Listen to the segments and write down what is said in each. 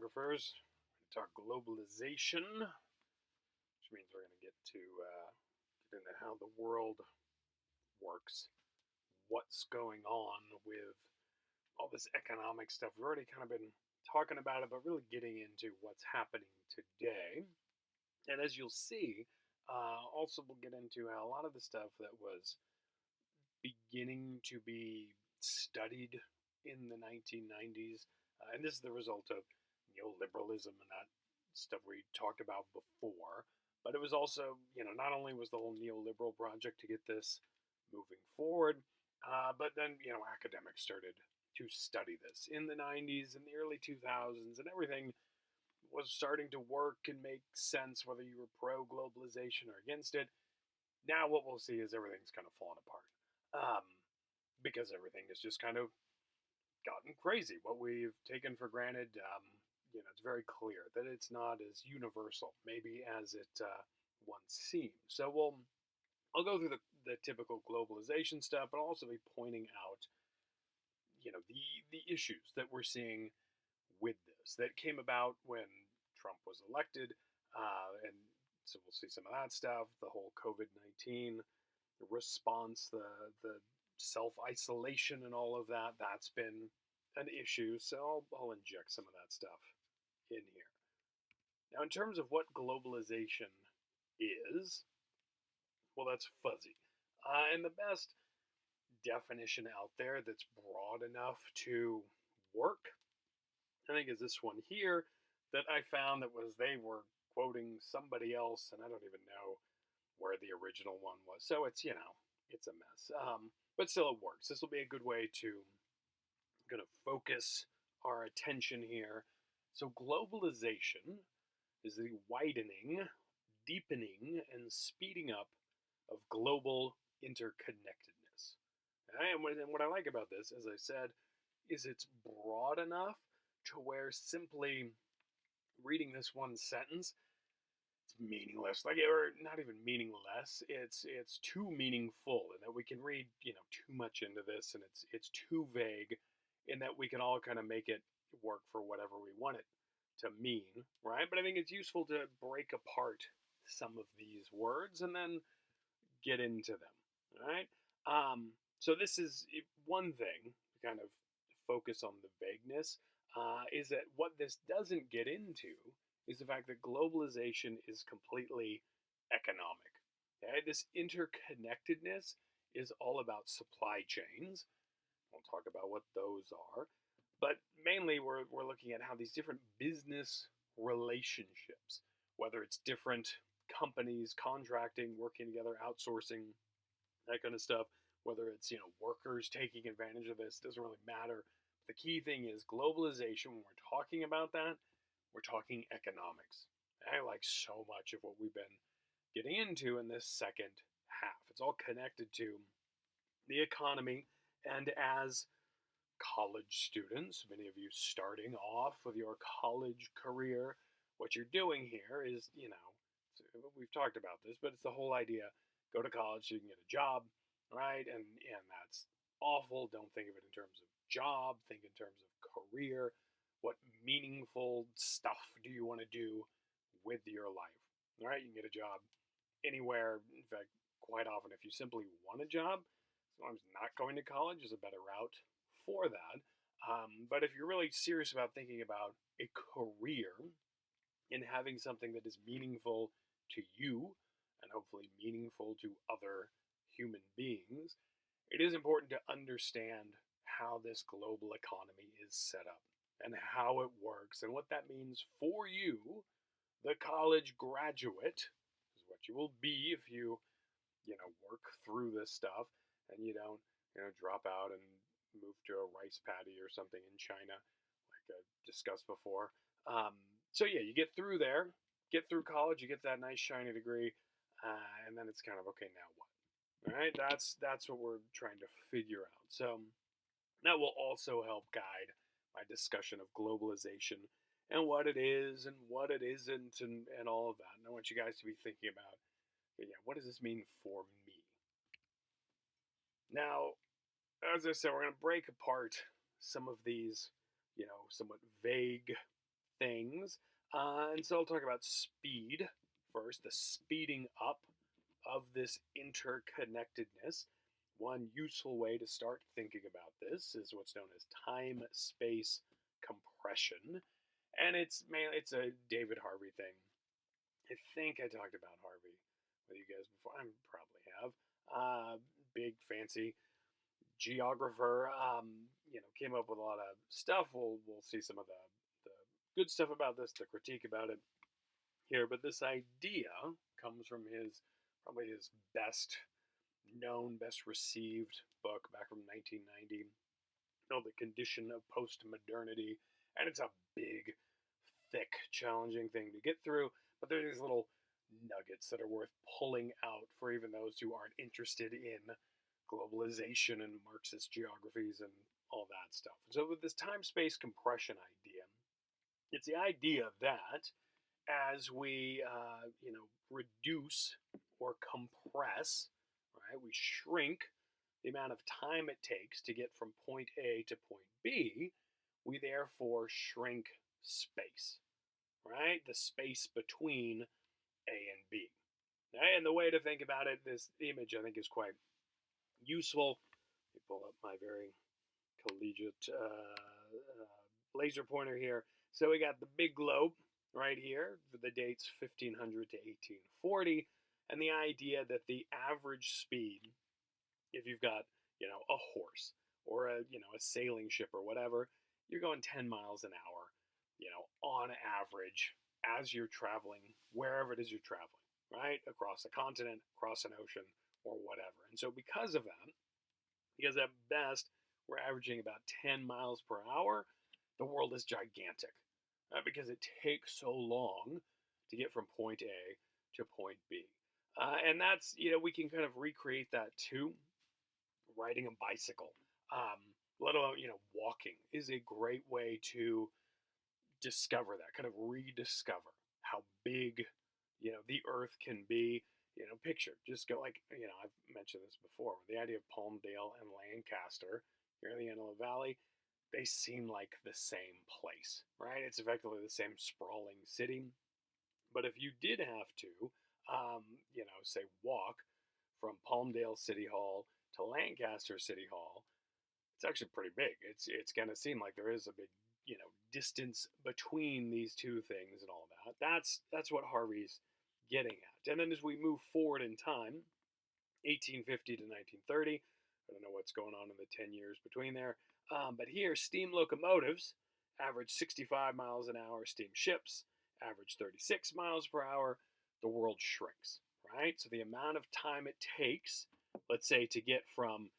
geographers. We're going to talk globalization, which means we're going to get into how the world works, what's going on with all this economic stuff. We've already kind of been talking about it, but really getting into what's happening today. And as you'll see, also we'll get into how a lot of the stuff that was beginning to be studied in the 1990s, and this is the result of neoliberalism and that stuff we talked about before. But it was also, not only was the whole neoliberal project to get this moving forward, but then, academics started to study this in the 90s and the early 2000s, and everything was starting to work and make sense, whether you were pro-globalization or against it. Now what we'll see is everything's kind of fallen apart, because everything has just kind of gotten crazy. What we've taken for granted, it's very clear that it's not as universal, maybe, as it once seemed. So I'll go through the typical globalization stuff, but I'll also be pointing out, the issues that we're seeing with this that came about when Trump was elected, and so we'll see some of that stuff. The whole COVID-19 response, the self-isolation, and all of that—that's been an issue. So I'll inject some of that stuff in here. Now, in terms of what globalization is, well, that's fuzzy, and the best definition out there that's broad enough to work, I think, is this one here that I found they were quoting somebody else, and I don't even know where the original one was. So it's a mess, but still it works. This will be a good way to kind of focus our attention here. So globalization is the widening, deepening, and speeding up of global interconnectedness. And what I like about this, as I said, is it's broad enough to where simply reading this one sentence, it's meaningless. Or not even meaningless. It's too meaningful, and that we can read too much into this, and it's too vague, in that we can all kind of make it work for whatever we want it to mean, right? But I think it's useful to break apart some of these words and then get into them, right? So this is one thing to kind of focus on the vagueness, is that what this doesn't get into is the fact that globalization is completely economic. Okay? This interconnectedness is all about supply chains. We'll talk about what those are. But mainly we're looking at how these different business relationships, whether it's different companies contracting, working together, outsourcing, that kind of stuff, whether it's workers taking advantage of this, doesn't really matter. The key thing is globalization. When we're talking about that, we're talking economics. And I like so much of what we've been getting into in this second half. It's all connected to the economy. And as college students, many of you starting off with your college career, what you're doing here is, we've talked about this, but it's the whole idea: go to college so you can get a job, right? And that's awful. Don't think of it in terms of job. Think in terms of career. What meaningful stuff do you want to do with your life? All right, you can get a job anywhere. In fact, quite often, if you simply want a job, sometimes not going to college is a better route for that. But if you're really serious about thinking about a career and having something that is meaningful to you and hopefully meaningful to other human beings, it is important to understand how this global economy is set up and how it works and what that means for you, the college graduate, is what you will be if you, work through this stuff and you don't, drop out and move to a rice paddy or something in China, like I discussed before. So yeah, you get through there, get through college, you get that nice shiny degree, and then it's kind of, okay, now what? All right, that's what we're trying to figure out. So that will also help guide my discussion of globalization and what it is and what it isn't, and all of that. And I want you guys to be thinking about, what does this mean for me? Now, as I said, we're going to break apart some of these, somewhat vague things things. And so I'll talk about speed first, the speeding up of this interconnectedness. One useful way to start thinking about this is what's known as time-space compression, and it's a David Harvey thing. I think I talked about Harvey with you guys before. I probably have. Big fancy geographer. Came up with a lot of stuff. We'll see some of the good stuff about this, the critique about it here. But this idea comes from probably his best known, best received book back from 1990. The Condition of Post-Modernity, and it's a big, thick, challenging thing to get through. But there are these little nuggets that are worth pulling out for even those who aren't interested in globalization and Marxist geographies and all that stuff. So with this time-space compression idea, it's the idea that as we, reduce or compress, right, we shrink the amount of time it takes to get from point A to point B, we therefore shrink space, right? The space between A and B. Right? And the way to think about it, this image I think is quite useful. Let me pull up my very collegiate laser pointer here. So we got the big globe right here, the dates 1500 to 1840, and the idea that the average speed, if you've got, a horse or a sailing ship or whatever, you're going 10 miles an hour, on average as you're traveling wherever it is you're traveling, right? Across a continent, across an ocean, or whatever. And so because at best we're averaging about 10 miles per hour, the world is gigantic, right? Because it takes so long to get from point A to point B. And that's, we can kind of recreate that too. Riding a bicycle, let alone, walking is a great way to discover that, kind of rediscover how big, the earth can be. Picture, just go like, I've mentioned this before, the idea of Palmdale and Lancaster here in the Antelope Valley, they seem like the same place, right? It's effectively the same sprawling city. But if you did have to, say walk from Palmdale City Hall to Lancaster City Hall, it's actually pretty big. It's going to seem like there is a big, distance between these two things and all that. That's what Harvey's getting at. And then as we move forward in time, 1850 to 1930, I don't know what's going on in the 10 years between there, but here steam locomotives average 65 miles an hour, steam ships average 36 miles per hour. The world shrinks, right? So the amount of time it takes, let's say, to get from,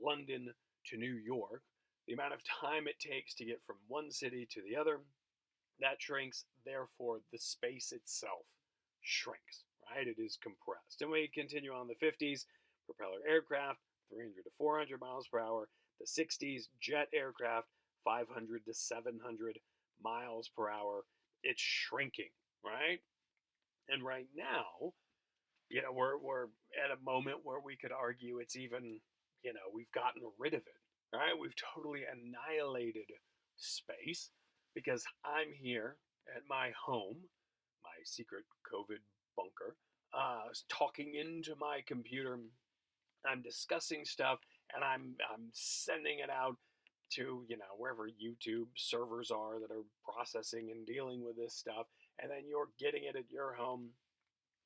London to New York, the amount of time it takes to get from one city to the other, that shrinks. Therefore, the space itself shrinks, right? It is compressed. And we continue on the 50s, propeller aircraft, 300 to 400 miles per hour. The 60s, jet aircraft, 500 to 700 miles per hour. It's shrinking, right? And right now, we're at a moment where we could argue it's even, we've gotten rid of it, right? We've totally annihilated space because I'm here at my home, my secret COVID bunker, talking into my computer. I'm discussing stuff and I'm sending it out to, wherever YouTube servers are that are processing and dealing with this stuff. And then you're getting it at your home.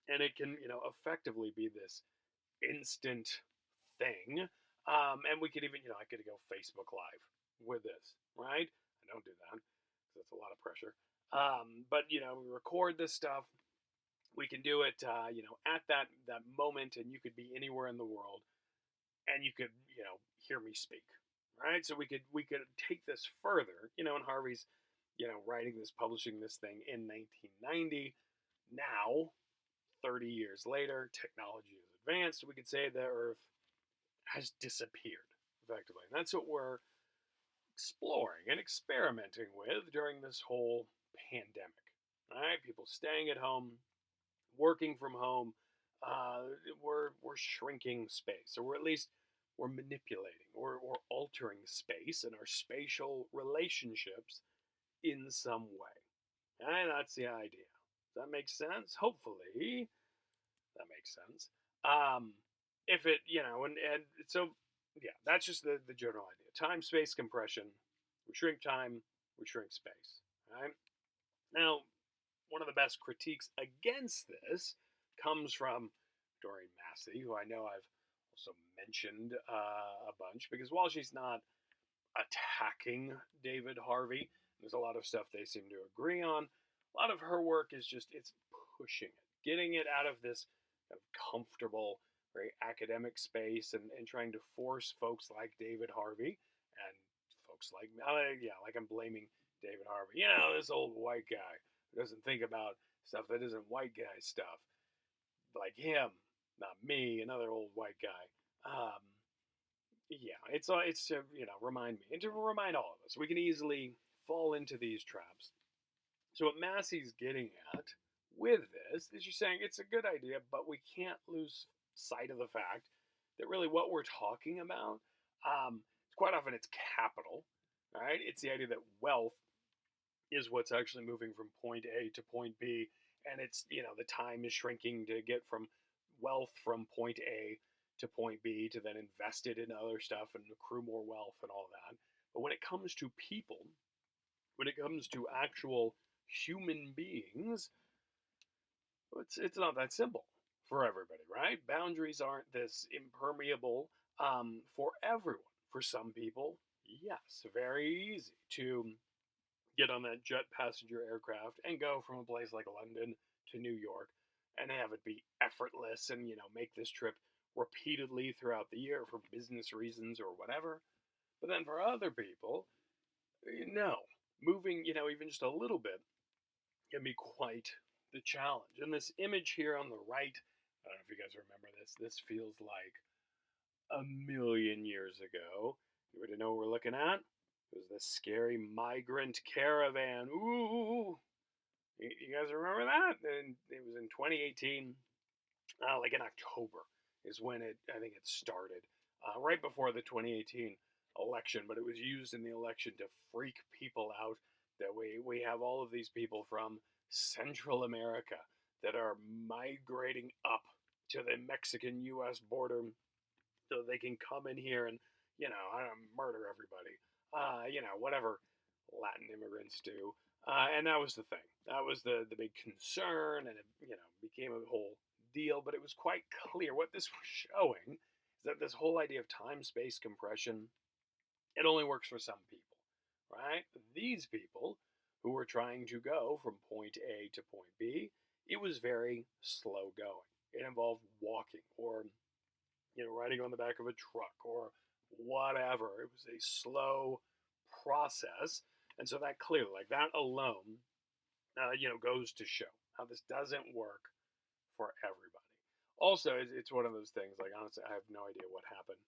And it can, effectively be this instant thing. And we could even, I could go Facebook Live with this, right? I don't do that because that's a lot of pressure. But, we record this stuff. We can do it, at that moment, and you could be anywhere in the world, and you could, hear me speak, right? So we could take this further, and Harvey's, writing this, publishing this thing in 1990. Now, 30 years later, technology is advanced. We could say the Earth has disappeared, effectively. And that's what we're exploring and experimenting with during this whole pandemic. All right, people staying at home, working from home. We're shrinking space, or at least we're manipulating or altering space and our spatial relationships in some way. And that's the idea. Does that make sense? Hopefully that makes sense. Um, if it, and so, yeah, that's just the general idea. Time space compression. We shrink time, we shrink space. Right? Now, one of the best critiques against this comes from Doreen Massey, who I know I've also mentioned a bunch, because while she's not attacking David Harvey, there's a lot of stuff they seem to agree on. A lot of her work is just it's pushing it, getting it out of this kind of comfortable, very academic space, and trying to force folks like David Harvey and folks like yeah, like I'm blaming David Harvey. This old white guy who doesn't think about stuff that isn't white guy stuff, like him, not me, another old white guy. Yeah, it's to remind me and to remind all of us we can easily fall into these traps. So what Massey's getting at with this is you're saying it's a good idea, but we can't lose sight of the fact that really what we're talking about, quite often it's capital, right? It's the idea that wealth is what's actually moving from point A to point B, and it's the time is shrinking to get from wealth from point A to point B to then invest it in other stuff and accrue more wealth and all that. But when it comes to people, when it comes to actual human beings, it's not that simple for everybody, right? Boundaries aren't this impermeable for everyone. For some people, yes, very easy to get on that jet passenger aircraft and go from a place like London to New York and have it be effortless and make this trip repeatedly throughout the year for business reasons or whatever. But then for other people, no, moving even just a little bit can be quite the challenge. And this image here on the right, I don't know if you guys remember this. This feels like a million years ago. You already know what we're looking at? It was this scary migrant caravan. Ooh, you guys remember that? And it was in 2018, like in October is when I think it started, right before the 2018 election. But it was used in the election to freak people out that we have all of these people from Central America that are migrating up to the Mexican-U.S. border so they can come in here and I don't know, murder everybody. Whatever Latin immigrants do. And that was the thing. That was the big concern, and it became a whole deal. But it was quite clear what this was showing is that this whole idea of time space compression, it only works for some people, right? These people who were trying to go from point A to point B, it was very slow going. It involved walking or riding on the back of a truck or whatever. It was a slow process. And so that clearly, like that alone, goes to show how this doesn't work for everybody. Also, it's one of those things, like, honestly, I have no idea what happened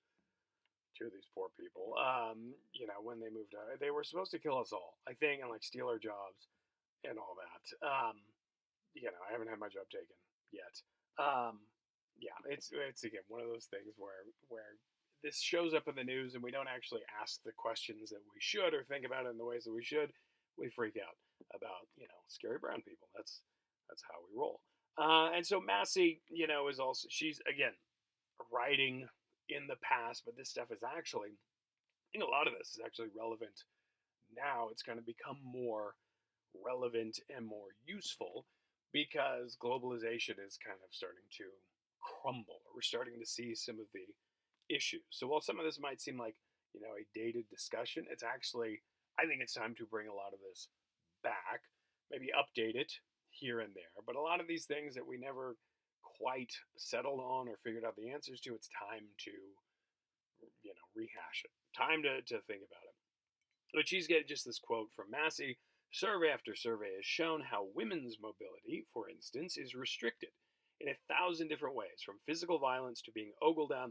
to these poor people. When they moved out, they were supposed to kill us all, I think, and like steal our jobs and all that. I haven't had my job taken yet. Yeah, it's again one of those things where this shows up in the news and we don't actually ask the questions that we should or think about it in the ways that we should. We freak out about scary brown people. That's how we roll. And so Massey, is also she's again writing in the past, but this stuff is actually I think a lot of this is actually relevant now. It's going to become more relevant and more useful because globalization is kind of starting to crumble. We're starting to see some of the issues. So while some of this might seem like, a dated discussion, it's actually, I think it's time to bring a lot of this back, maybe update it here and there. But a lot of these things that we never quite settled on or figured out the answers to, it's time to, rehash it. Time to think about it. But she's getting just this quote from Massey. Survey after survey has shown how women's mobility, for instance, is restricted in 1,000 different ways, from physical violence to being ogled at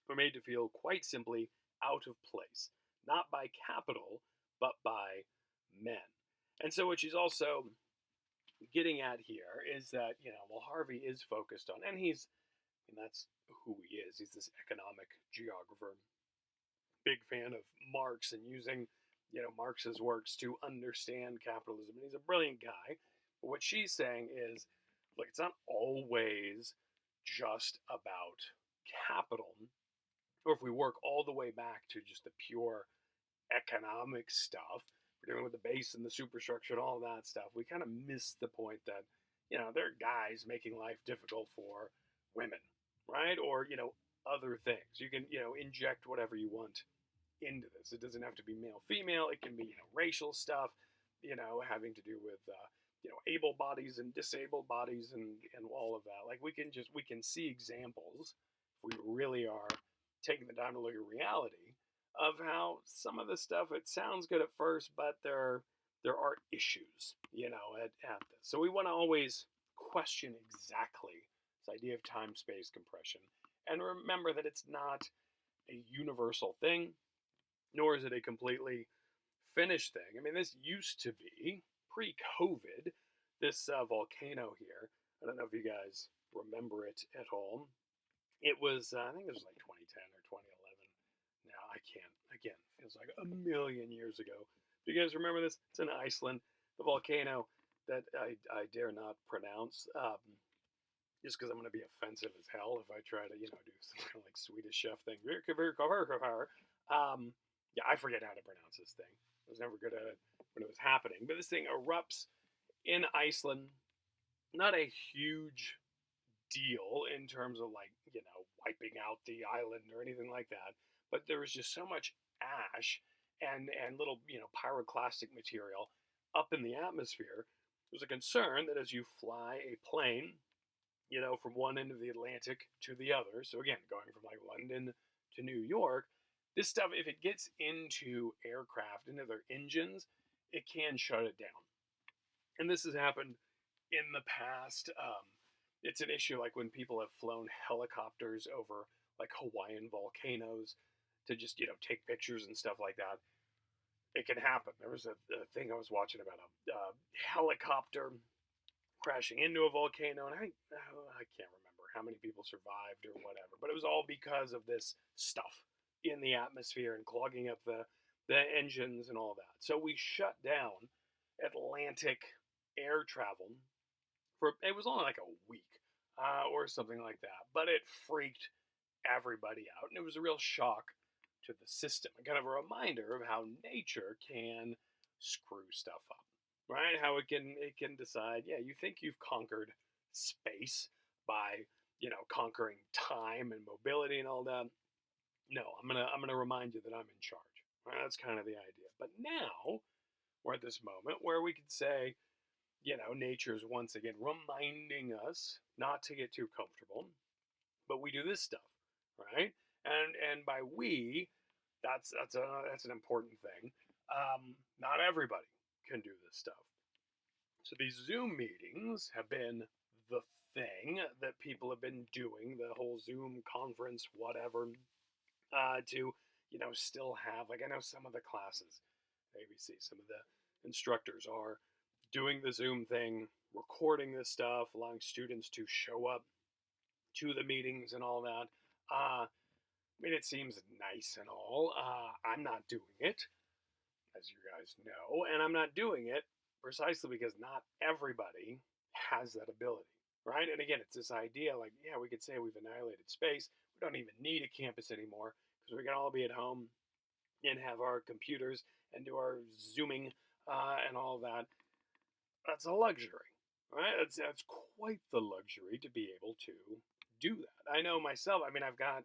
or made to feel quite simply out of place, not by capital, but by men. And so what she's also getting at here is that, Harvey is focused on, and that's who he is. He's this economic geographer, big fan of Marx and using Marx's works to understand capitalism. And he's a brilliant guy. But what she's saying is, look, it's not always just about capital. Or if we work all the way back to just the pure economic stuff, we're dealing with the base and the superstructure and all that stuff, we kind of miss the point that, there are guys making life difficult for women, right? Or, other things. You can, inject whatever you want into this. It doesn't have to be male, female. It can be, racial stuff, having to do with, able bodies and disabled bodies and all of that. Like we can see examples, if we really are taking the time to look at reality, of how some of this stuff, it sounds good at first, but there are issues, at this. So we want to always question exactly this idea of time-space compression, and remember that it's not a universal thing, nor is it a completely finished thing. I mean, this used to be pre-COVID. This volcano here, I don't know if you guys remember it at all. It was, I think it was like 2010 or 2011. Now, I can't, again, feels like a million years ago. Do you guys remember this? It's in Iceland, the volcano that I dare not pronounce, just because I'm going to be offensive as hell if I try to, do some kind of like Swedish chef thing. Yeah, I forget how to pronounce this thing. I was never good at it when it was happening. But this thing erupts in Iceland. Not a huge deal in terms of like, wiping out the island or anything like that. But there was just so much ash and little, pyroclastic material up in the atmosphere. There's a concern that as you fly a plane, from one end of the Atlantic to the other, so again, going from like London to New York, this stuff, if it gets into aircraft, into their engines, it can shut it down. And this has happened in the past. It's an issue like when people have flown helicopters over like Hawaiian volcanoes to just, take pictures and stuff like that. It can happen. There was a thing I was watching about a helicopter crashing into a volcano, and I can't remember how many people survived or whatever, but it was all because of this stuff in the atmosphere and clogging up the engines and all that. So we shut down Atlantic air travel it was only like a week or something like that, but it freaked everybody out, and it was a real shock to the system, and kind of a reminder of how nature can screw stuff up, right? How it can decide, yeah, you think you've conquered space by, conquering time and mobility and all that. No, I'm gonna remind you that I'm in charge. Right? That's kind of the idea. But now we're at this moment where we could say, nature's once again reminding us not to get too comfortable, but we do this stuff, right? And by we, that's an important thing. Not everybody can do this stuff. So these Zoom meetings have been the thing that people have been doing, the whole Zoom conference, whatever, to, still have, like I know some of the classes, ABC, some of the instructors are doing the Zoom thing, recording this stuff, allowing students to show up to the meetings and all that. I mean, it seems nice and all. I'm not doing it, as you guys know, and I'm not doing it precisely because not everybody has that ability, right? And again, it's this idea like, yeah, we could say we've annihilated space. We don't even need a campus anymore because we can all be at home and have our computers and do our Zooming and all that. That's a luxury, right? That's quite the luxury to be able to do that. I know myself, I mean, I've got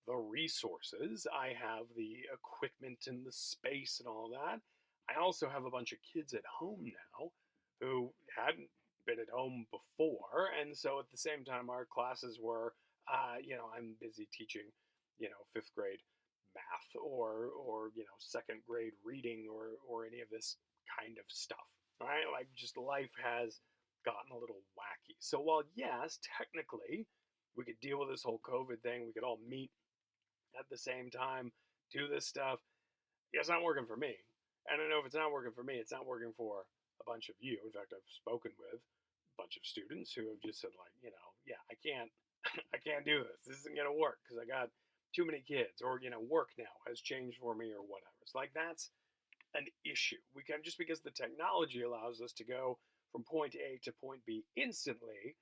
the resources, I have the equipment and the space and all that. I also have a bunch of kids at home now who hadn't been at home before, and so at the same time, our classes were, I'm busy teaching, fifth grade math or second grade reading or any of this kind of stuff, right? Like just life has gotten a little wacky. So while yes, technically we could deal with this whole COVID thing, we could all meet at the same time, do this stuff. It's not working for me. And I know if it's not working for me, it's not working for a bunch of you. In fact, I've spoken with a bunch of students who have just said like, yeah, I can't, I can't do this. This isn't going to work because I got too many kids or, work now has changed for me or whatever. It's like, that's an issue. We can, just because the technology allows us to go from point A to point B instantly,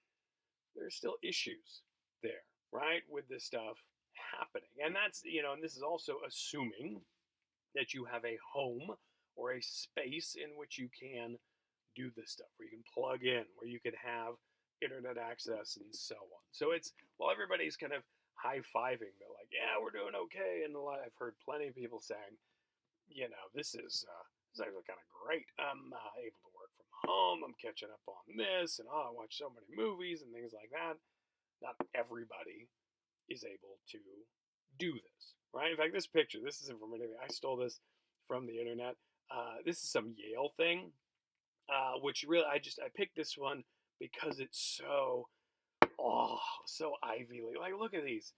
there's still issues there, right? With this stuff happening. And that's, and this is also assuming that you have a home or a space in which you can do this stuff, where you can plug in, where you can have internet access and so on. So it's, while everybody's kind of high-fiving, they're like, yeah, we're doing okay. And I've heard plenty of people saying, this is actually kind of great. I'm able to work from home. I'm catching up on this, and I watch so many movies and things like that. Not everybody is able to do this, right? In fact, this picture, this isn't from anything. I stole this from the internet. This is some Yale thing, which really, I picked this one because it's so Ivy League. Like, look at these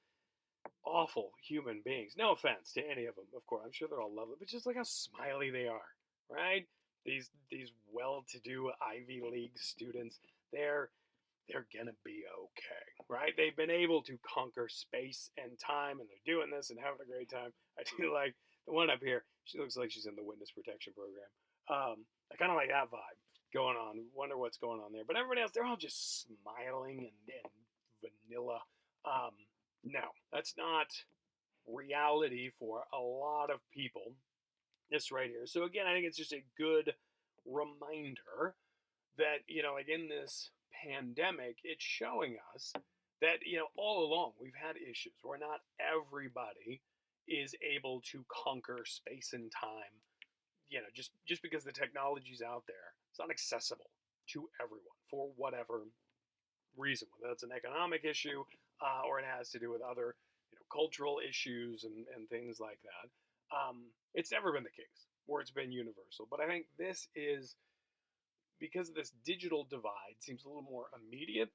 awful human beings. No offense to any of them, of course. I'm sure they're all lovely, but just look how smiley they are, right? These well-to-do Ivy League students, they're gonna be okay, right? They've been able to conquer space and time, and they're doing this and having a great time. I do like the one up here. She looks like she's in the witness protection program. I kind of like that vibe going on. Wonder what's going on there. But everybody else, they're all just smiling and vanilla. No, that's not reality for a lot of people. This right here. So again, I think it's just a good reminder that, like in this pandemic, it's showing us that, all along we've had issues where not everybody is able to conquer space and time. Just because the technology's out there, it's not accessible to everyone for whatever reason, whether that's an economic issue, or it has to do with other, cultural issues and things like that. It's never been the case where it's been universal. But I think this is, because of this digital divide seems a little more immediate.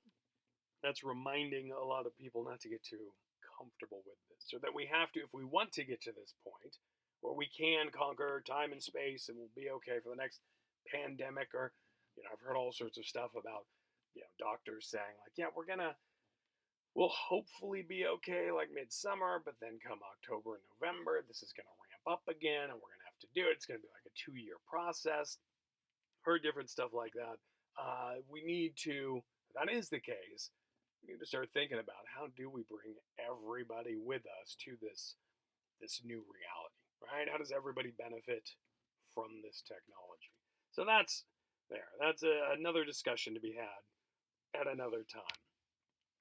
That's reminding a lot of people not to get too comfortable with this, so that we have to, if we want to get to this point where we can conquer time and space and we'll be okay for the next pandemic, or, I've heard all sorts of stuff about, doctors saying like, yeah, we'll hopefully be okay like midsummer, but then come October and November, this is going to ramp up again and we're going to have to do it. It's going to be like a 2-year process. Heard different stuff like that. We need to, if that is the case, we need to start thinking about how do we bring everybody with us to this new reality, right? How does everybody benefit from this technology? So that's there. That's another discussion to be had at another time.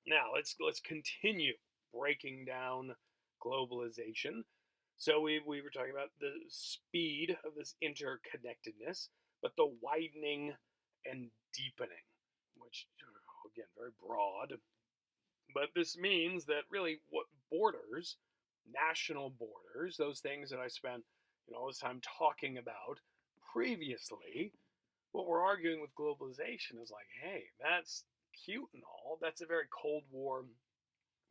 Now let's continue breaking down globalization. So we were talking about the speed of this interconnectedness, but the widening and deepening, which, again, very broad. But this means that really what borders, national borders, those things that I spent, all this time talking about previously, what we're arguing with globalization is like, hey, that's cute and all. That's a very Cold War,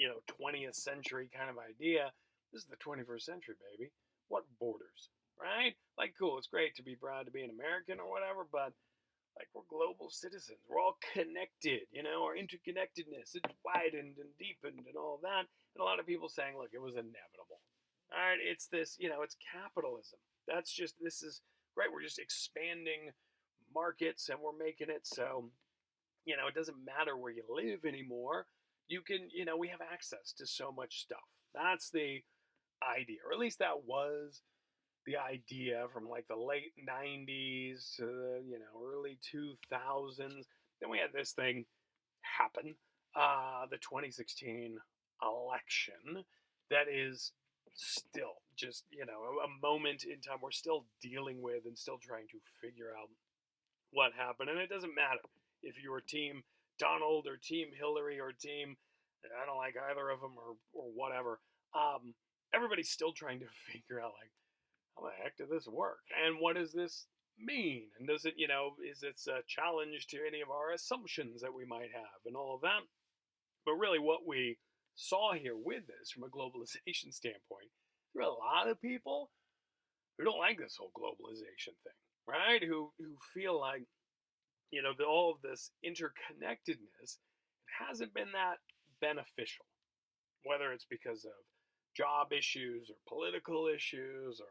20th century kind of idea. This is the 21st century, baby. What borders, right? Like, cool, it's great to be proud to be an American or whatever, but like, we're global citizens. We're all connected, our interconnectedness, it's widened and deepened and all that. And a lot of people saying, look, it was inevitable. All right, it's this, it's capitalism. This is great. We're just expanding markets and we're making it so, it doesn't matter where you live anymore. You can, we have access to so much stuff. That's the idea, or at least that was the idea from like the late 90s to the, early 2000s. Then we had this thing happen, the 2016 election, that is still just, a moment in time we're still dealing with and still trying to figure out what happened. And it doesn't matter if you were team Donald or team Hillary or team, I don't like either of them, or whatever. Everybody's still trying to figure out, like, how the heck did this work? And what does this mean? And does it, is it a challenge to any of our assumptions that we might have and all of that? But really what we saw here with this from a globalization standpoint, there are a lot of people who don't like this whole globalization thing, right? Who feel like, all of this interconnectedness, it hasn't been that beneficial, whether it's because of job issues or political issues or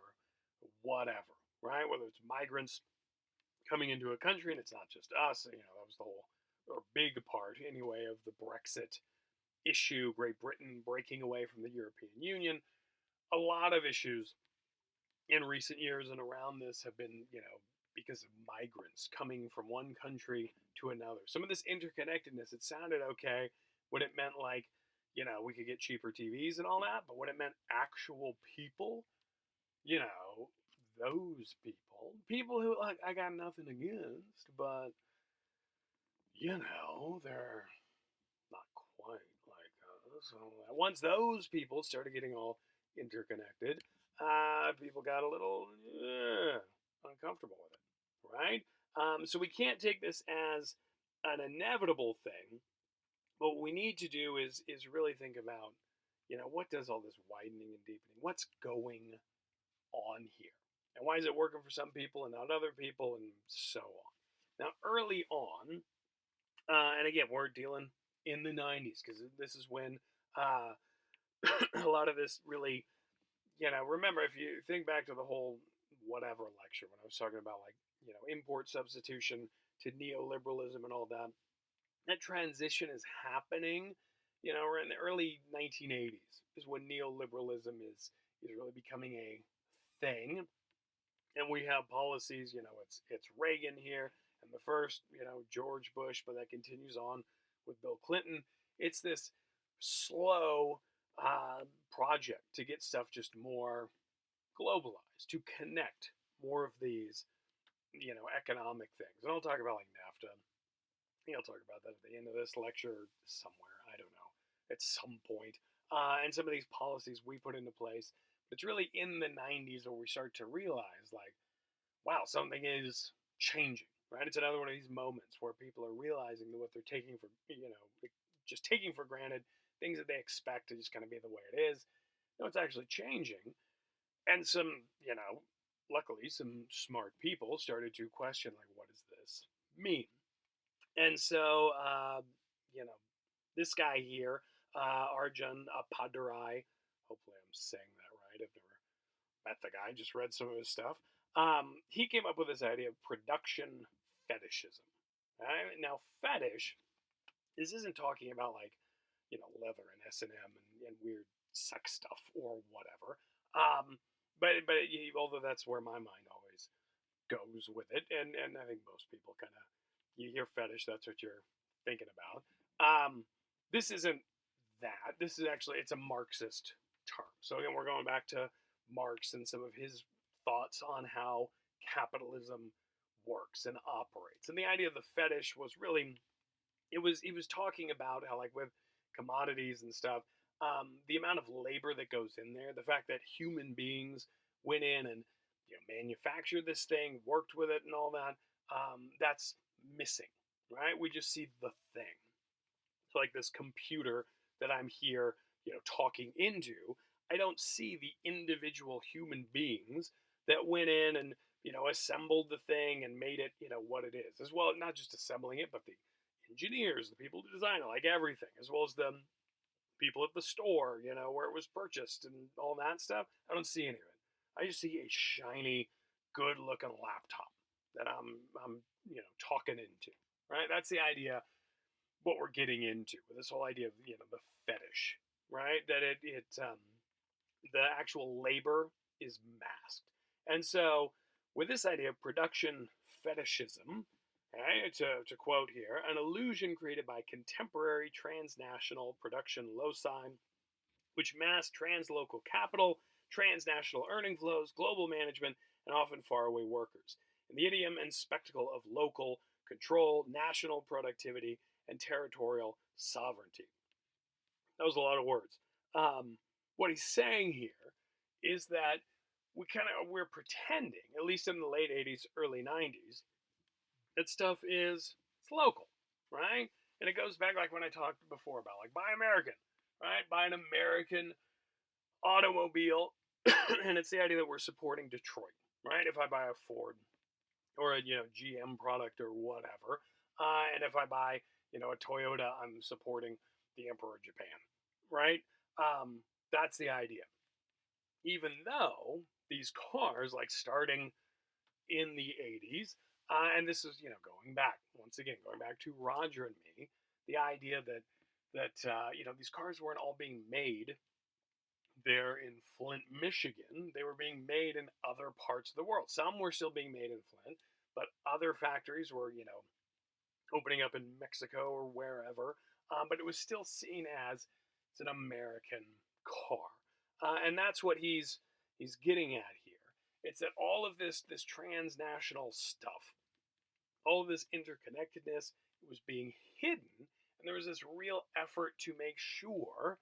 whatever, right? Whether it's migrants coming into a country, and it's not just us. That was the whole, or big part anyway, of the Brexit issue, Great Britain breaking away from the European Union. A lot of issues in recent years and around this have been, because of migrants coming from one country to another. Some of this interconnectedness, it sounded okay when it meant like, we could get cheaper TVs and all that, but when it meant actual people, you know, those people who, like, I got nothing against, but, they're not quite like us. So once those people started getting all interconnected, people got a little uncomfortable with it, right? So we can't take this as an inevitable thing. But what we need to do is really think about, what does all this widening and deepening, what's going on here, and why is it working for some people and not other people, and so on. Now, early on, and again, we're dealing in the 90s because this is when a lot of this really, remember, if you think back to the whole whatever lecture when I was talking about, like, import substitution to neoliberalism and all that, that transition is happening. We're in the early 1980s is when neoliberalism is really becoming a thing, and we have policies. It's Reagan here, and the first, George Bush, but that continues on with Bill Clinton. It's this slow project to get stuff just more globalized, to connect more of these, economic things. And I'll talk about like NAFTA. I think I'll talk about that at the end of this lecture somewhere. I don't know, at some point. And some of these policies we put into place. But it's really in the 90s where we start to realize, like, wow, something is changing, right? It's another one of these moments where people are realizing that what they're taking for, just taking for granted, things that they expect to just kind of be the way it is, it's actually changing. And some, luckily, some smart people started to question, like, what does this mean? And so, this guy here, Arjun Appadurai, hopefully I'm saying that right. I've never met the guy, just read some of his stuff. He came up with this idea of production fetishism. Right? Now, fetish, this isn't talking about, like, leather and S&M and weird sex stuff or whatever. But although that's where my mind always goes with it, and I think most people kind of, you hear fetish, that's what you're thinking about. This isn't that. This is actually, it's a Marxist term. So again, we're going back to Marx and some of his thoughts on how capitalism works and operates. And the idea of the fetish was really, he was talking about how, like, with commodities and stuff, the amount of labor that goes in there, the fact that human beings went in and manufactured this thing, worked with it, and all that, that's missing, right? We just see the thing. So, like, this computer that I'm here, talking into, I don't see the individual human beings that went in and, assembled the thing and made it, what it is. As well, not just assembling it, but the engineers, the people who design it, like everything, as well as the people at the store, where it was purchased and all that stuff. I don't see any of it. I just see a shiny, good-looking laptop that I'm talking into, right? That's the idea, what we're getting into with this whole idea of, the fetish, right? That the actual labor is masked. And so with this idea of production fetishism, right, to quote here, an illusion created by contemporary transnational production loci, which mask translocal capital, transnational earning flows, global management, and often faraway workers, and the idiom and spectacle of local control, national productivity, and territorial sovereignty. That was a lot of words. What he's saying here is that we're pretending, at least in the late 80s, early 90s, that stuff it's local, right? And it goes back, like, when I talked before about, like, buy American, right? Buy an American automobile, and it's the idea that we're supporting Detroit, right? If I buy a Ford or a GM product or whatever, and if I buy a Toyota, I'm supporting the Emperor of Japan, right? That's the idea. Even though these cars, like, starting in the 80s. And this is, going back, once again, going back to Roger and me, the idea that these cars weren't all being made there in Flint, Michigan. They were being made in other parts of the world. Some were still being made in Flint, but other factories were, opening up in Mexico or wherever. But it was still seen as it's an American car, and that's what he's getting at here. It's that all of this transnational stuff, all of this interconnectedness, was being hidden, and there was this real effort to make sure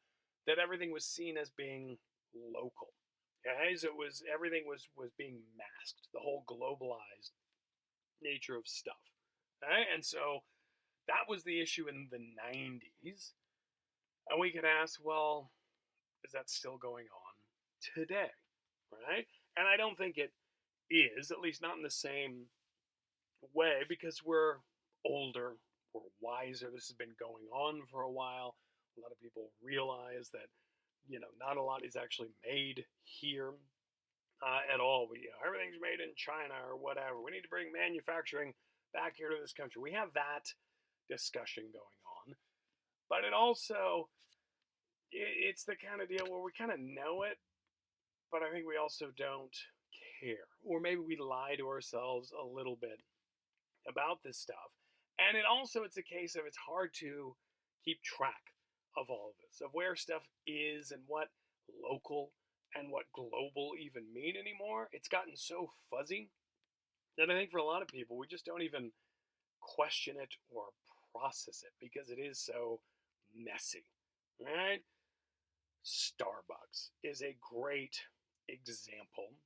that everything was seen as being local. Okay, so everything was being masked, the whole globalized nature of stuff. Okay, and so that was the issue in the 90s. And we could ask, well, is that still going on today? Right? And I don't think it is, at least not in the same way, because we're older, we're wiser. This has been going on for a while. A lot of people realize that, not a lot is actually made here at all. Everything's made in China or whatever. We need to bring manufacturing back here to this country. We have that discussion going on, but it's the kind of deal where we kind of know it, but I think we also don't care, or maybe we lie to ourselves a little bit about this stuff. And it's a case of it's hard to keep track of all of this, of where stuff is and what local and what global even mean anymore. It's gotten so fuzzy that I think for a lot of people, we just don't even question it or process it because it is so messy, right? Starbucks is a great example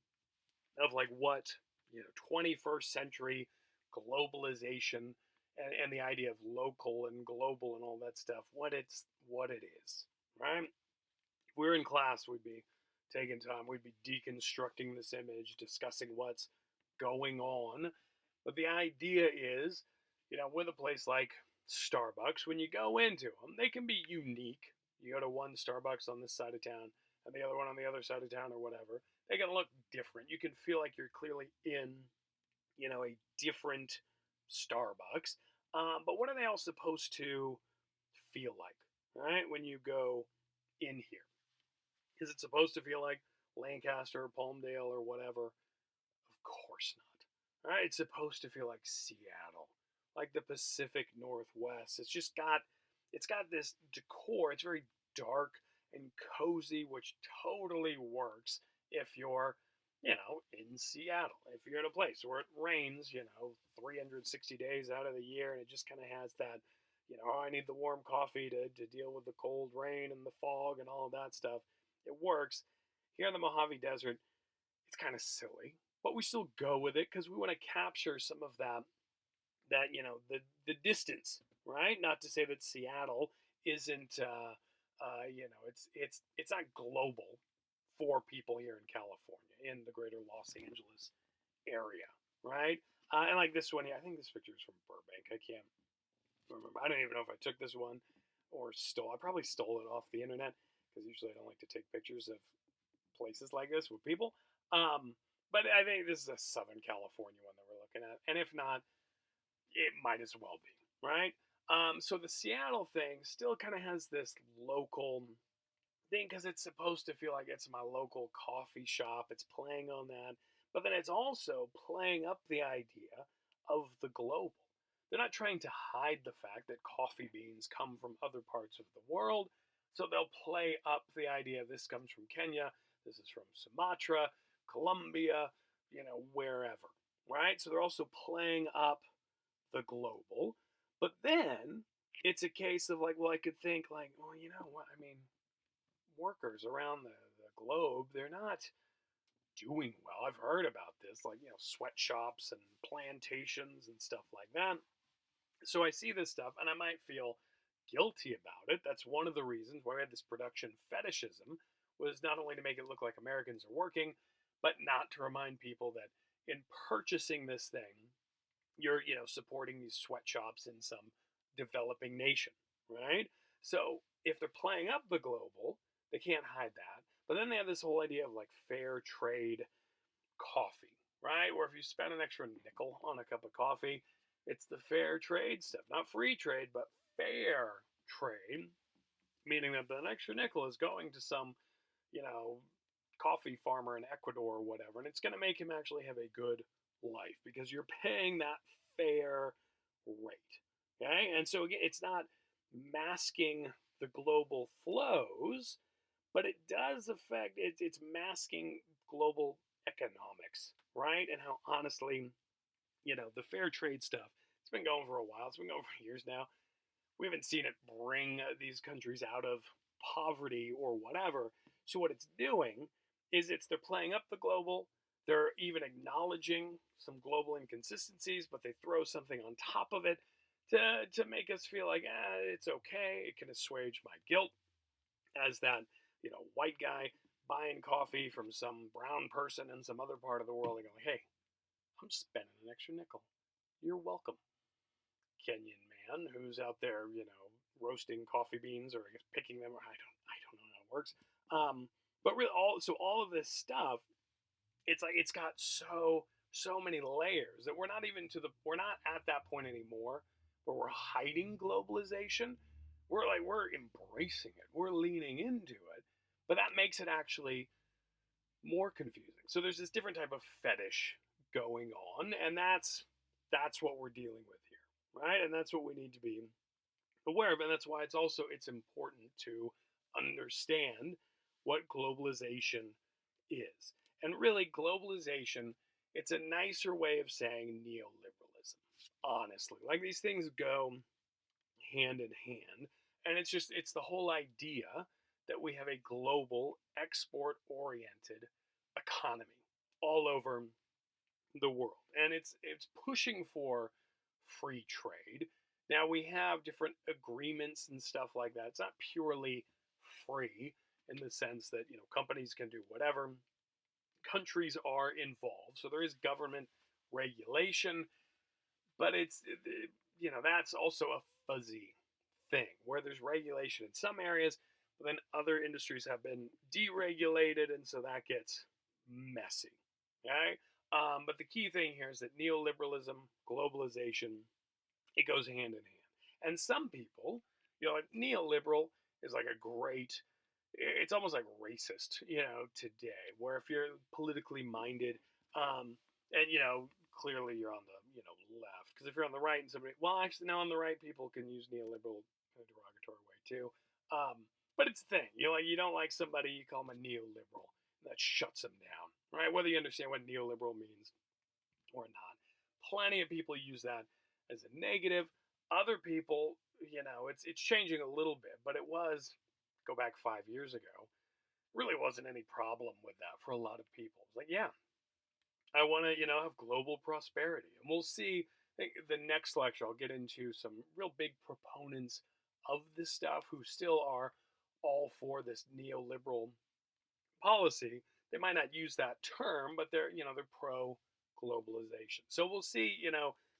of like what 21st century globalization and the idea of local and global and all that stuff, what it is, right? If we were in class, we'd be taking time, we'd be deconstructing this image, discussing what's going on. But the idea is, with a place like Starbucks, when you go into them, they can be unique. You go to one Starbucks on this side of town and the other one on the other side of town or whatever. They can look different. You can feel like you're clearly in, a different Starbucks. But what are they all supposed to feel like, right? When you go in here, is it supposed to feel like Lancaster or Palmdale or whatever? Of course not. Right? It's supposed to feel like Seattle, like the Pacific Northwest. It's got this decor. It's very dark and cozy, which totally works if you're, in Seattle. If you're in a place where it rains, 360 days out of the year, and it just kind of has that, I need the warm coffee to deal with the cold rain and the fog and all of that stuff. It works. Here in the Mojave Desert, it's kind of silly, but we still go with it because we want to capture some of that the distance, right? Not to say that Seattle isn't it's not global for people here in California, in the greater Los Angeles area, right? And like this one here, I think this picture is from Burbank. I can't remember. I don't even know if I took this one or stole. I probably stole it off the internet because usually I don't like to take pictures of places like this with people. But I think this is a Southern California one that we're looking at, and if not, it might as well be, right? So the Seattle thing still kind of has this local thing because it's supposed to feel like it's my local coffee shop. It's playing on that, but then it's also playing up the idea of the global. They're not trying to hide the fact that coffee beans come from other parts of the world, so they'll play up the idea this comes from Kenya, this is from Sumatra, Colombia, wherever, right? So they're also playing up the global, but then it's a case of like, well, I could think like, well, you know what? I mean, workers around the globe, they're not doing well. I've heard about this, like, sweatshops and plantations and stuff like that. So I see this stuff and I might feel guilty about it. That's one of the reasons why we had this production fetishism, was not only to make it look like Americans are working, but not to remind people that in purchasing this thing, you're supporting these sweatshops in some developing nation, right? So if they're playing up the global, they can't hide that. But then they have this whole idea of like fair trade coffee, right? Where if you spend an extra nickel on a cup of coffee, it's the fair trade stuff, not free trade, but fair trade, meaning that the extra nickel is going to some, you know, coffee farmer in Ecuador or whatever, and it's going to make him actually have a good life because you're paying that fair rate. Okay, and so again, it's not masking the global flows, but it does affect it's masking global economics, right? And how honestly, the fair trade stuff, it's been going for a while. It's been going for years now. We haven't seen it bring these countries out of poverty or whatever. So what it's doing is they're playing up the global. They're even acknowledging some global inconsistencies, but they throw something on top of it to make us feel like it's okay. It can assuage my guilt as that white guy buying coffee from some brown person in some other part of the world and going, hey, I'm spending an extra nickel. You're welcome. Kenyan man who's out there, roasting coffee beans or I guess picking them. Or I don't know how it works. But really, all of this stuff, it's like it's got so many layers that we're not at that point anymore where we're hiding globalization. We're embracing it. We're leaning into it, but that makes it actually more confusing. So there's this different type of fetish going on, and that's what we're dealing with here, right? And that's what we need to be aware of, and that's why it's important to understand what globalization is. And really, globalization, it's a nicer way of saying neoliberalism. Honestly, like these things go hand in hand, and it's the whole idea that we have a global export oriented economy all over the world, and it's pushing for free trade. Now we have different agreements and stuff like that. It's not purely free in the sense that companies can do whatever. Countries are involved, so there is government regulation, but that's also a fuzzy thing where there's regulation in some areas, but then other industries have been deregulated, and so that gets messy. Okay, but the key thing here is that neoliberalism, globalization, it goes hand in hand. And some people, like neoliberal is like a great, it's almost like racist, today, where if you're politically minded, and clearly you're on the left, because if you're on the right and somebody, well, actually now on the right people can use neoliberal in a derogatory way too. But it's the thing, you don't like somebody, you call them a neoliberal, that shuts them down, right? Whether you understand what neoliberal means or not, plenty of people use that as a negative. Other people, it's changing a little bit, but it was, go back 5 years ago, really wasn't any problem with that for a lot of people. It's like, yeah, I want to, have global prosperity. And we'll see, I think the next lecture, I'll get into some real big proponents of this stuff who still are all for this neoliberal policy. They might not use that term, but they're pro globalization. So we'll see,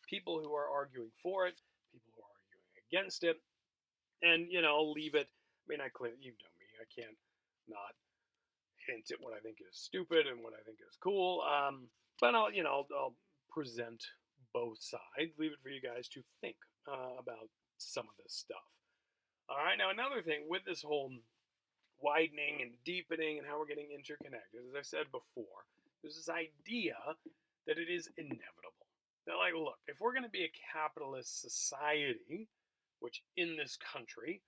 people who are arguing for it, people who are arguing against it, and I'll leave it. I mean, you know me, I can't not hint at what I think is stupid and what I think is cool. But I'll present both sides. Leave it for you guys to think about some of this stuff. All right. Now another thing with this whole widening and deepening and how we're getting interconnected, as I said before, there's this idea that it is inevitable. That like, look, if we're going to be a capitalist society, which in this country,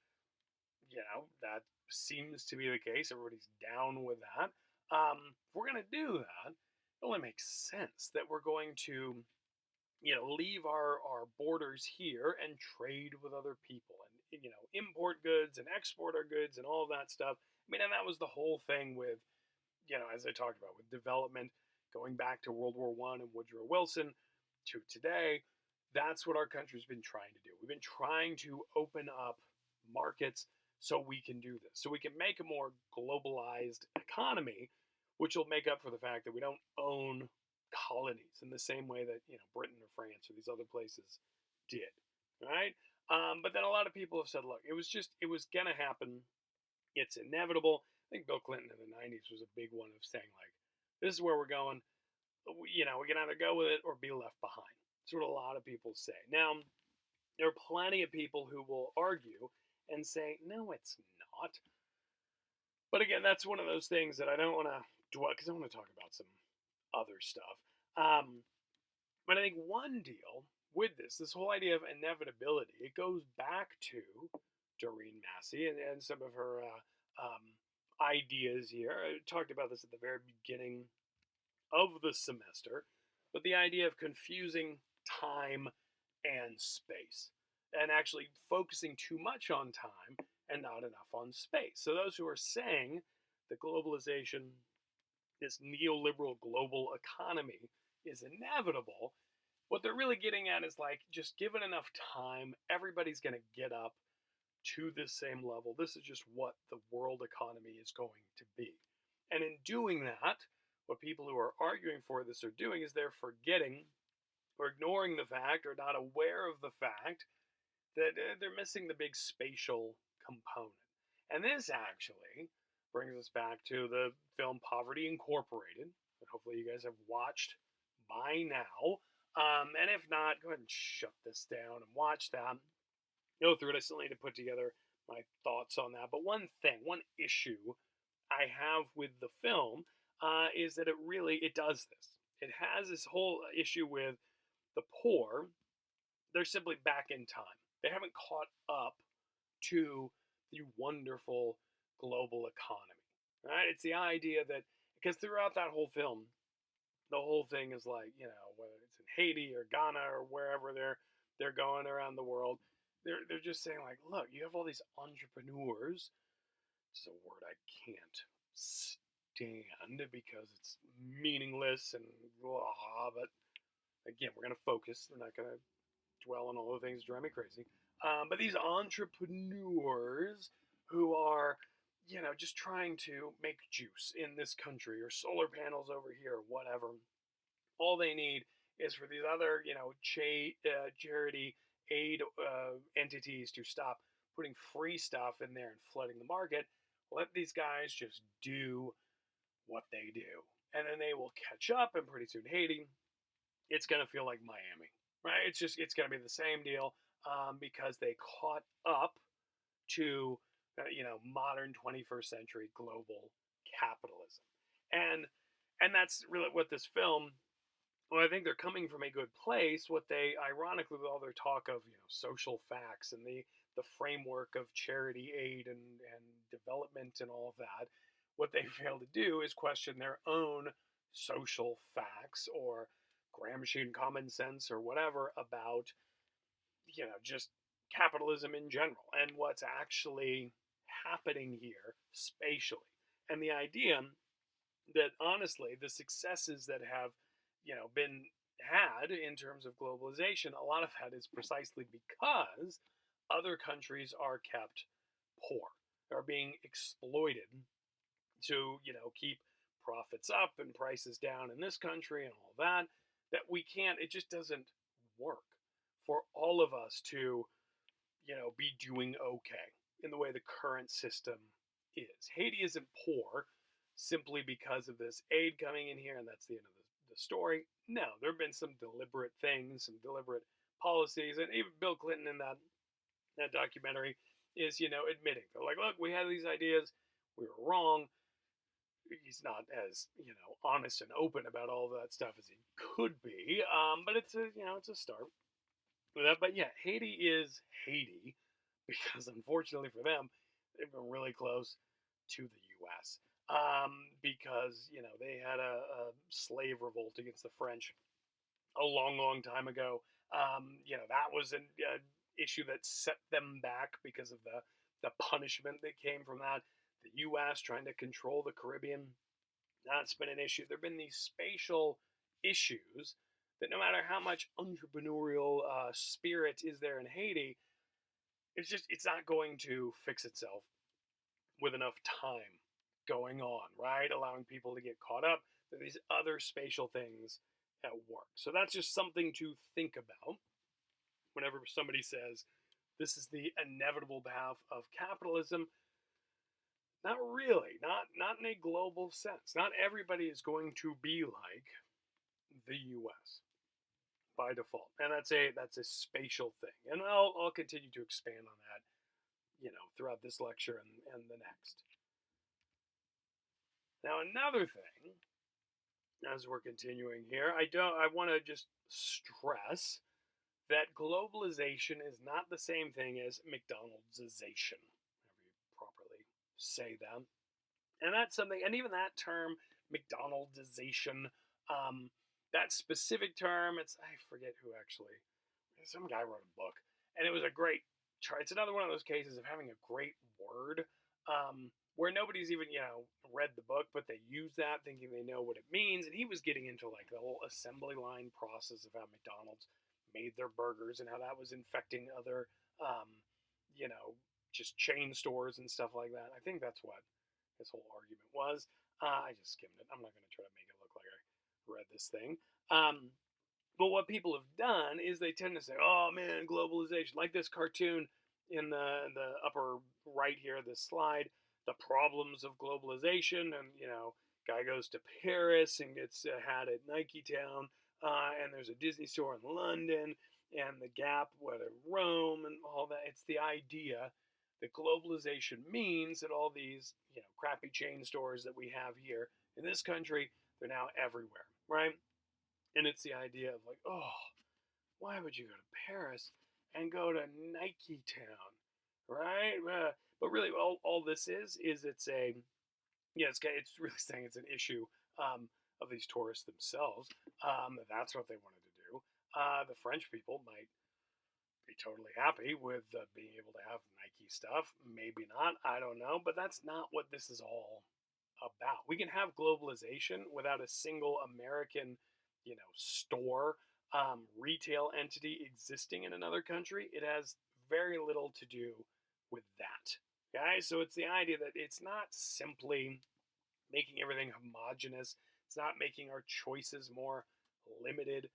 that seems to be the case. Everybody's down with that. If we're going to do that, it only makes sense that we're going to, leave our borders here and trade with other people and, import goods and export our goods and all of that stuff. I mean, and that was the whole thing with, as I talked about, with development going back to World War I and Woodrow Wilson to today. That's what our country's been trying to do. We've been trying to open up markets so we can do this. So we can make a more globalized economy, which will make up for the fact that we don't own colonies in the same way that, Britain or France or these other places did, right? But then a lot of people have said, look, it was going to happen. It's inevitable. I think Bill Clinton in the 90s was a big one of saying, like, this is where we're going. we can either go with it or be left behind. That's what a lot of people say. Now, there are plenty of people who will argue and say, no, it's not. But again, that's one of those things that I don't want to dwell, because I want to talk about some other stuff. Um, but I think one deal with this whole idea of inevitability, it goes back to Doreen Massey and some of her ideas here. I talked about this at the very beginning of the semester, but the idea of confusing time and space and actually focusing too much on time and not enough on space. So, those who are saying that globalization, this neoliberal global economy, is inevitable, what they're really getting at is like, just given enough time, everybody's going to get up to this same level. This is just what the world economy is going to be. And in doing that, what people who are arguing for this are doing is they're forgetting or ignoring the fact or not aware of the fact that they're missing the big spatial component. And this actually brings us back to the film Poverty Incorporated, that hopefully you guys have watched by now. And if not, go ahead and shut this down and watch that. Go through it. I still need to put together my thoughts on that. But one issue I have with the film is that it does this. It has this whole issue with the poor. They're simply back in time. They haven't caught up to the wonderful global economy. Right? It's the idea that, because throughout that whole film, the whole thing is like, whether it's in Haiti or Ghana or wherever they're going around the world, they're just saying like, look, you have all these entrepreneurs. It's a word I can't stand because it's meaningless and blah. But again, we're gonna focus. We're not gonna dwell on all the things that drive me crazy. But these entrepreneurs who are, just trying to make juice in this country or solar panels over here or whatever, all they need is for these other, charity aid entities to stop putting free stuff in there and flooding the market. Let these guys just do what they do. And then they will catch up, and pretty soon Haiti, it's going to feel like Miami, right? It's going to be the same deal because they caught up to, modern 21st century global capitalism. And that's really what this film, well, I think they're coming from a good place. What they, ironically, with all their talk of social facts and the framework of charity aid and development and all of that, what they fail to do is question their own social facts or Gramscian common sense or whatever about just capitalism in general and what's actually happening here spatially, and the idea that honestly the successes that have been had in terms of globalization, a lot of that is precisely because other countries are kept poor, are being exploited to keep profits up and prices down in this country and all that we can't, it just doesn't work for all of us to be doing okay in the way the current system is. Haiti isn't poor simply because of this aid coming in here and that's the end of the story. No, there have been some deliberate things, some deliberate policies, and even Bill Clinton in that documentary is admitting, they're like, look, we had these ideas, we were wrong. He's not as honest and open about all that stuff as he could be, but it's a start with that. But yeah, Haiti is Haiti because unfortunately for them, they've been really close to the U.S. Because they had a slave revolt against the French a long, long time ago. That was an issue that set them back because of the punishment that came from that. The U.S. trying to control the Caribbean, that's been an issue. There have been these spatial issues that no matter how much entrepreneurial spirit is there in Haiti, it's not going to fix itself with enough time going on, right? Allowing people to get caught up. There are these other spatial things at work. So that's just something to think about whenever somebody says this is the inevitable path of capitalism. Not really, not in a global sense. Not everybody is going to be like the U.S. by default, and that's a spatial thing, and I'll continue to expand on that, throughout this lecture and the next. Now, another thing, as we're continuing here, I want to just stress that globalization is not the same thing as McDonaldization, however you properly say that. And that's something, and even that term, McDonaldization, that specific term, I forget who actually, some guy wrote a book, and it was a great, it's another one of those cases of having a great word, where nobody's even, read the book, but they use that thinking they know what it means. And he was getting into like the whole assembly line process of how McDonald's made their burgers and how that was infecting other, you know, just chain stores and stuff like that. I think that's what his whole argument was. I just skimmed it. I'm not going to try to make it look like I read this thing. But what people have done is they tend to say, "Oh man, globalization," like this cartoon in the upper right here, this slide, the problems of globalization, and guy goes to Paris and gets a hat at Nike Town, and there's a Disney store in London, and the Gap, what at Rome, and all that. It's the idea that globalization means that all these crappy chain stores that we have here in this country, they're now everywhere, right? And it's the idea of like, oh, why would you go to Paris and go to Nike Town, right? But really, all this is it's a it's really saying it's an issue of these tourists themselves. That's what they wanted to do. The French people might be totally happy with being able to have Nike stuff. Maybe not. I don't know. But that's not what this is all about. We can have globalization without a single American store, retail entity existing in another country. It has very little to do with that. Okay, so it's the idea that it's not simply making everything homogenous. It's not making our choices more limited.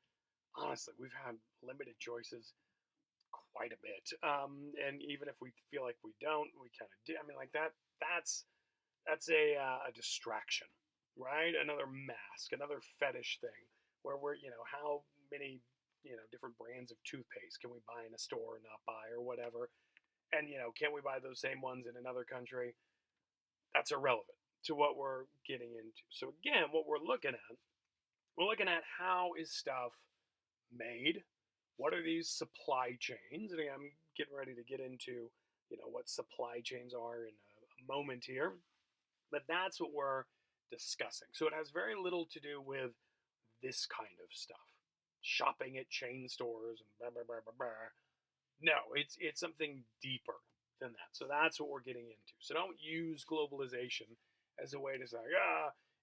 Honestly, we've had limited choices quite a bit, and even if we feel like we don't, we kind of do. I mean, like that. That's a distraction, right? Another mask, another fetish thing where we're, how many, different brands of toothpaste can we buy in a store and not buy or whatever? And, can we buy those same ones in another country? That's irrelevant to what we're getting into. So again, what we're looking at how is stuff made? What are these supply chains? And again, I'm getting ready to get into, what supply chains are in a moment here. But that's what we're discussing. So it has very little to do with this kind of stuff. Shopping at chain stores and blah, blah, blah, blah, blah. No, it's something deeper than that. So that's what we're getting into. So don't use globalization as a way to say,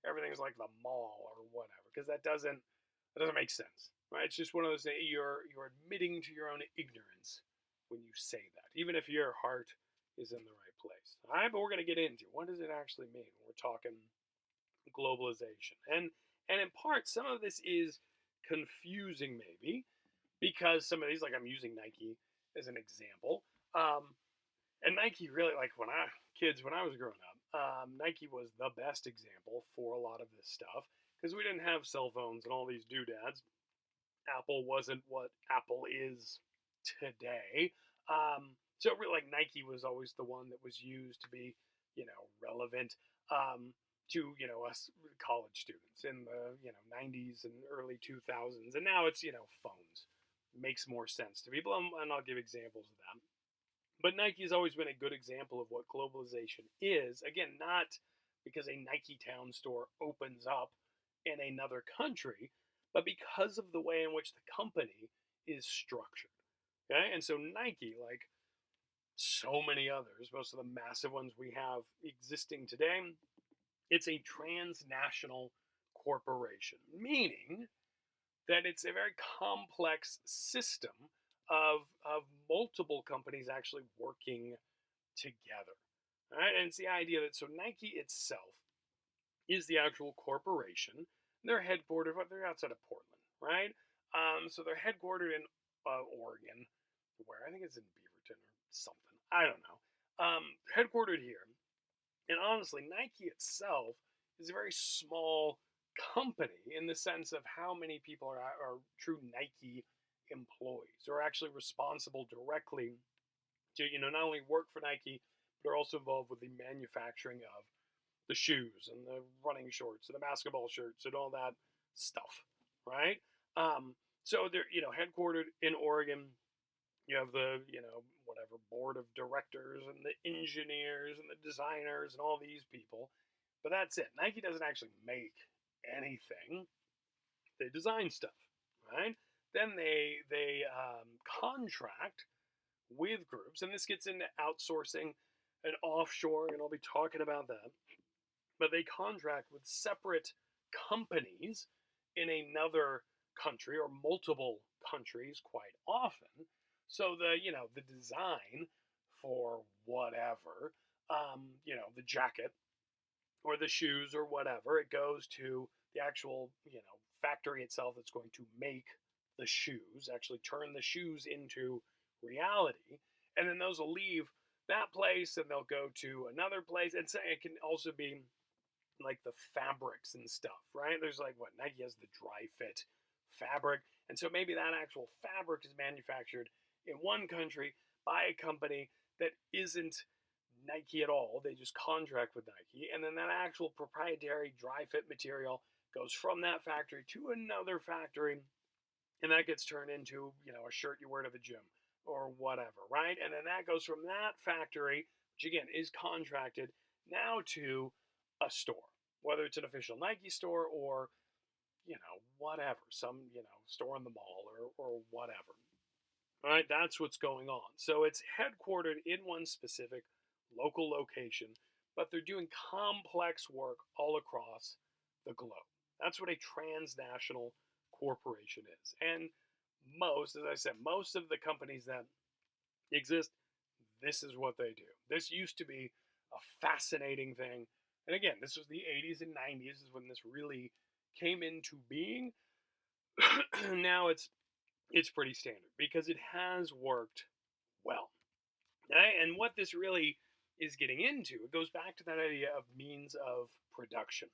everything's like the mall or whatever, because that doesn't make sense. Right? It's just one of those things, you're admitting to your own ignorance when you say that, even if your heart is in the right place. All right, but we're going to get into what does it actually mean when we're talking globalization. And in part, some of this is confusing maybe because some of these, like I'm using Nike as an example. And Nike really, like when I was growing up, Nike was the best example for a lot of this stuff because we didn't have cell phones and all these doodads. Apple wasn't what Apple is today. So really, like Nike was always the one that was used to be, relevant to us college students in the 90s and early 2000s, and now it's phones. Makes more sense to people, and I'll give examples of that. But Nike has always been a good example of what globalization is. Again, not because a Nike Town store opens up in another country, but because of the way in which the company is structured. Okay, and so Nike, like so many others, most of the massive ones we have existing today, it's a transnational corporation, meaning that it's a very complex system of multiple companies actually working together. All right, and it's the idea that so Nike itself is the actual corporation. They're headquartered, but they're outside of Portland, right? So they're headquartered in Oregon, where I think it's in Beaverton or something. I don't know. Headquartered here, and honestly, Nike itself is a very small company in the sense of how many people are true Nike employees or actually responsible directly to, not only work for Nike, but are also involved with the manufacturing of the shoes and the running shorts and the basketball shirts and all that stuff, right? So they're, headquartered in Oregon. You have the, whatever board of directors and the engineers and the designers and all these people. But that's it. Nike doesn't actually make anything. They design stuff, right? Then they contract with groups, and this gets into outsourcing and offshoring, and I'll be talking about that. But they contract with separate companies in another country or multiple countries quite often. So the design for whatever, the jacket or the shoes or whatever, it goes to the actual, factory itself that's going to make the shoes, actually turn the shoes into reality. And then those will leave that place and they'll go to another place. And so it can also be like the fabrics and stuff, right? There's like what Nike has the dry fit fabric. And so maybe that actual fabric is manufactured in one country by a company that isn't Nike at all. They just contract with Nike. And then that actual proprietary dry fit material goes from that factory to another factory. And that gets turned into, a shirt you wear to the gym or whatever, right? And then that goes from that factory, which again is contracted, now to a store, whether it's an official Nike store or, whatever, some, store in the mall or whatever. All right, that's what's going on. So it's headquartered in one specific local location, but they're doing complex work all across the globe. That's what a transnational corporation is. And as I said, most of the companies that exist, this is what they do. This used to be a fascinating thing. And again, this was the 80s and 90s is when this really came into being. Now it's pretty standard because it has worked well. Right? And what this really is getting into, it goes back to that idea of means of production.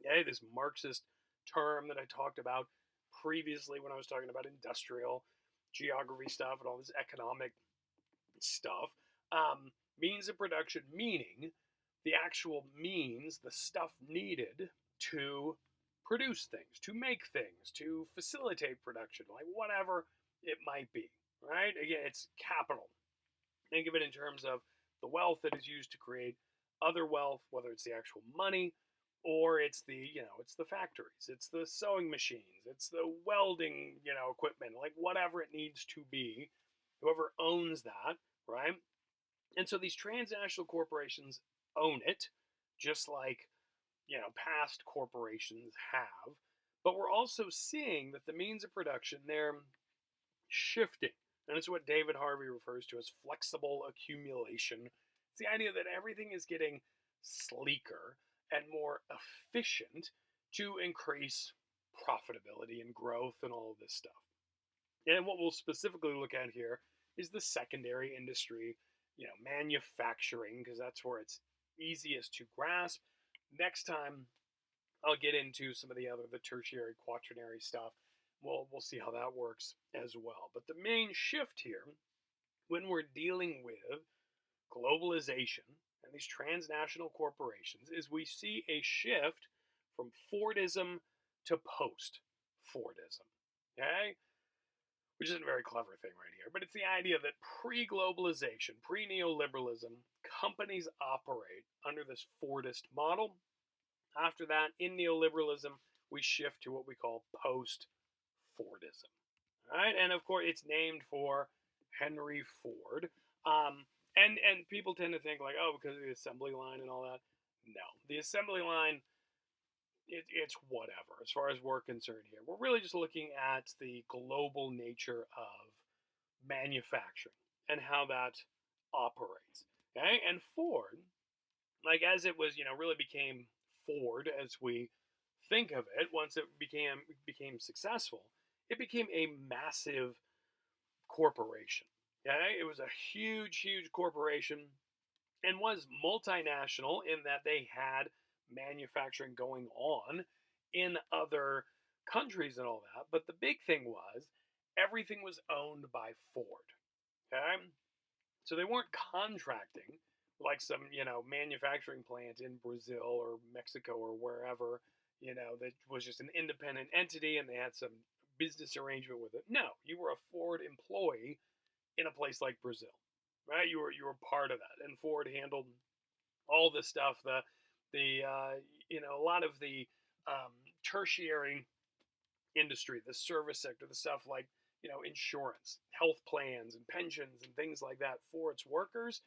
Okay? This Marxist term that I talked about previously when I was talking about industrial geography stuff and all this economic stuff. Means of production, meaning the actual means, the stuff needed to produce things, to make things, to facilitate production, like whatever it might be, right? Again, it's capital. Think of it in terms of the wealth that is used to create other wealth, whether it's the actual money or it's it's the factories, it's the sewing machines, it's the welding, equipment, like whatever it needs to be, whoever owns that, right? And so these transnational corporations own it, just like, past corporations have. But we're also seeing that the means of production, they're shifting. And it's what David Harvey refers to as flexible accumulation. It's the idea that everything is getting sleeker and more efficient to increase profitability and growth and all of this stuff. And what we'll specifically look at here is the secondary industry, manufacturing, because that's where it's easiest to grasp. Next time, I'll get into some of the tertiary, quaternary stuff. We'll see how that works as well. But the main shift here, when we're dealing with globalization and these transnational corporations, is we see a shift from Fordism to Post-Fordism. Okay? Which isn't a very clever thing right here, but it's the idea that pre-globalization, pre-neoliberalism, companies operate under this Fordist model. After that, in neoliberalism, we shift to what we call post-Fordism. All right, and of course, it's named for Henry Ford. And people tend to think like, oh, because of the assembly line and all that. No, the assembly line, it's whatever as far as we're concerned here. We're really just looking at the global nature of manufacturing and how that operates. Okay, and Ford, like as it was, really became Ford as we think of it, once it became successful, it became a massive corporation. Okay, it was a huge corporation and was multinational in that they had manufacturing going on in other countries and all that. But the big thing was everything was owned by Ford. Okay, so they weren't contracting like some, manufacturing plant in Brazil or Mexico or wherever, that was just an independent entity and they had some business arrangement with it. No, you were a Ford employee in a place like Brazil, right? You were part of that, and Ford handled all the stuff, a lot of the um, tertiary industry, the service sector, the stuff like insurance, health plans, and pensions and things like that for its workers.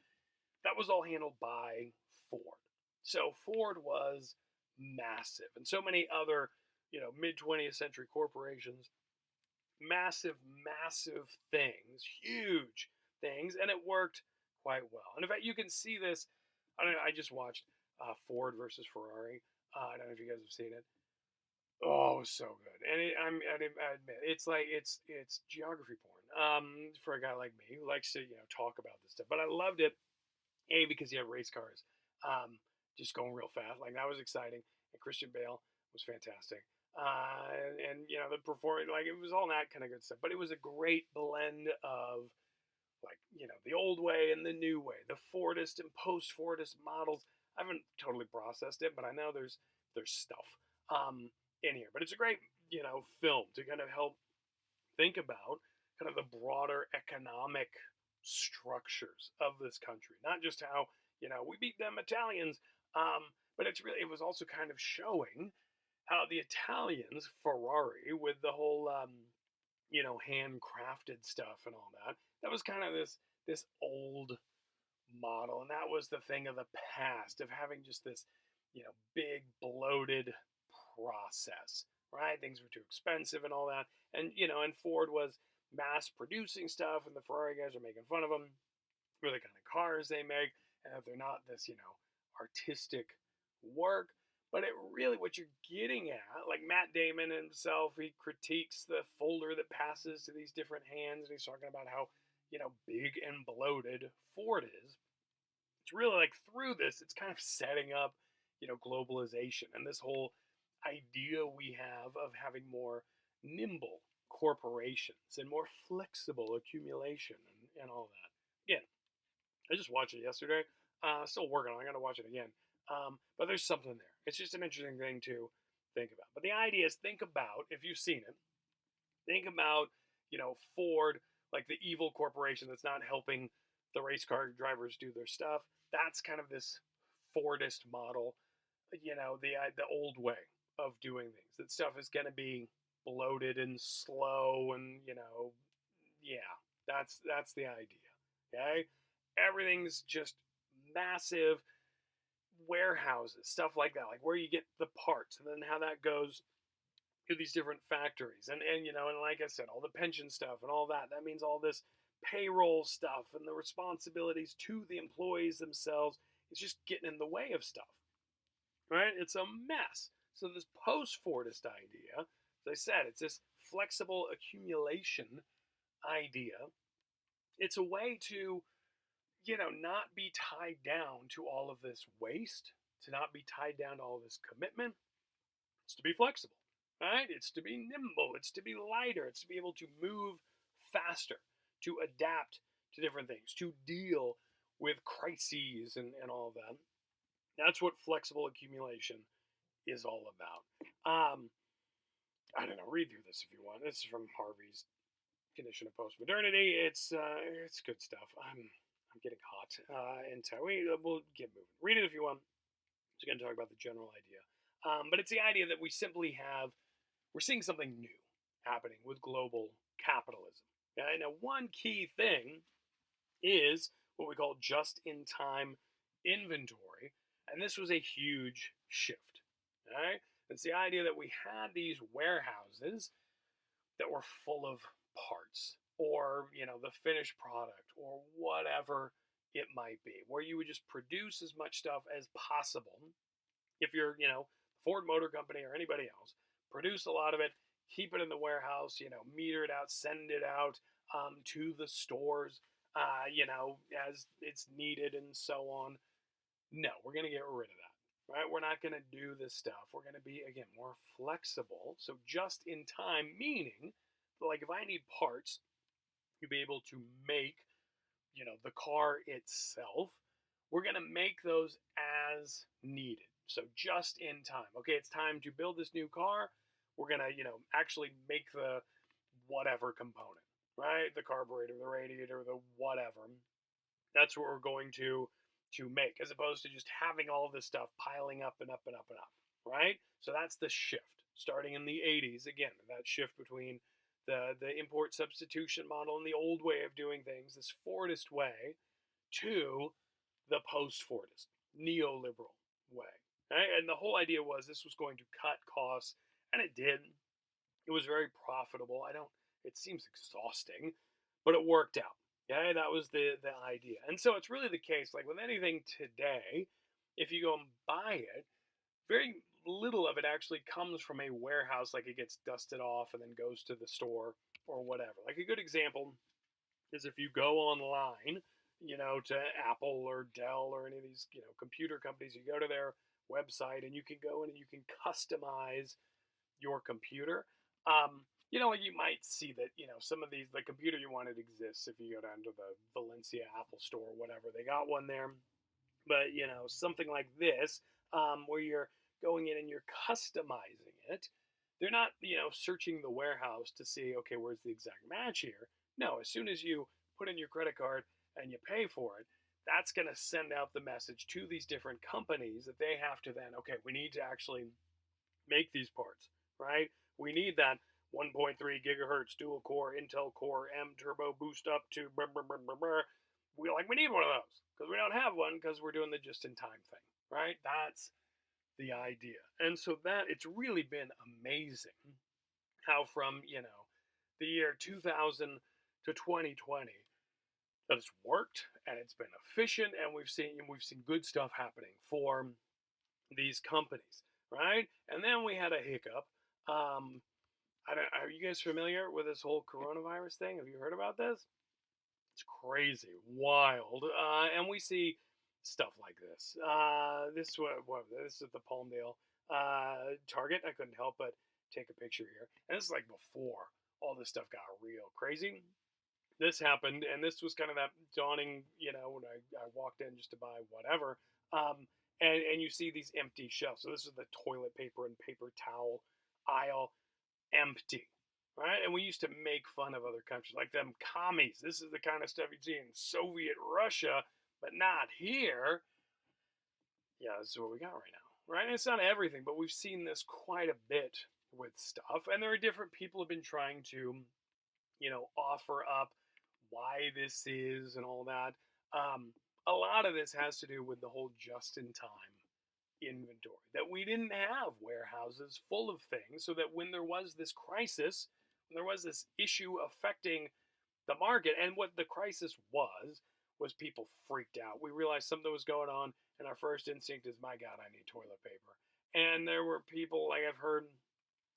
That was all handled by Ford. So Ford was massive, and so many other mid 20th century corporations, massive, massive things, huge things, and it worked quite well. And in fact, you can see this. I don't know. I just watched Ford versus Ferrari. I don't know if you guys have seen it. Oh, so good. And I admit, it's geography porn. For a guy like me who likes to talk about this stuff. But I loved it. A, because you have race cars, just going real fast. Like that was exciting. And Christian Bale was fantastic. And the performance, like it was all that kind of good stuff. But it was a great blend of like the old way and the new way, the Fordist and post-Fordist models. I haven't totally processed it, but I know there's stuff in here. But it's a great film to kind of help think about kind of the broader economic structures of this country, not just how we beat them Italians, but it was also kind of showing how the Italians, Ferrari, with the whole handcrafted stuff and all that. That was kind of this old model, and that was the thing of the past of having just this, big bloated process, right? Things were too expensive and all that, and Ford was mass producing stuff, and the Ferrari guys are making fun of them for the kind of cars they make, and that they're not this, artistic work. But it really, what you're getting at, like Matt Damon himself, he critiques the folder that passes to these different hands, and he's talking about how, big and bloated Ford is. It's really like through this, it's kind of setting up, globalization and this whole idea we have of having more nimble corporations and more flexible accumulation and all that. Again, I just watched it yesterday. Still working on it. I got to watch it again. But there's something there. It's just an interesting thing to think about. But the idea is think about, if you've seen it, think about, Ford, like the evil corporation that's not helping the race car drivers do their stuff. That's kind of this Fordist model, the old way of doing things. That stuff is going to be bloated and slow and, yeah, that's the idea. Okay? Everything's just massive warehouses, stuff like that, like where you get the parts and then how that goes to these different factories. And like I said, all the pension stuff and all that. That means all this payroll stuff and the responsibilities to the employees themselves. It's just getting in the way of stuff. Right? It's a mess. So this post-Fordist idea, as I said, it's this flexible accumulation idea. It's a way to not be tied down to all of this waste, to not be tied down to all this commitment. It's to be flexible, right? It's to be nimble. It's to be lighter. It's to be able to move faster, to adapt to different things, to deal with crises and all of that. That's what flexible accumulation is all about. I don't know. Read through this if you want. This is from Harvey's Condition of Postmodernity. It's good stuff. I'm getting hot, and so we'll get moving. Read it if you want. Just going to talk about the general idea, but it's the idea that we're seeing something new happening with global capitalism. Okay? Now, one key thing is what we call just-in-time inventory, and this was a huge shift. Okay? It's the idea that we had these warehouses that were full of parts, or the finished product, or whatever it might be, where you would just produce as much stuff as possible. If you're Ford Motor Company or anybody else, produce a lot of it, keep it in the warehouse, meter it out, send it out to the stores, as it's needed and so on. No, we're going to get rid of that, right? We're not going to do this stuff. We're going to be, again, more flexible. So just in time, meaning, like if I need parts, you'll be able to make, the car itself. We're going to make those as needed. So just in time. Okay, it's time to build this new car. We're going to, actually make the whatever component, right? The carburetor, the radiator, the whatever. That's what we're going to make, as opposed to just having all this stuff piling up and up and up and up, right? So that's the shift starting in the 80s. Again, that shift between the import substitution model and the old way of doing things, this Fordist way, to the post-Fordist neoliberal way. Right? And the whole idea was this was going to cut costs, and it did. It was very profitable. It seems exhausting, but it worked out. Okay, that was the idea. And so it's really the case, like with anything today, if you go and buy it, very little of it actually comes from a warehouse, like it gets dusted off and then goes to the store or whatever. Like a good example is if you go online, to Apple or Dell or any of these, computer companies, you go to their website and you can go in and you can customize your computer. Like you might see that, some of these, the computer you wanted exists if you go down to the Valencia Apple store or whatever. They got one there. But, something like this, where you're going in and you're customizing it, they're not, searching the warehouse to see, okay, where's the exact match here? No, as soon as you put in your credit card and you pay for it, that's going to send out the message to these different companies that they have to then, okay, we need to actually make these parts, right? We need that 1.3 gigahertz dual core Intel Core M turbo boost up to we need one of those because we don't have one because we're doing the just in time thing, right? That's the idea. And so that it's really been amazing how from, the year 2000 to 2020 that it's worked and it's been efficient and we've seen good stuff happening for these companies, right? And then we had a hiccup. Are you guys familiar with this whole coronavirus thing? Have you heard about this? It's crazy, wild, and we see stuff like this. This is the Palmdale Target. I couldn't help but take a picture here, and this is like before all this stuff got real crazy. This happened, and this was kind of that dawning, when I walked in just to buy whatever, and you see these empty shelves. So this is the toilet paper and paper towel aisle empty, right? And we used to make fun of other countries, like them commies. This is the kind of stuff you'd see in Soviet Russia, but not here. Yeah, this is what we got right now, right? And it's not everything, but we've seen this quite a bit with stuff. And there are different people who have been trying to, offer up why this is and all that. A lot of this has to do with the whole just-in-time inventory, that we didn't have warehouses full of things, so that when there was this crisis, when there was this issue affecting the market, and what the crisis was people freaked out. We realized something was going on, and our first instinct is, my God, I need toilet paper. And there were people, like I've heard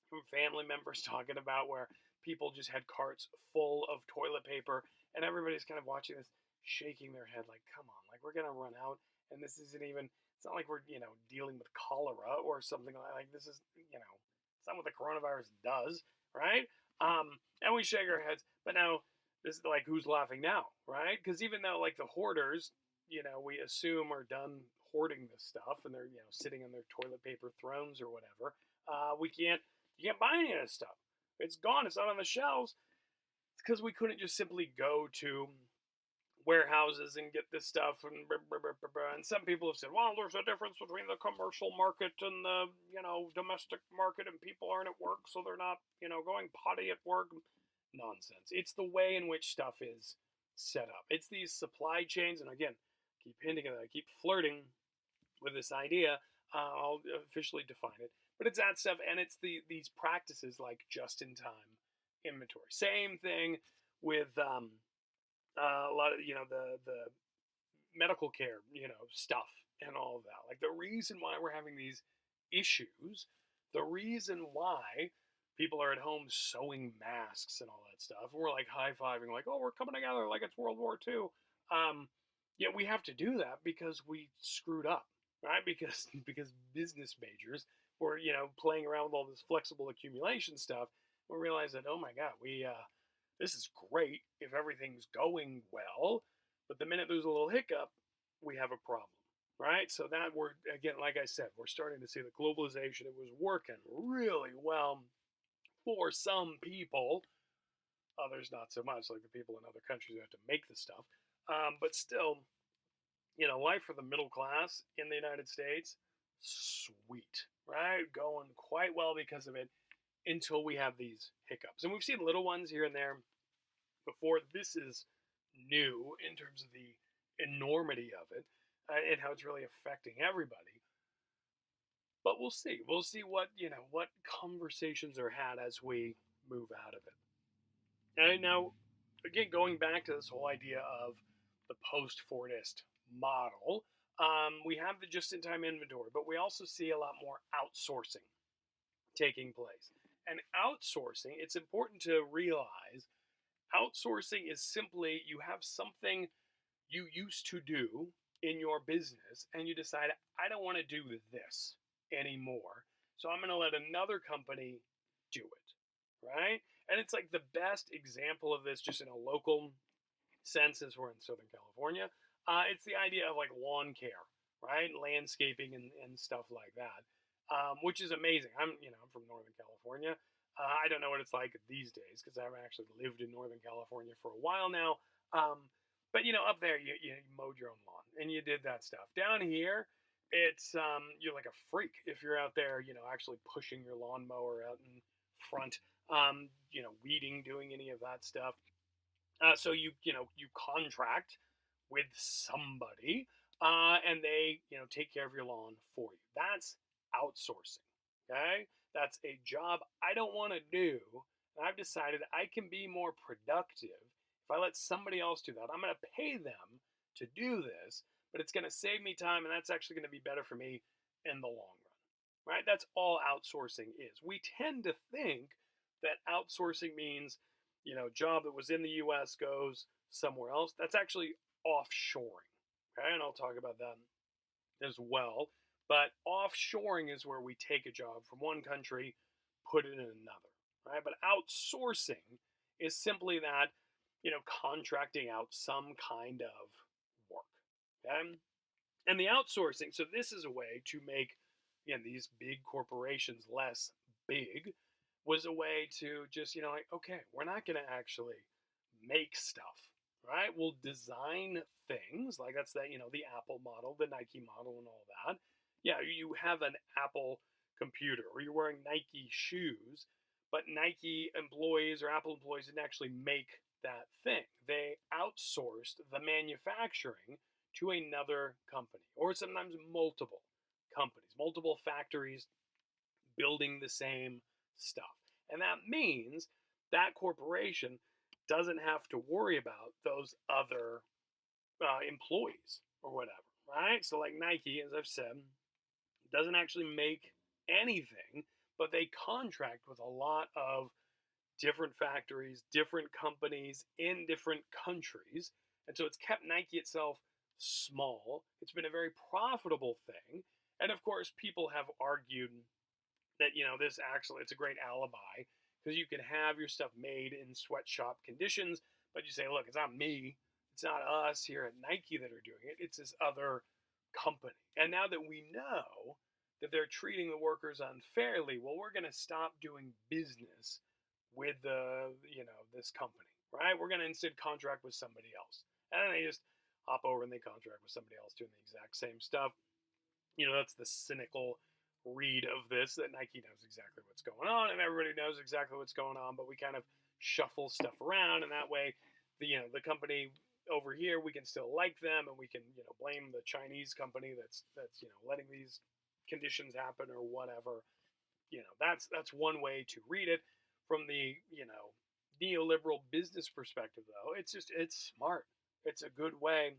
from family members talking about, where people just had carts full of toilet paper, and everybody's kind of watching this, shaking their head like, come on, like we're gonna run out, and this isn't even, it's not like we're, dealing with cholera or something like this is, it's not what the coronavirus does, right? And we shake our heads, but now this is like, who's laughing now, right? Because even though like the hoarders, we assume are done hoarding this stuff and they're, sitting on their toilet paper thrones or whatever, you can't buy any of this stuff. It's gone. It's not on the shelves. It's because we couldn't just simply go to warehouses and get this stuff and some people have said, well, there's a difference between the commercial market and the domestic market, and people aren't at work, so they're not going potty at work. Nonsense. It's the way in which stuff is set up. It's these supply chains, and again, keep hinting at that, I keep flirting with this idea. I'll officially define it, but it's that stuff, and it's these practices like just-in-time inventory. Same thing with a lot of the medical care stuff and all of that. Like the reason why we're having these issues, the reason why people are at home sewing masks and all that stuff, and we're like high-fiving like, oh, we're coming together like it's World War II. Yeah, we have to do that because we screwed up, right? Because business majors were, playing around with all this flexible accumulation stuff. We realized that, oh my God, this is great if everything's going well, but the minute there's a little hiccup, we have a problem, right? So that we're, again, like I said, we're starting to see the globalization. It was working really well for some people, others not so much, like the people in other countries who have to make the stuff. But still, life for the middle class in the United States, sweet, right? Going quite well because of it until we have these hiccups. And we've seen little ones here and there before. This is new in terms of the enormity of it and how it's really affecting everybody. But we'll see. We'll see what conversations are had as we move out of it. And now, again, going back to this whole idea of the post-Fordist model, we have the just-in-time inventory, but we also see a lot more outsourcing taking place. And outsourcing, it's important to realize, outsourcing is simply you have something you used to do in your business and you decide, I don't want to do this anymore, so I'm going to let another company do it, right? And it's like the best example of this, just in a local sense, as we're in Southern California. It's the idea of like lawn care, right? Landscaping and stuff like that, which is amazing. I'm from Northern California. I don't know what it's like these days because I haven't actually lived in Northern California for a while now. But up there, you mowed your own lawn and you did that stuff. Down here, it's you're like a freak if you're out there, actually pushing your lawnmower out in front, weeding, doing any of that stuff. So you contract with somebody, and they take care of your lawn for you. That's outsourcing. Okay, that's a job I don't want to do, and I've decided I can be more productive if I let somebody else do that. I'm going to pay them to do this, but it's going to save me time, and that's actually going to be better for me in the long run. Right? That's all outsourcing is. We tend to think that outsourcing means job that was in the U.S. goes somewhere else. That's actually offshoring. Okay, and I'll talk about that as well. But offshoring is where we take a job from one country, put it in another. Right? But outsourcing is simply that, contracting out some kind of work. Okay? And the outsourcing, so this is a way to make, these big corporations less big, was a way to just, okay, we're not going to actually make stuff, right? We'll design things, like that's the Apple model, the Nike model, and all that. Yeah, you have an Apple computer, or you're wearing Nike shoes, but Nike employees or Apple employees didn't actually make that thing. They outsourced the manufacturing to another company, or sometimes multiple companies, multiple factories building the same stuff. And that means that corporation doesn't have to worry about those other employees or whatever, right? So, like Nike, as I've said, doesn't actually make anything, but they contract with a lot of different factories, different companies in different countries. And so it's kept Nike itself small. It's been a very profitable thing. And of course, people have argued that, this actually, it's a great alibi because you can have your stuff made in sweatshop conditions, but you say, look, it's not me. It's not us here at Nike that are doing it. It's this other company. And now that we know that they're treating the workers unfairly, well, we're going to stop doing business with this company, right? We're going to instead contract with somebody else. And then they just hop over and they contract with somebody else doing the exact same stuff. That's the cynical read of this, that Nike knows exactly what's going on and everybody knows exactly what's going on, but we kind of shuffle stuff around, and that way the company over here, we can still like them, and we can blame the Chinese company that's letting these conditions happen or whatever. That's one way to read it. From the neoliberal business perspective, though, it's smart. It's a good way.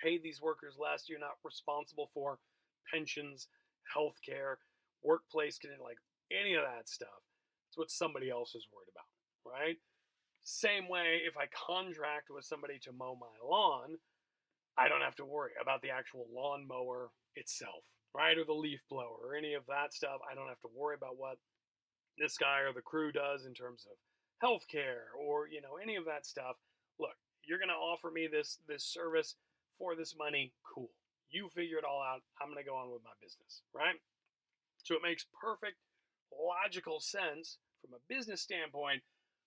Pay these workers less. You're not responsible for pensions, healthcare, workplace, like any of that stuff. It's what somebody else is worried about, right? Same way, if I contract with somebody to mow my lawn, I don't have to worry about the actual lawnmower itself, right? Or the leaf blower or any of that stuff. I don't have to worry about what this guy or the crew does in terms of healthcare or, any of that stuff. Look, you're going to offer me this service for this money. Cool. You figure it all out. I'm going to go on with my business, right? So it makes perfect logical sense from a business standpoint,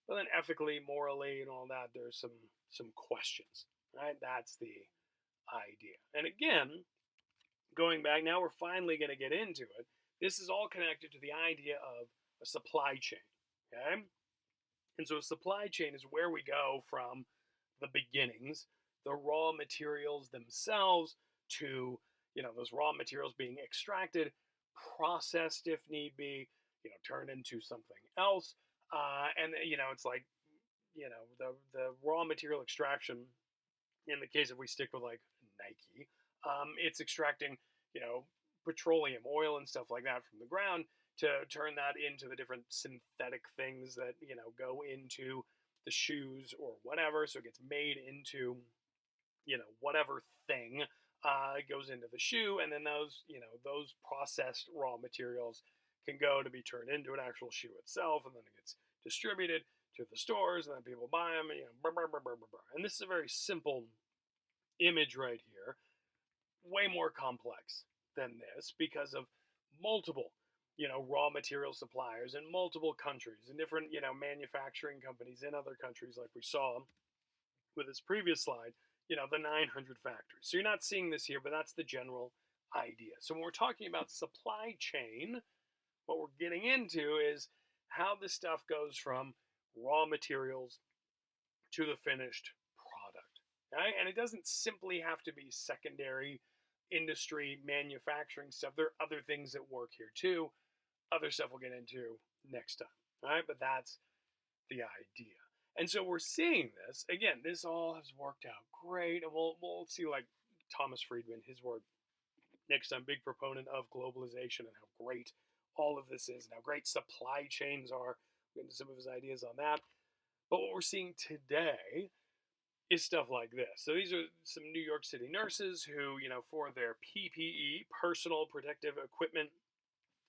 but then ethically, morally, and all that, there's some questions, right? That's the idea. And again, going back now, we're finally going to get into it. This is all connected to the idea of a supply chain. Okay, and so a supply chain is where we go from the beginnings, the raw materials themselves, to those raw materials being extracted, processed if need be, turned into something else, and it's like the raw material extraction. In the case if we stick with like Nike, it's extracting petroleum, oil, and stuff like that from the ground to turn that into the different synthetic things that go into the shoes or whatever. So it gets made into whatever thing goes into the shoe, and then those processed raw materials can go to be turned into an actual shoe itself, and then it gets distributed to the stores, and then people buy them, and blah, blah, blah, blah, blah. And this is a very simple image right here, way more complex than this because of multiple raw material suppliers in multiple countries and different manufacturing companies in other countries, like we saw with this previous slide, the 900 factories. So you're not seeing this here, but that's the general idea. So when we're talking about supply chain, what we're getting into is how this stuff goes from raw materials to the finished product. Right? And it doesn't simply have to be secondary industry manufacturing stuff. There are other things that work here too. Other stuff we'll get into next time. All right, but that's the idea. And so we're seeing this again. This all has worked out great, and we'll see like Thomas Friedman, his work next time. Big proponent of globalization and how great all of this is, and how great supply chains are. We'll get into some of his ideas on that. But what we're seeing today is stuff like this. So these are some New York City nurses who, for their PPE, personal protective equipment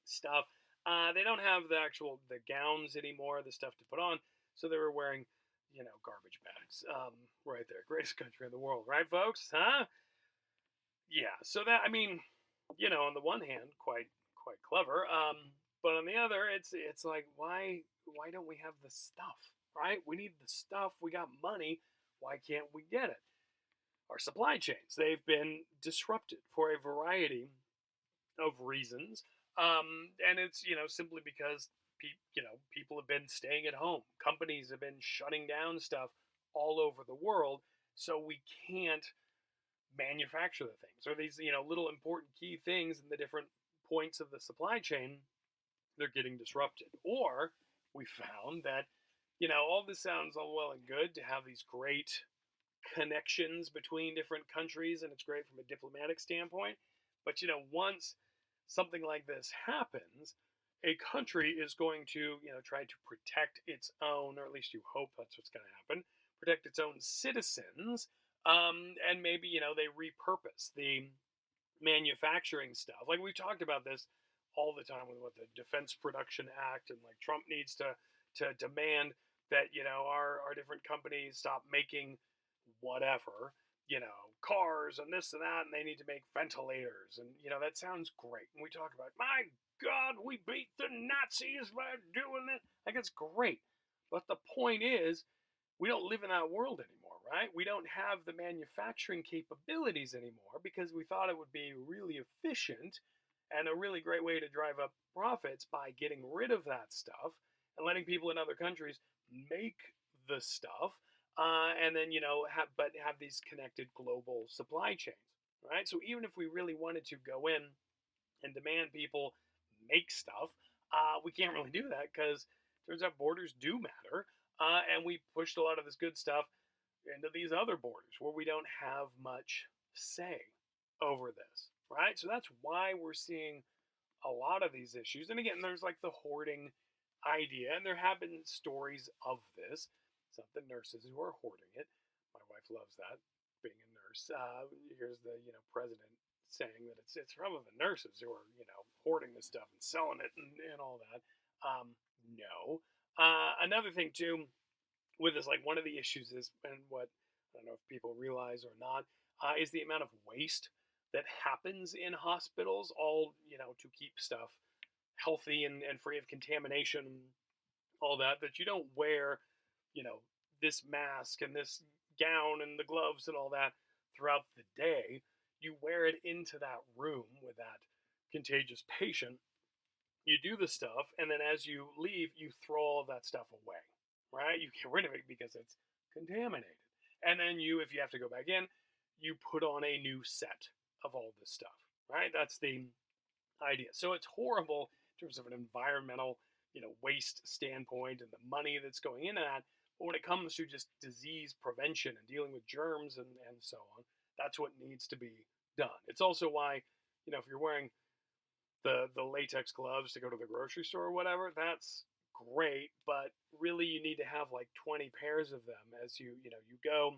stuff, they don't have the gowns anymore, the stuff to put on. So they were wearing, garbage bags. Right there, greatest country in the world, right, folks? Huh? Yeah. So that, on the one hand, quite clever. But on the other, it's like why don't we have the stuff, right? We need the stuff. We got money. Why can't we get it? Our supply chains, they've been disrupted for a variety of reasons. And it's, simply because people have been staying at home. Companies have been shutting down stuff all over the world. So we can't manufacture the things, or these, little important key things in the different points of the supply chain, they're getting disrupted. Or we found that, all this sounds all well and good to have these great connections between different countries, and it's great from a diplomatic standpoint. But, once something like this happens, a country is going to, try to protect its own, or at least you hope that's what's going to happen, protect its own citizens. And maybe, they repurpose the manufacturing stuff. Like we've talked about this all the time with what the Defense Production Act, and like Trump needs to demand that our different companies stop making whatever cars and this and that, and they need to make ventilators, and that sounds great. And we talk about, my God, we beat the Nazis by doing it. Like, it's great, but the point is, we don't live in that world anymore, right? We don't have the manufacturing capabilities anymore because we thought it would be really efficient and a really great way to drive up profits by getting rid of that stuff and letting people in other countries make the stuff, and then have these connected global supply chains, right? So even if we really wanted to go in and demand people make stuff, we can't really do that because turns out borders do matter, and we pushed a lot of this good stuff into these other borders where we don't have much say over this, right? So that's why we're seeing a lot of these issues. And again, there's like the hoarding idea, and there have been stories of this. It's not the nurses who are hoarding it. My wife loves that, being a nurse. worse. Here's the president saying that it's probably the nurses who are hoarding this stuff and selling it and all that. No. Another thing too with this, like one of the issues is, and what I don't know if people realize or not, is the amount of waste that happens in hospitals, all to keep stuff healthy and free of contamination, all that. That you don't wear, you know, this mask and this gown and the gloves and all that throughout the day. You wear it into that room with that contagious patient, you do the stuff, and then as you leave, you throw all of that stuff away, right? You get rid of it because it's contaminated. And then if you have to go back in, you put on a new set of all this stuff, right? That's the idea. So it's horrible in terms of an environmental, waste standpoint and the money that's going into that. But when it comes to just disease prevention and dealing with germs and so on, that's what needs to be done. It's also why, if you're wearing the latex gloves to go to the grocery store or whatever, that's great, but really you need to have like 20 pairs of them as you go,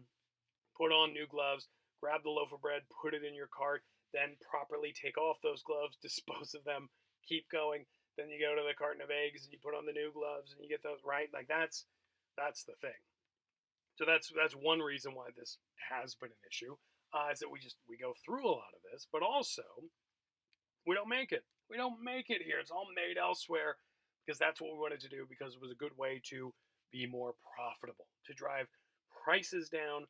put on new gloves, grab the loaf of bread, put it in your cart, then properly take off those gloves, dispose of them, keep going. Then you go to the carton of eggs and you put on the new gloves and you get those right. Like that's the thing. So that's one reason why this has been an issue, is that we go through a lot of this, but also we don't make it. We don't make it here. It's all made elsewhere because that's what we wanted to do, because it was a good way to be more profitable, to drive prices down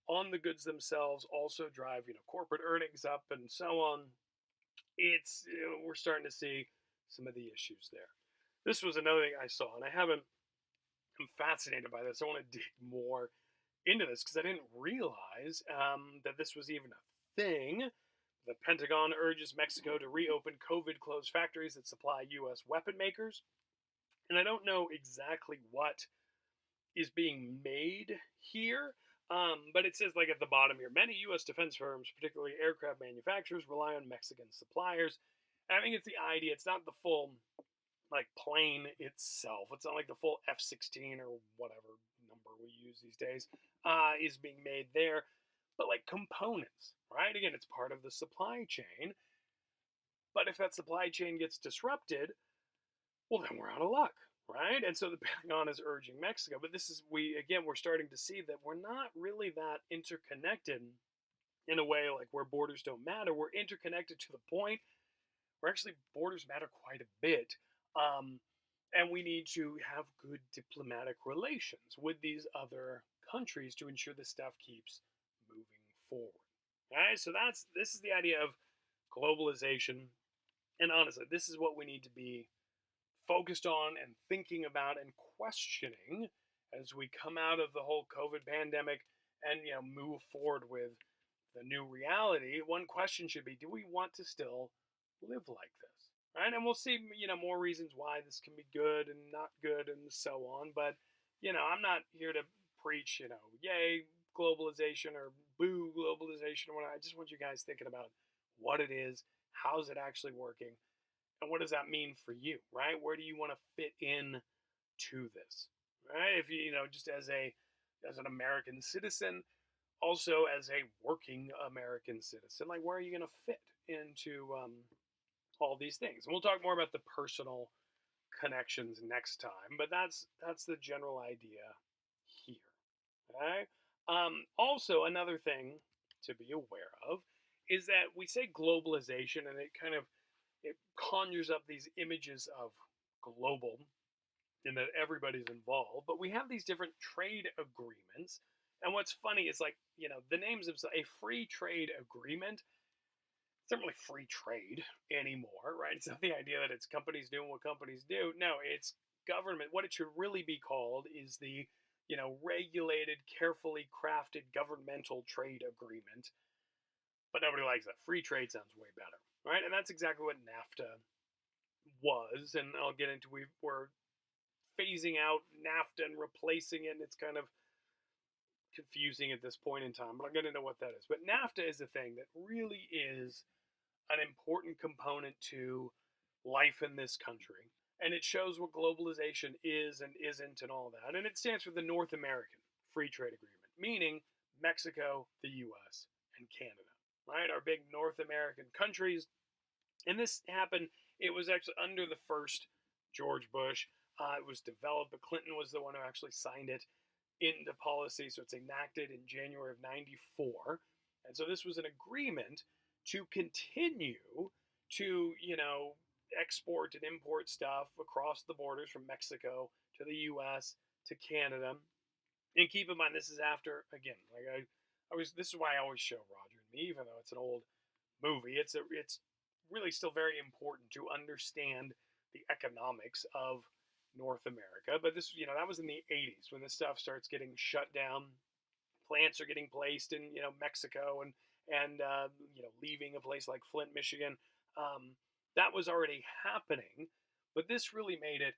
on the goods themselves, also drive corporate earnings up and so on. It's we're starting to see some of the issues there. This was another thing I saw, and I'm fascinated by this. I want to dig more into this because I didn't realize that this was even a thing. The Pentagon urges Mexico to reopen COVID-closed factories that supply U.S. weapon makers. And I don't know exactly what is being made here, but it says, like at the bottom here, many U.S. defense firms, particularly aircraft manufacturers, rely on Mexican suppliers. And I think it's the idea. It's not the full plane itself. It's not like the full F-16 or whatever number we use these days is being made there, but like components, right? Again, it's part of the supply chain. But if that supply chain gets disrupted, well, then we're out of luck, right? And so the Pentagon is urging Mexico, but we're starting to see that we're not really that interconnected in a way like where borders don't matter. We're interconnected to the point where actually borders matter quite a bit. And we need to have good diplomatic relations with these other countries to ensure this stuff keeps moving forward. All right, so this is the idea of globalization. And honestly, this is what we need to be focused on and thinking about and questioning as we come out of the whole COVID pandemic and move forward with the new reality. One question should be, do we want to still live like this? Right? And we'll see, more reasons why this can be good and not good and so on. But, I'm not here to preach, yay, globalization or boo, globalization or whatnot. I just want you guys thinking about what it is, how's it actually working, and what does that mean for you, right? Where do you want to fit in to this, right? If just as an American citizen, also as a working American citizen, like where are you going to fit into all these things? And we'll talk more about the personal connections next time, but that's the general idea here. Okay. Also, another thing to be aware of is that we say globalization, and it conjures up these images of global, and that everybody's involved. But we have these different trade agreements, and what's funny is the names of a free trade agreement. It's not really free trade anymore, right? It's not the idea that it's companies doing what companies do. No, it's government. What it should really be called is the, regulated, carefully crafted governmental trade agreement. But nobody likes that. Free trade sounds way better, right? And that's exactly what NAFTA was. And I'll get into, we're phasing out NAFTA and replacing it, and it's kind of confusing at this point in time, but I'll get into what that is. But NAFTA is a thing that really is an important component to life in this country. And it shows what globalization is and isn't and all that. And it stands for the North American Free Trade Agreement, meaning Mexico, the U.S., and Canada, right? Our big North American countries. And this happened, it was actually under the first George Bush. It was developed, but Clinton was the one who actually signed it into policy. So it's enacted in January of 94. And so this was an agreement to continue to, export and import stuff across the borders from Mexico to the US to Canada. And keep in mind, this is after, again, like this is why I always show Roger and Me, even though it's an old movie. It's really still very important to understand the economics of North America. But this, that was in the 80s when this stuff starts getting shut down. Plants are getting placed in, Mexico and leaving a place like Flint, Michigan. That was already happening, but this really made it.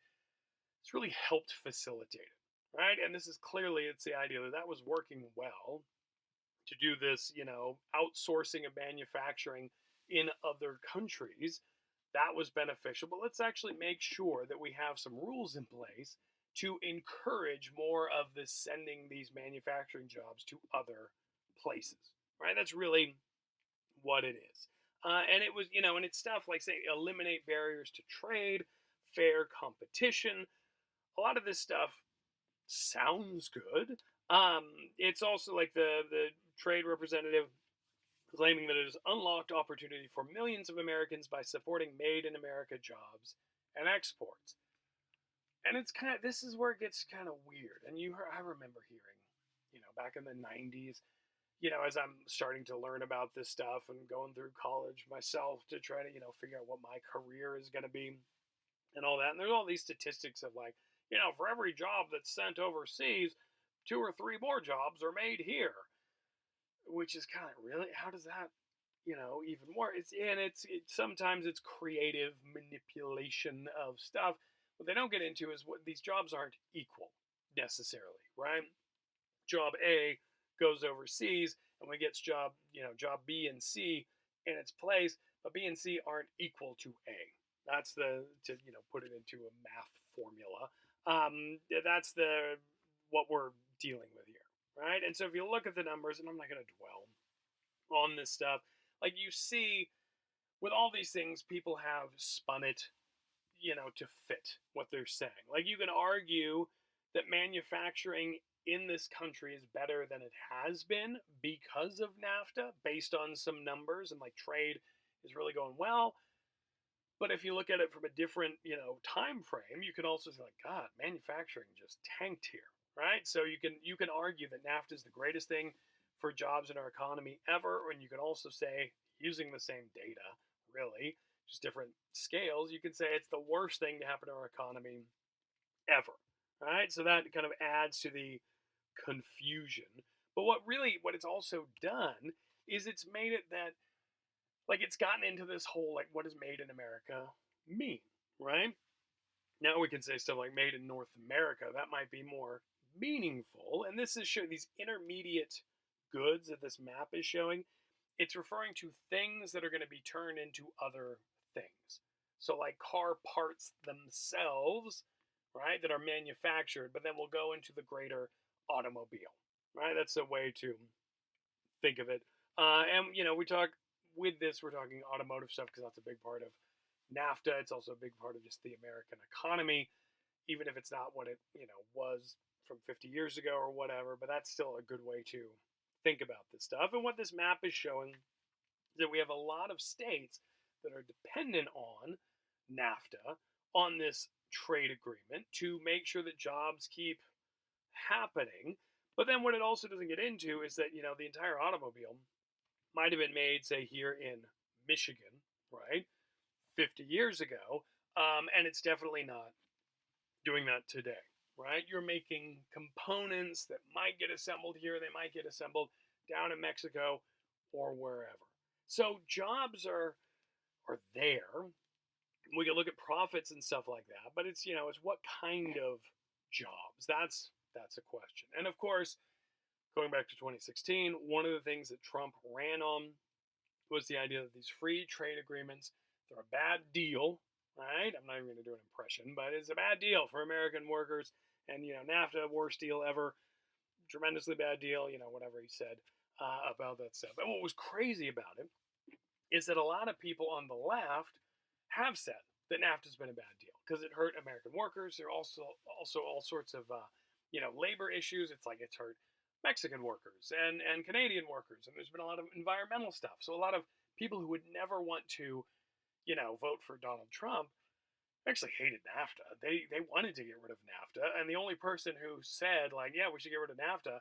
It's really helped facilitate it, right? And this is clearly, it's the idea that was working well to do this, outsourcing of manufacturing in other countries. That was beneficial, but let's actually make sure that we have some rules in place to encourage more of this sending these manufacturing jobs to other places, right? That's really what it is. And it was, and it's stuff like, say, eliminate barriers to trade, fair competition. A lot of this stuff sounds good. It's also like the trade representative claiming that it has unlocked opportunity for millions of Americans by supporting made in America jobs and exports. And it's this is where it gets kind of weird. And I remember hearing, back in the 90s, as I'm starting to learn about this stuff and going through college myself to try to, figure out what my career is going to be and all that. And there's all these statistics of like, for every job that's sent overseas, 2 or 3 more jobs are made here, which is kind of really, how does that, even more? It's sometimes it's creative manipulation of stuff. What they don't get into is what these jobs aren't equal necessarily, right? Job A goes overseas and we get job B and C in its place, but B and C aren't equal to A. That's to put it into a math formula. That's what we're dealing with here, right? And so if you look at the numbers, and I'm not going to dwell on this stuff, like you see with all these things, people have spun it, to fit what they're saying. Like you can argue that manufacturing in this country is better than it has been because of NAFTA, based on some numbers, and like trade is really going well. But if you look at it from a different, time frame, you can also say like, God, manufacturing just tanked here, right? So you can argue that NAFTA is the greatest thing for jobs in our economy ever, and you can also say, using the same data, really, just different scales, you can say it's the worst thing to happen to our economy ever, right? So that kind of adds to the confusion. But what it's also done is it's made it that, like, it's gotten into this whole, like, what does made in America mean, right? Now we can say stuff like made in North America. That might be more meaningful. And this is showing these intermediate goods that this map is showing. It's referring to things that are going to be turned into other things. So like car parts themselves, right, that are manufactured, but then will go into the greater automobile, right? That's a way to think of it. And, we're talking automotive stuff because that's a big part of NAFTA. It's also a big part of just the American economy, even if it's not what it, was from 50 years ago or whatever, but that's still a good way to think about this stuff. And what this map is showing is that we have a lot of states that are dependent on NAFTA, on this trade agreement, to make sure that jobs keep happening. But then what it also doesn't get into is that, the entire automobile might have been made, say, here in Michigan, right, 50 years ago, and it's definitely not doing that today, right? You're making components that might get assembled here, they might get assembled down in Mexico or wherever. So jobs are there. We can look at profits and stuff like that, but it's it's what kind of jobs. That's a question. And of course, going back to 2016, one of the things that Trump ran on was the idea that these free trade agreements, they're a bad deal, right? I'm not even going to do an impression, but it's a bad deal for American workers. And, NAFTA, worst deal ever, tremendously bad deal, whatever he said. about that stuff. And what was crazy about it is that a lot of people on the left have said that NAFTA's been a bad deal because it hurt American workers. There are also all sorts of labor issues. It's like it's hurt Mexican workers and Canadian workers, and there's been a lot of environmental stuff. So a lot of people who would never want to vote for Donald Trump actually hated NAFTA. They wanted to get rid of NAFTA, and the only person who said like, yeah, we should get rid of NAFTA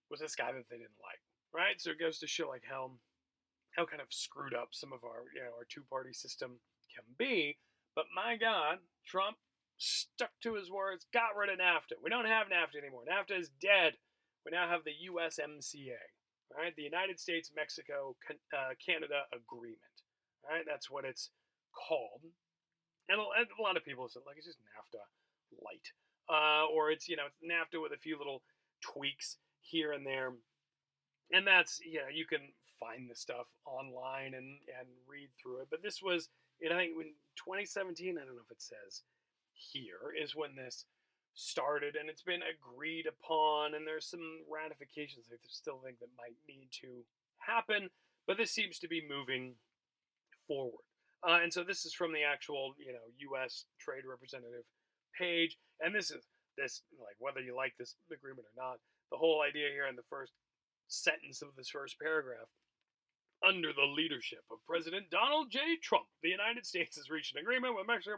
was this guy that they didn't like, right? So it goes to show like how kind of screwed up some of our our two-party system can be. But my God, Trump stuck to his words, got rid of NAFTA. We don't have NAFTA anymore. NAFTA is dead. We now have the USMCA, right? The United States Mexico Canada Agreement, right? That's what it's called. And a lot of people said like it's just NAFTA light, or it's it's NAFTA with a few little tweaks here and there. And that's you can find the stuff online and read through it. But this was I think in 2017. I don't know if it says here is when this started, and it's been agreed upon. And there's some ratifications I still think that might need to happen. But this seems to be moving forward. And so this is from the actual U.S. Trade Representative page, and this like whether you like this agreement or not. The whole idea here in the first sentence of this first paragraph: under the leadership of President Donald J. Trump, the United States has reached an agreement with Mexico.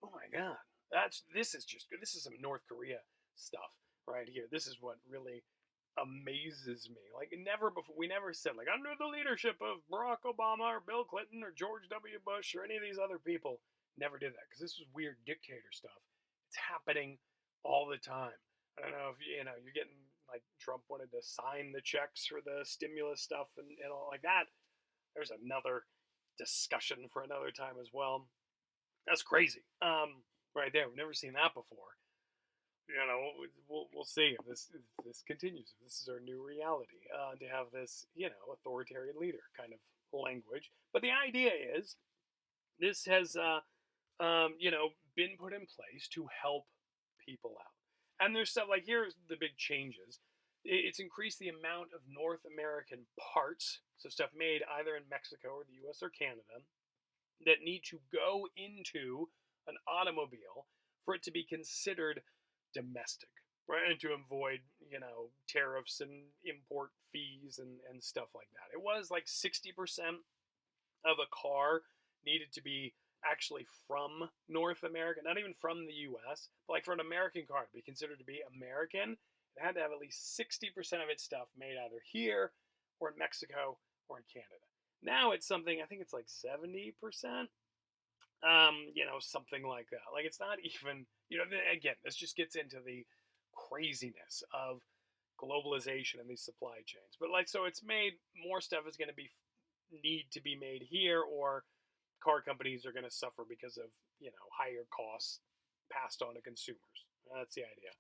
Oh my God, this is some North Korea stuff right here. This is what really amazes me. Like never before, we never said like under the leadership of Barack Obama or Bill Clinton or George W. Bush or any of these other people. Never did that because this was weird dictator stuff. It's happening all the time. I don't know if you're getting like Trump wanted to sign the checks for the stimulus stuff and all like that. There's another discussion for another time as well. That's crazy. Right there. We've never seen that before. We'll see if this continues. If this is our new reality, to have this authoritarian leader kind of language. But the idea is this has been put in place to help people out. And there's stuff like here's the big changes. It's increased the amount of North American parts, so stuff made either in Mexico or the U.S. or Canada, that need to go into an automobile for it to be considered domestic, right? And to avoid, tariffs and import fees and stuff like that. It was like 60% of a car needed to be actually from North America, not even from the US, but like for an American car to be considered to be American, it had to have at least 60% of its stuff made either here or in Mexico or in Canada. Now it's something, I think it's like 70%. Something like that. Like it's not even, again, this just gets into the craziness of globalization and these supply chains. But like, so it's made more stuff is going to need to be made here, or car companies are going to suffer because of, higher costs passed on to consumers. That's the idea.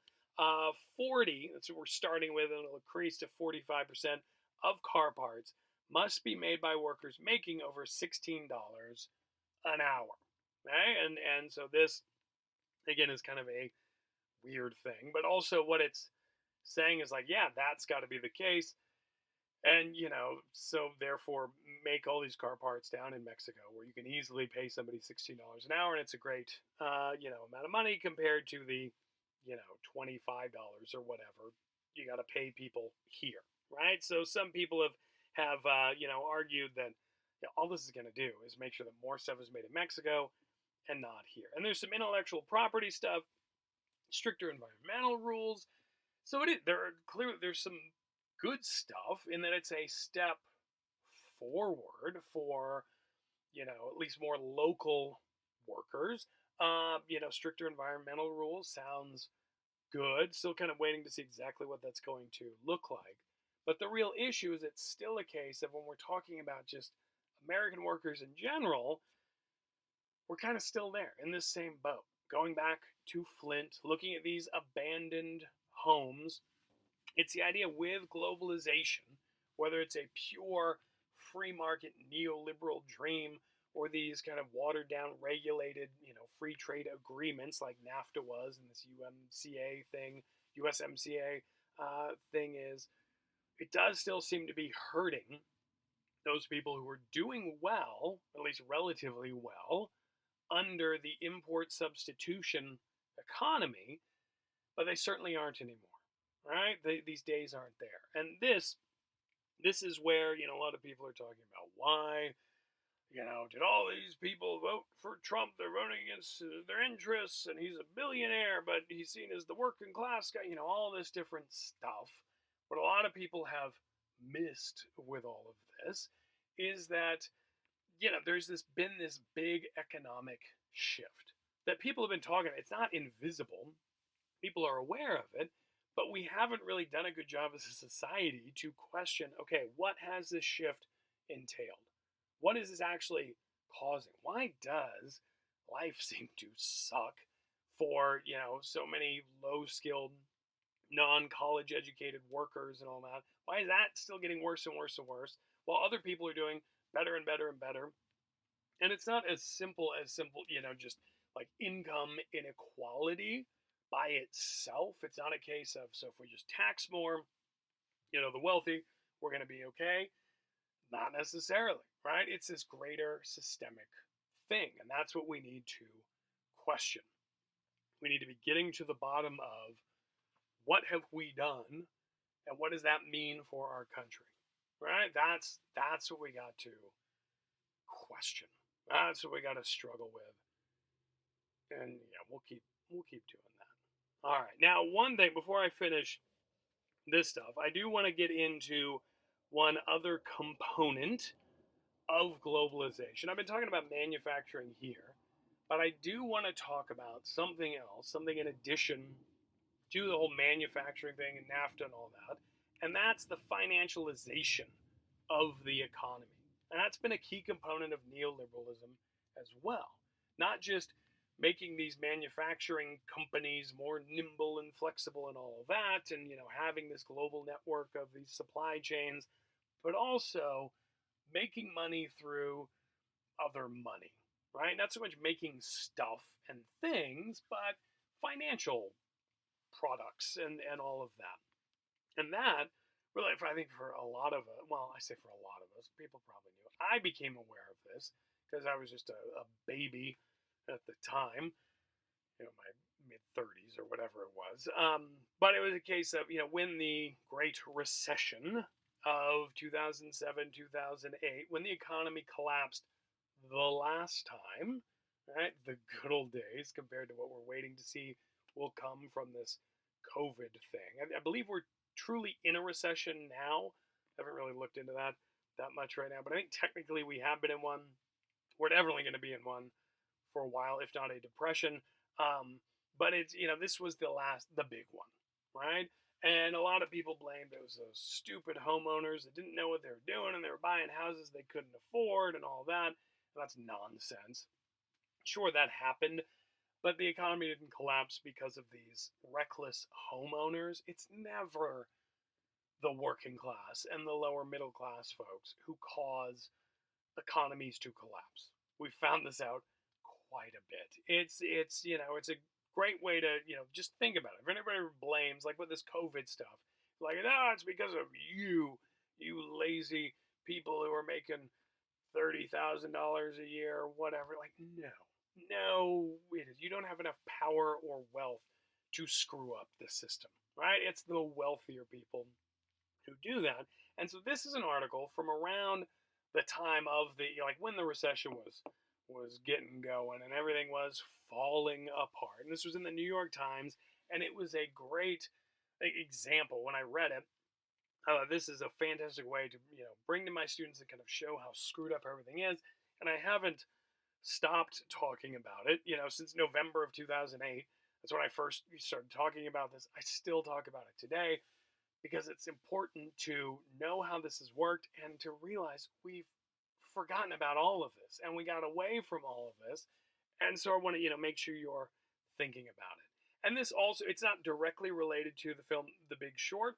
40, that's what we're starting with, and it'll increase to 45% of car parts must be made by workers making over $16 an hour. Okay? And so this, again, is kind of a weird thing, but also what it's saying is like, yeah, that's got to be the case. And, so therefore make all these car parts down in Mexico where you can easily pay somebody $16 an hour. And it's a great, amount of money compared to the, $25 or whatever you got to pay people here. Right. So some people have argued that all this is going to do is make sure that more stuff is made in Mexico and not here. And there's some intellectual property stuff, stricter environmental rules. So there's some good stuff in that it's a step forward for, at least more local workers. Stricter environmental rules sounds good. Still kind of waiting to see exactly what that's going to look like. But the real issue is it's still a case of when we're talking about just American workers in general, we're kind of still there in this same boat. Going back to Flint, looking at these abandoned homes, it's the idea with globalization, whether it's a pure free market neoliberal dream or these kind of watered down, regulated, free trade agreements like NAFTA was and this USMCA thing is, it does still seem to be hurting those people who are doing well, at least relatively well, under the import substitution economy, but they certainly aren't anymore, right? These days aren't there. And this is where, a lot of people are talking about why, did all these people vote for Trump? They're voting against their interests, and he's a billionaire, but he's seen as the working class guy, all this different stuff. What a lot of people have missed with all of this is that, there's been this big economic shift that people have been talking about. It's not invisible. People are aware of it, but we haven't really done a good job as a society to question, okay, what has this shift entailed? What is this actually causing? Why does life seem to suck for, so many low-skilled, non-college educated workers and all that? Why is that still getting worse and worse and worse while other people are doing better and better and better? And it's not as simple, just like income inequality by itself. It's not a case of, so if we just tax more, the wealthy, we're going to be okay. Not necessarily, right? It's this greater systemic thing, and that's what we need to question. We need to be getting to the bottom of what have we done, and what does that mean for our country, right? That's what we got to question. That's what we got to struggle with, and we'll keep doing that. All right, now one thing before I finish this stuff, I do want to get into one other component of globalization. I've been talking about manufacturing here, but I do want to talk about something else, something in addition to the whole manufacturing thing and NAFTA and all that, and that's the financialization of the economy. And that's been a key component of neoliberalism as well. Not just making these manufacturing companies more nimble and flexible and all of that, and having this global network of these supply chains, but also making money through other money, right? Not so much making stuff and things, but financial products and all of that. And that, really, I think for a lot of us, well, I say for a lot of us, people probably knew. I became aware of this because I was just a baby at the time, my mid 30s or whatever it was. But it was a case of, when the Great Recession of 2007, 2008, when the economy collapsed the last time, right, the good old days compared to what we're waiting to see will come from this COVID thing. I believe we're truly in a recession now. I haven't really looked into that much right now, but I think technically we have been in one. We're definitely going to be in one for a while, if not a depression. But it's, this was the big one, right? And a lot of people blamed it was those stupid homeowners that didn't know what they were doing and they were buying houses they couldn't afford and all that. And that's nonsense. Sure, that happened, but the economy didn't collapse because of these reckless homeowners. It's never the working class and the lower middle class folks who cause economies to collapse. We found this out quite a bit. It's a great way to, just think about it. If anybody blames, like with this COVID stuff, like, it's because of you lazy people who are making $30,000 a year or whatever. Like, no, it is. You don't have enough power or wealth to screw up the system, right? It's the wealthier people who do that. And so this is an article from around the time of when the recession was getting going and everything was falling apart. And this was in the New York Times, and it was a great example. When I read it, this is a fantastic way to bring to my students and kind of show how screwed up everything is. And I haven't stopped talking about it, since November of 2008. That's when I first started talking about this. I still talk about it today because it's important to know how this has worked and to realize we've forgotten about all of this and we got away from all of this. And so I want to, make sure you're thinking about it. And this also, it's not directly related to the film The Big Short,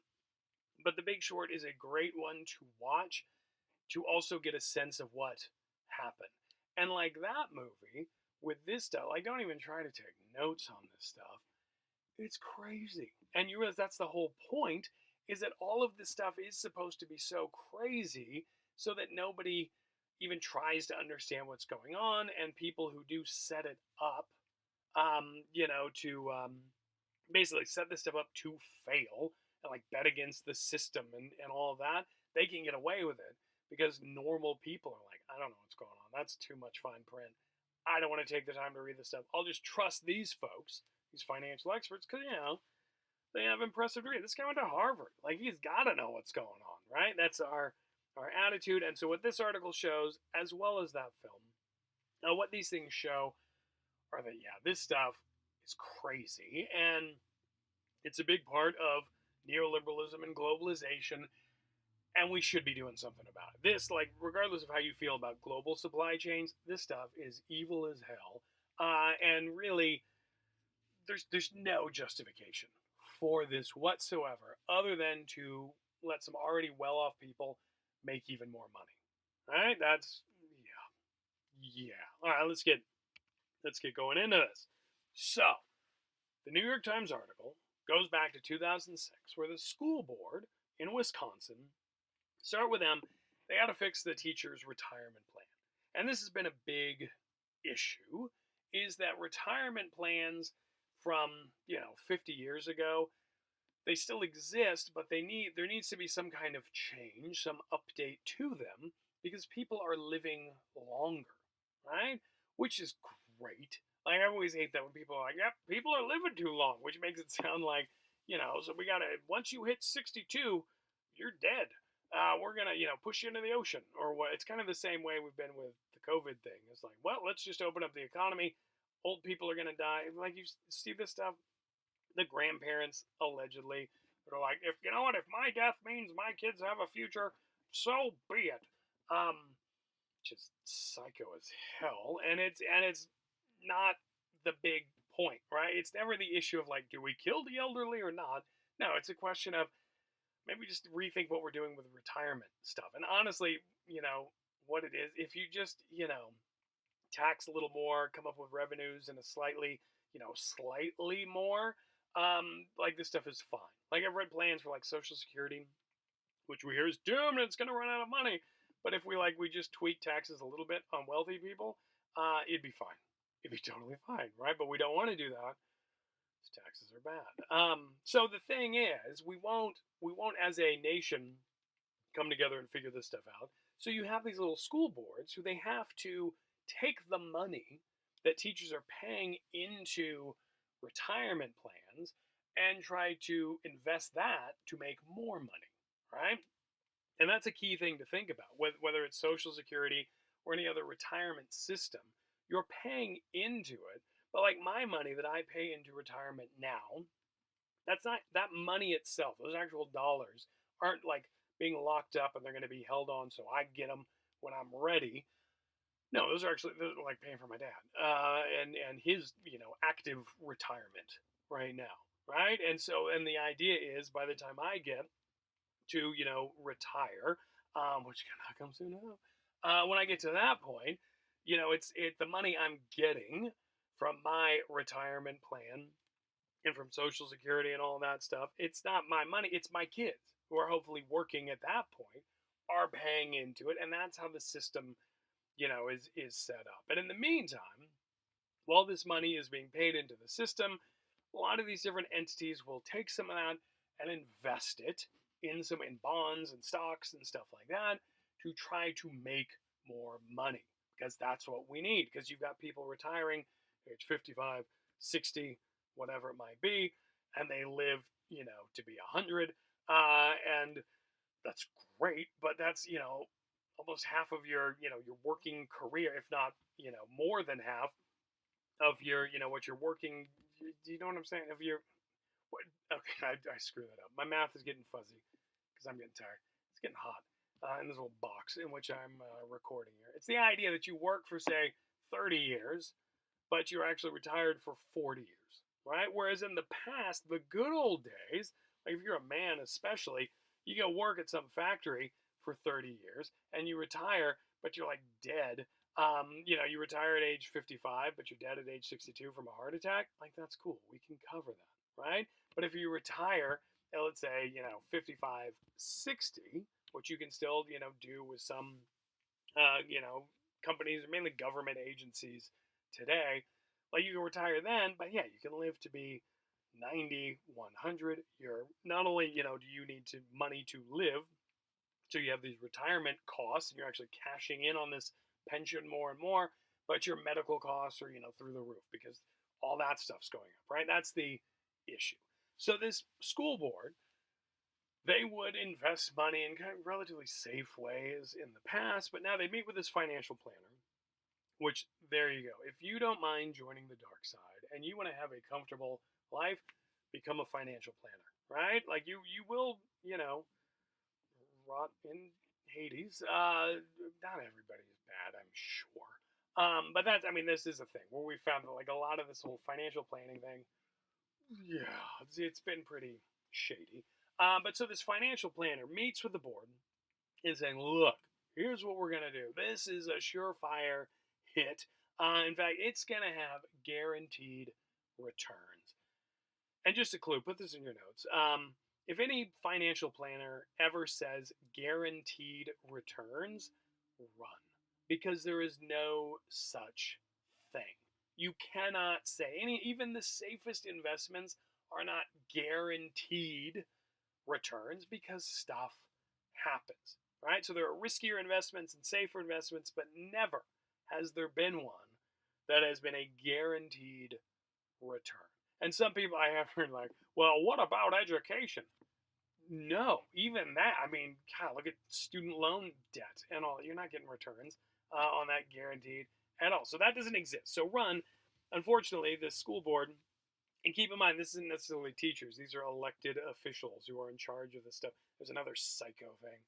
but The Big Short is a great one to watch to also get a sense of what happened. And like that movie, with this stuff, don't even try to take notes on this stuff. It's crazy. And you realize that's the whole point, is that all of this stuff is supposed to be so crazy so that nobody even tries to understand what's going on, and people who do set it up, to basically set this stuff up to fail and like bet against the system and all of that, they can get away with it because normal people are like, I don't know what's going on. That's too much fine print. I don't want to take the time to read this stuff. I'll just trust these folks, these financial experts, because, they have impressive degrees. This guy went to Harvard. Like, he's got to know what's going on, right? That's our attitude. And so what this article shows, as well as that film, what these things show are that, this stuff is crazy. And it's a big part of neoliberalism and globalization. And we should be doing something about it. This, like, regardless of how you feel about global supply chains, this stuff is evil as hell. And really, there's no justification for this whatsoever, other than to let some already well-off people make even more money. All right, that's yeah. All right, let's get going into this. So, the New York Times article goes back to 2006, where the school board in Wisconsin, start with them, they got to fix the teachers' retirement plan, and this has been a big issue. Is that retirement plans from 50 years ago, they still exist, but there needs to be some kind of change, some update to them, because people are living longer, right? Which is great. Like, I always hate that when people are like, yep, people are living too long, which makes it sound like, so we gotta, once you hit 62, you're dead. We're gonna, push you into the ocean, or what? It's kind of the same way we've been with the COVID thing. It's like, well, let's just open up the economy. Old people are gonna die. Like, you see this stuff. The grandparents allegedly are like, if my death means my kids have a future, so be it. Just psycho as hell, and it's not the big point, right? It's never the issue of like, do we kill the elderly or not? No, it's a question of maybe just rethink what we're doing with retirement stuff. And honestly, what it is, if you just tax a little more, come up with revenues in a slightly more. Like, this stuff is fine. Like, I've read plans for like Social Security, which we hear is doomed and it's going to run out of money. But if we just tweak taxes a little bit on wealthy people, it'd be fine. It'd be totally fine, right? But we don't want to do that. Taxes are bad. So the thing is, we won't as a nation come together and figure this stuff out. So you have these little school boards who they have to take the money that teachers are paying into retirement plans and try to invest that to make more money, right? And that's a key thing to think about. Whether it's Social Security or any other retirement system, you're paying into it. But like my money that I pay into retirement now, that's not that money itself. Those actual dollars aren't like being locked up and they're going to be held on so I get them when I'm ready. No, those are like paying for my dad and his active retirement right now, right? And the idea is by the time I get to retire, which cannot come soon enough, when I get to that point, it's the money I'm getting from my retirement plan and from Social Security and all that stuff. It's not my money; it's my kids who are hopefully working at that point are paying into it, and that's how the system is set up. And in the meantime, while this money is being paid into the system, a lot of these different entities will take some of that and invest it in bonds and stocks and stuff like that to try to make more money, because that's what we need. Because you've got people retiring age 55, 60, whatever it might be, and they live to be 100, and that's great, but that's almost half of your your working career, if not more than half of your what you're working. Do you know what I'm saying? Of your what? Okay, I screw that up. My math is getting fuzzy because I'm getting tired. It's getting hot in this little box in which I'm recording here. It's the idea that you work for say 30 years, but you're actually retired for 40 years, right? Whereas in the past, the good old days, like if you're a man especially, you go work at some factory for 30 years and you retire, but you're like dead. You retire at age 55, but you're dead at age 62 from a heart attack. Like, that's cool. We can cover that, right? But if you retire let's say, 55, 60, which you can still, do with some, companies, mainly government agencies today. Like you can retire then, but yeah, you can live to be 90, 100. You're not only, do you need to money to live, so you have these retirement costs, and you're actually cashing in on this pension more and more, but your medical costs are, through the roof because all that stuff's going up, right? That's the issue. So this school board, they would invest money in kind of relatively safe ways in the past, but now they meet with this financial planner, which there you go. If you don't mind joining the dark side and you want to have a comfortable life, become a financial planner, right? Like you will, rot in Hades. Not everybody is bad, I'm sure. But that's, I mean, this is a thing where we found that like a lot of this whole financial planning thing, yeah, it's been pretty shady. But so this financial planner meets with the board and saying, look, here's what we're gonna do. This is a surefire hit. In fact, it's gonna have guaranteed returns. And just a clue, put this in your notes. If any financial planner ever says guaranteed returns, run. Because there is no such thing. You cannot say even the safest investments are not guaranteed returns because stuff happens, right? So there are riskier investments and safer investments, but never has there been one that has been a guaranteed return. And some people I have heard like, well, what about education? No, even that. I mean, God, look at student loan debt and all. You're not getting returns on that guaranteed at all. So that doesn't exist. So run. Unfortunately, the school board, and keep in mind, this isn't necessarily teachers. These are elected officials who are in charge of this stuff. There's another psycho thing.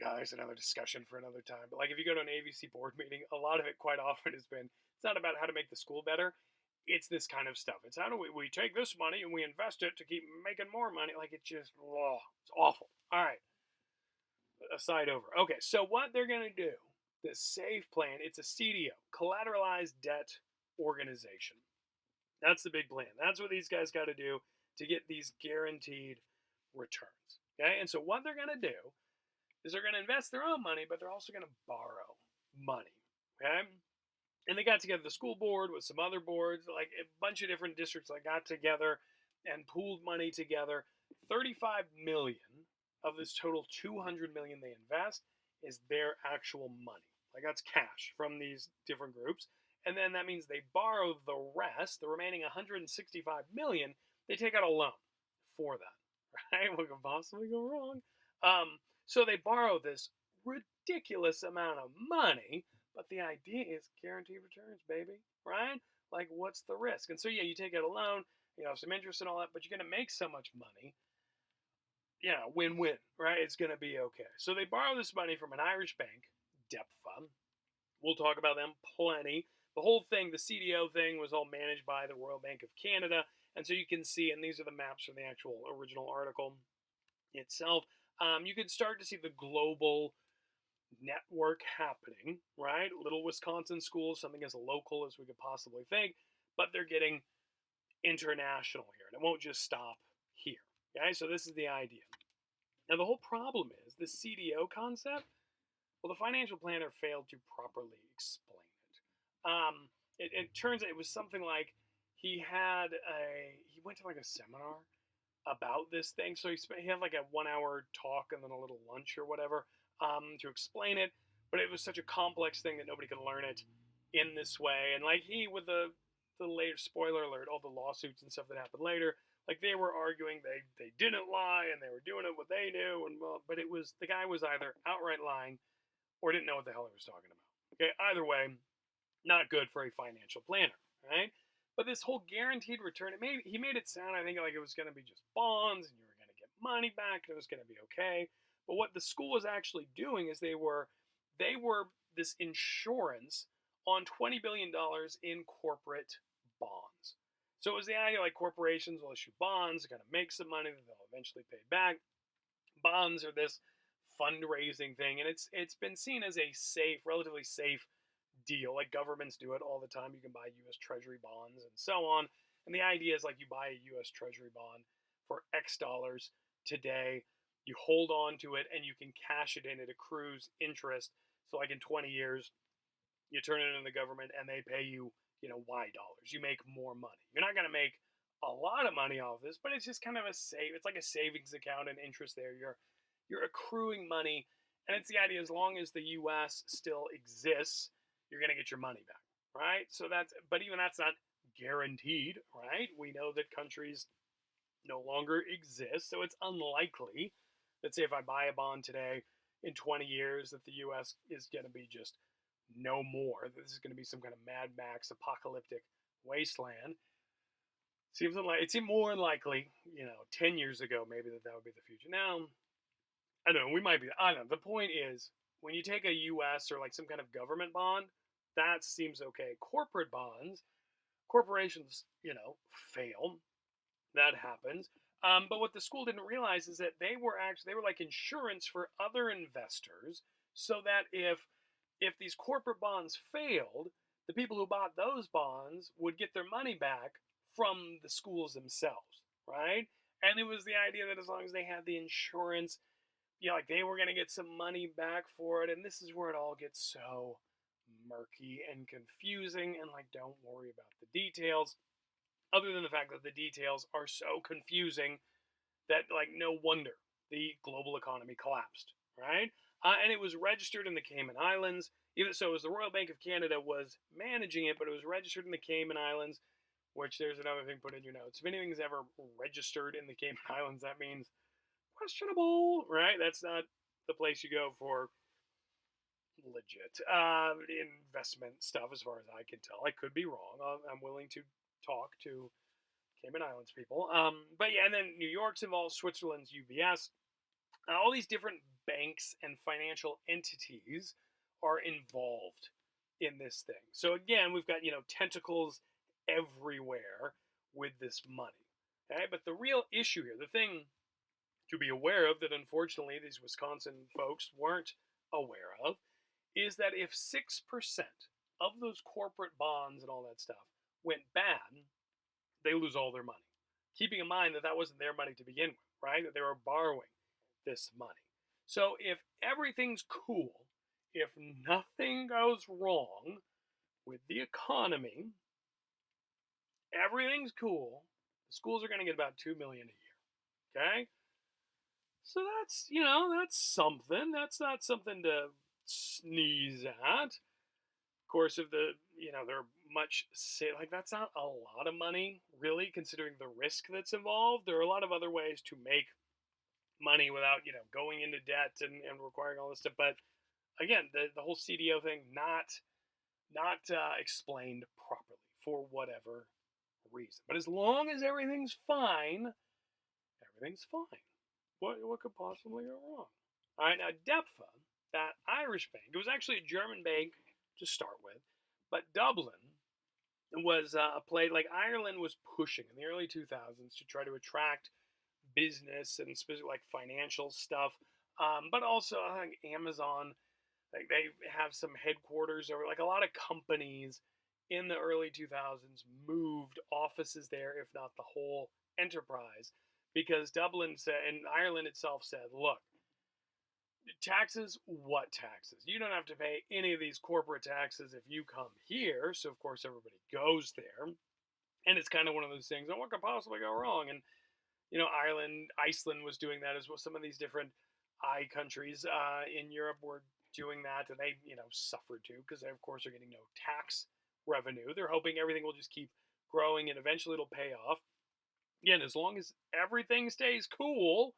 God, there's another discussion for another time. But like if you go to an ABC board meeting, a lot of it quite often has been, it's not about how to make the school better. It's this kind of stuff. It's how do we take this money and we invest it to keep making more money. Like it's just, oh, it's awful. All right. Aside over. Okay, so what they're going to do, this SAFE plan, it's a CDO, Collateralized Debt Organization. That's the big plan. That's what these guys got to do to get these guaranteed returns. Okay, and so what they're going to do is they're going to invest their own money, but they're also going to borrow money. Okay, and they got together the school board with some other boards, like a bunch of different districts that got together and pooled money together. 35 million of this total 200 million they invest is their actual money. Like that's cash from these different groups. And then that means they borrow the rest, the remaining 165 million, they take out a loan for that. Right? What could possibly go wrong? So they borrow this ridiculous amount of money, but the idea is guaranteed returns, baby. Right? Like, what's the risk? And so, yeah, you take out a loan, you have some interest and all that, but you're going to make so much money. Yeah, win-win, right? It's going to be okay. So they borrow this money from an Irish bank, DEPFA. We'll talk about them plenty. The whole thing, the CDO thing, was all managed by the Royal Bank of Canada. And so you can see, and these are the maps from the actual original article itself, you can start to see the global network happening, right? Little Wisconsin schools, something as local as we could possibly think, but they're getting international here, and it won't just stop here. Okay, so this is the idea. Now the whole problem is the CDO concept. Well, the financial planner failed to properly explain it. It turns out it was something like he went to like a seminar about this thing, so he had like a 1 hour talk and then a little lunch or whatever to explain it. But it was such a complex thing that nobody could learn it in this way. And like with the later spoiler alert, all the lawsuits and stuff that happened later, like they were arguing they didn't lie and they were doing it what they knew, and well, but it was the guy was either outright lying or didn't know what the hell he was talking about. Okay, either way, not good for a financial planner, right? But this whole guaranteed return, he made it sound, I think, like it was going to be just bonds and you were going to get money back and it was going to be okay. But what the school was actually doing is they were this insurance on $20 billion in corporate bonds. So it was the idea like corporations will issue bonds, they're going to make some money that they'll eventually pay back. Bonds are this fundraising thing, and it's been seen as a safe, relatively safe deal. Like governments do it all the time. You can buy U.S. Treasury bonds and so on. And the idea is like you buy a U.S. Treasury bond for X dollars today. You hold on to it and you can cash it in. It accrues interest. So like in 20 years, you turn it into the government and they pay you, Y dollars. You make more money. You're not going to make a lot of money off this, but it's just kind of it's like a savings account and interest there. You're accruing money, and it's the idea as long as the US still exists, you're going to get your money back, right? But even that's not guaranteed, right? We know that countries no longer exist, so it's unlikely that, say, if I buy a bond today, in 20 years that the US is going to be just no more. This is going to be some kind of Mad Max apocalyptic wasteland. It seemed more unlikely, 10 years ago, maybe that would be the future. Now, I don't know, I don't know. The point is, when you take a US or like some kind of government bond, that seems okay. Corporate bonds, corporations, fail. That happens. But what the school didn't realize is that they were like insurance for other investors, so that if these corporate bonds failed, the people who bought those bonds would get their money back from the schools themselves, right? And it was the idea that as long as they had the insurance, like they were going to get some money back for it. And this is where it all gets so murky and confusing. And like, don't worry about the details, other than the fact that the details are so confusing that, like, no wonder the global economy collapsed, right? And it was registered in the Cayman Islands. So it was the Royal Bank of Canada was managing it, but it was registered in the Cayman Islands, which there's another thing put in your notes. If anything's ever registered in the Cayman Islands, that means questionable, right? That's not the place you go for legit investment stuff, as far as I can tell. I could be wrong. I'm willing to talk to Cayman Islands people. But yeah, and then New York's involved, Switzerland's UBS. All these different banks and financial entities are involved in this thing. So again, we've got, tentacles everywhere with this money. Okay? But the real issue here, the thing to be aware of that unfortunately these Wisconsin folks weren't aware of, is that if 6% of those corporate bonds and all that stuff went bad, they lose all their money. Keeping in mind that that wasn't their money to begin with, right? That they were borrowing this money. So if everything's cool, if nothing goes wrong with the economy, everything's cool, the schools are going to get about $2 million a year. Okay? So that's, that's something. That's not something to sneeze at. Of course, if they're that's not a lot of money, really, considering the risk that's involved. There are a lot of other ways to make money without, going into debt and requiring all this stuff. But again, the whole CDO thing, not explained properly for whatever reason. But as long as everything's fine, everything's fine. What could possibly go wrong? All right, now DEPFA, that Irish bank, it was actually a German bank to start with, but Dublin was played like Ireland was pushing in the early 2000s to try to attract business and specifically like financial stuff, but also I think Amazon, like they have some headquarters, or like a lot of companies in the early 2000s moved offices there, if not the whole enterprise, because Dublin said, and Ireland itself said, look, taxes, what taxes? You don't have to pay any of these corporate taxes if you come here. So of course everybody goes there, and it's kind of one of those things. Oh, what could possibly go wrong? And Iceland was doing that as well. Some of these different countries in Europe were doing that, and they suffered too, because they of course are getting no tax revenue. They're hoping everything will just keep growing and eventually it'll pay off. Again, as long as everything stays cool,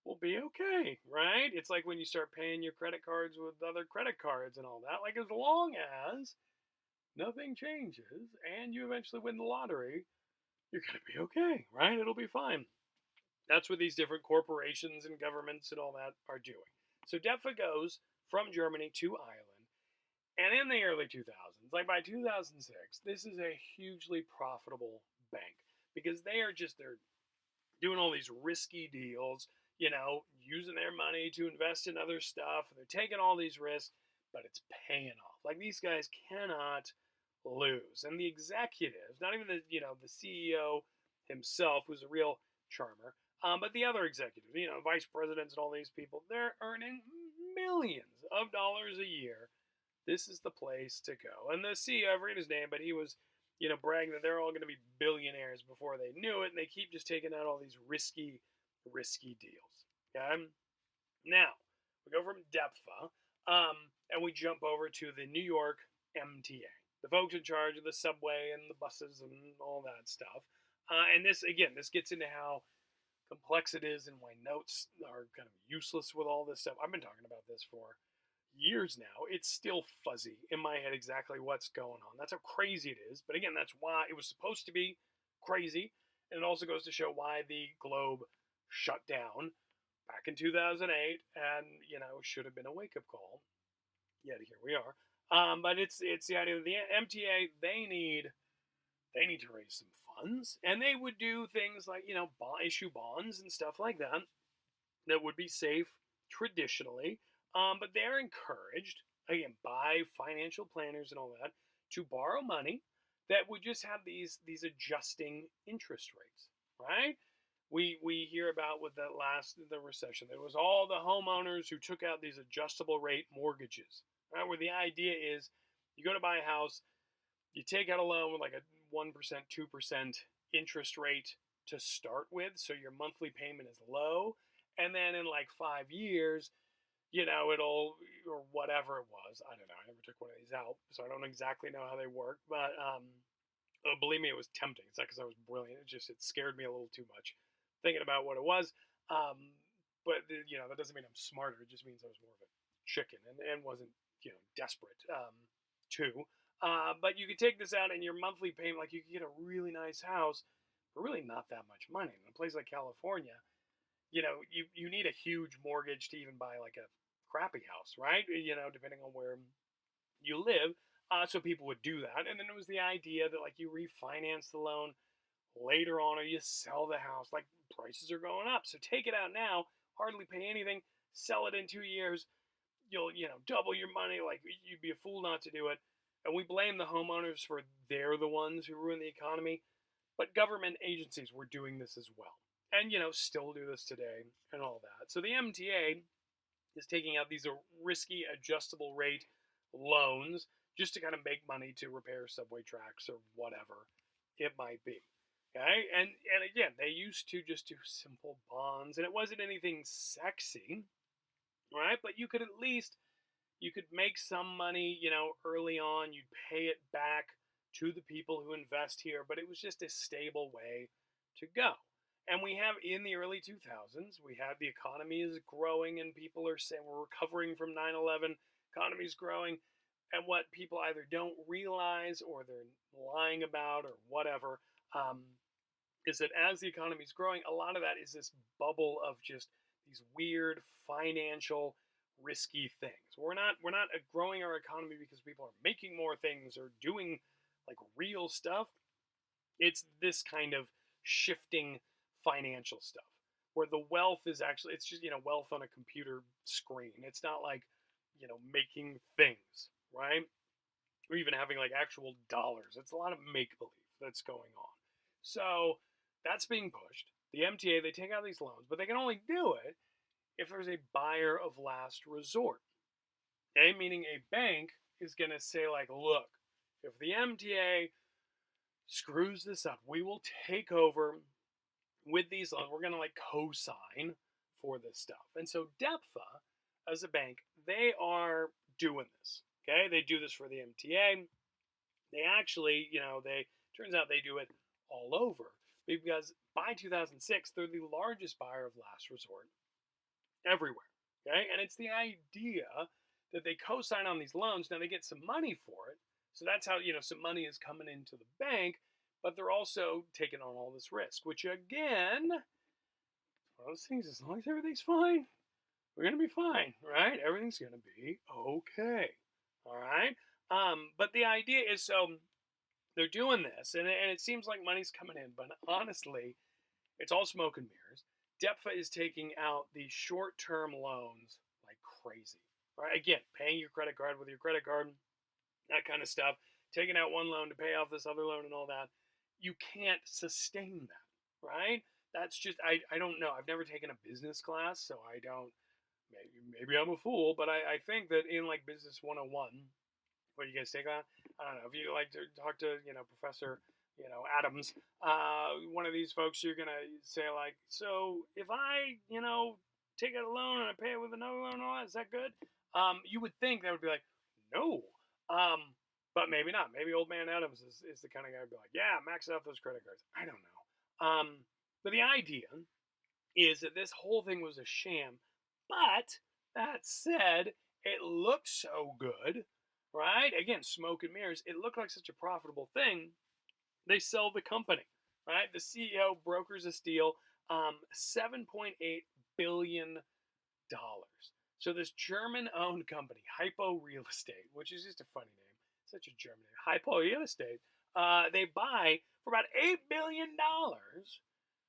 we'll be okay, right? It's like when you start paying your credit cards with other credit cards and all that. Like, as long as nothing changes and you eventually win the lottery, you're going to be okay, right? It'll be fine. That's what these different corporations and governments and all that are doing. So DEPFA goes from Germany to Ireland. And in the early 2000s, like by 2006, this is a hugely profitable bank, because they're doing all these risky deals, using their money to invest in other stuff. And they're taking all these risks, but it's paying off. Like, these guys cannot lose. And the executives, not even the CEO himself, who's a real charmer. But the other executives, vice presidents and all these people, they're earning millions of dollars a year. This is the place to go. And the CEO, I forget his name, but he was, bragging that they're all going to be billionaires before they knew it. And they keep just taking out all these risky deals. Okay? Now, we go from DEPFA, and we jump over to the New York MTA, the folks in charge of the subway and the buses and all that stuff. And this gets into how complex it is and why notes are kind of useless with all this stuff. I've been talking about this for years now. It's still fuzzy in my head exactly what's going on. That's how crazy it is. But again, that's why it was supposed to be crazy. And it also goes to show why the globe shut down back in 2008 and, should have been a wake-up call. Yet here we are. But it's the idea that the MTA, they need to raise some funds, and they would do things like, issue bonds and stuff like that would be safe traditionally. But they're encouraged, again, by financial planners and all that, to borrow money that would just have these adjusting interest rates, right? We hear about with the recession, there was all the homeowners who took out these adjustable rate mortgages, right? Where the idea is you go to buy a house, you take out a loan with like a 1%, 2% interest rate to start with, so your monthly payment is low, and then in like 5 years, it'll, or whatever it was, I don't know, I never took one of these out, so I don't exactly know how they work, but believe me, it was tempting. It's not because I was brilliant, it scared me a little too much thinking about what it was, but that doesn't mean I'm smarter, it just means I was more of a chicken and wasn't, desperate too. But you could take this out and your monthly payment, like you could get a really nice house for really not that much money. In a place like California, you need a huge mortgage to even buy like a crappy house, right? Depending on where you live. So people would do that. And then it was the idea that like you refinance the loan later on or you sell the house. Like prices are going up. So take it out now, hardly pay anything, sell it in 2 years. You'll, double your money. Like you'd be a fool not to do it. And we blame the homeowners for they're the ones who ruin the economy. But government agencies were doing this as well. And, still do this today and all that. So the MTA is taking out these risky adjustable rate loans just to kind of make money to repair subway tracks or whatever it might be. Okay? And again, they used to just do simple bonds, and it wasn't anything sexy, right? But you could at least, you could make some money, early on. You'd pay it back to the people who invest here, but it was just a stable way to go. And we have in the early 2000s, we had the economy is growing and people are saying we're recovering from 9/11, economy's growing. And what people either don't realize or they're lying about or whatever, is that as the economy's growing, a lot of that is this bubble of just these weird financial risky things. We're not growing our economy because people are making more things or doing like real stuff. It's this kind of shifting financial stuff where the wealth is actually, it's just, wealth on a computer screen. It's not like, making things, right? Or even having like actual dollars. It's a lot of make-believe that's going on. So that's being pushed. The MTA, they take out these loans, but they can only do it if there's a buyer of last resort. Okay, meaning a bank is going to say like, look, if the MTA screws this up, we will take over with these loans. We're going to like co-sign for this stuff. And so DEPFA, as a bank, they are doing this. Okay, they do this for the MTA. They actually, turns out they do it all over because by 2006, they're the largest buyer of last resort everywhere. Okay, and it's the idea that they co-sign on these loans. Now they get some money for it. So that's how, some money is coming into the bank, but they're also taking on all this risk, which again, one of those things, as long as everything's fine, we're going to be fine, right? Everything's going to be okay. All right. But the idea is, so they're doing this and it seems like money's coming in, but honestly, it's all smoke and mirrors. DEPFA is taking out these short-term loans like crazy, right? Again, paying your credit card with your credit card, that kind of stuff, taking out one loan to pay off this other loan and all that. You can't sustain that, right? That's just, I don't know. I've never taken a business class, so I don't, maybe I'm a fool, but I think that in like Business 101, what do you guys take on? I don't know. If you like to talk to, Professor, Adams, one of these folks, you're going to say, like, so if I, take out a loan and I pay it with another loan and all that, is that good? You would think that would be like, no. But maybe not. Maybe old man Adams is the kind of guy who'd be like, yeah, max out those credit cards. I don't know. But the idea is that this whole thing was a sham. But that said, it looked so good, right? Again, smoke and mirrors. It looked like such a profitable thing. They sell the company, right? The CEO brokers this deal, $7.8 billion. So this German-owned company, Hypo Real Estate, which is just a funny name, such a German name, Hypo Real Estate, they buy for about $8 billion.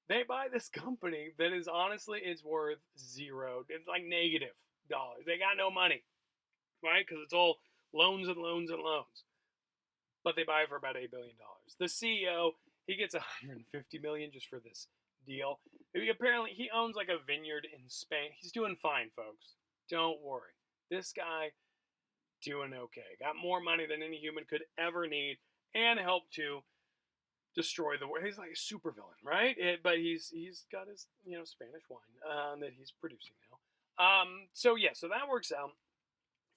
They buy this company that is honestly, it's worth zero. It's like negative dollars. They got no money, right? Because it's all loans and loans and loans. But they buy it for about $8 billion. The CEO, he gets $150 million just for this deal. Apparently, he owns like a vineyard in Spain. He's doing fine, folks. Don't worry. This guy doing okay. Got more money than any human could ever need, and helped to destroy the world. He's like a supervillain, right? But he's got his Spanish wine that he's producing now. So that works out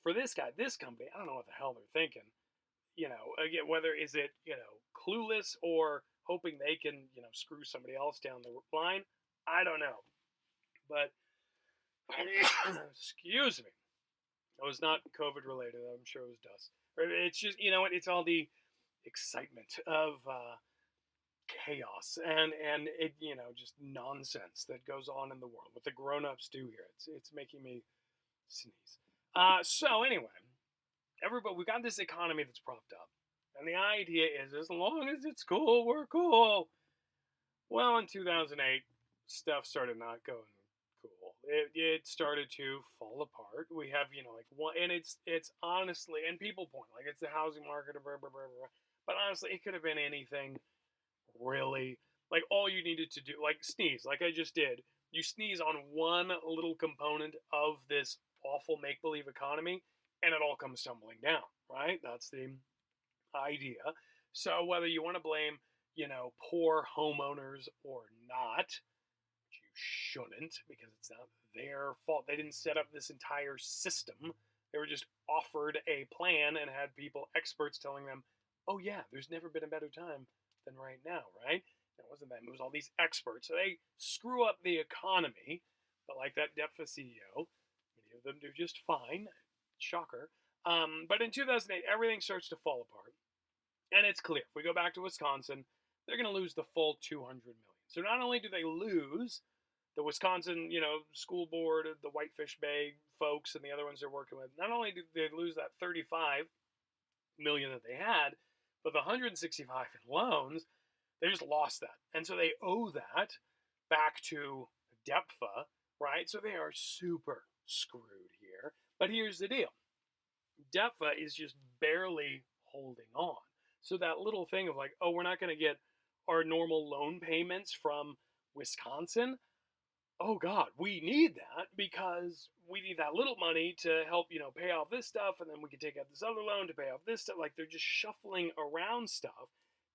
for this guy. This company, I don't know what the hell they're thinking. Again, whether is it clueless or hoping they can screw somebody else down the line, I don't know. But excuse me, it was not COVID related. I'm sure it was dust. It's just it's all the excitement of chaos and it just nonsense that goes on in the world. What the grown-ups do here, it's making me sneeze. So anyway, everybody, we got this economy that's propped up, and the idea is, as long as it's cool, we're cool. Well, in 2008, stuff started not going cool. It started to fall apart. We have like one, and it's honestly, and people point like it's the housing market, blah, blah, blah, blah. But honestly, it could have been anything. Really, like all you needed to do, like sneeze, like I just did. You sneeze on one little component of this awful make-believe economy, and it all comes tumbling down, right? That's the idea. So whether you want to blame, poor homeowners or not, which you shouldn't, because it's not their fault. They didn't set up this entire system. They were just offered a plan and had people, experts, telling them, oh yeah, there's never been a better time than right now, right? It wasn't them, it was all these experts. So they screw up the economy, but like that DEPFA CEO, many of them do just fine. Shocker. But in 2008, everything starts to fall apart. And it's clear. If we go back to Wisconsin, they're going to lose the full $200 million. So not only do they lose the Wisconsin, school board, the Whitefish Bay folks, and the other ones they're working with, not only did they lose that $35 million that they had, but the $165 in loans, they just lost that. And so they owe that back to DEPFA, right? So they are super screwed here. But here's the deal. DEPFA is just barely holding on. So that little thing of like, oh, we're not going to get our normal loan payments from Wisconsin. Oh God, we need that because we need that little money to help, pay off this stuff, and then we can take out this other loan to pay off this stuff. Like they're just shuffling around stuff.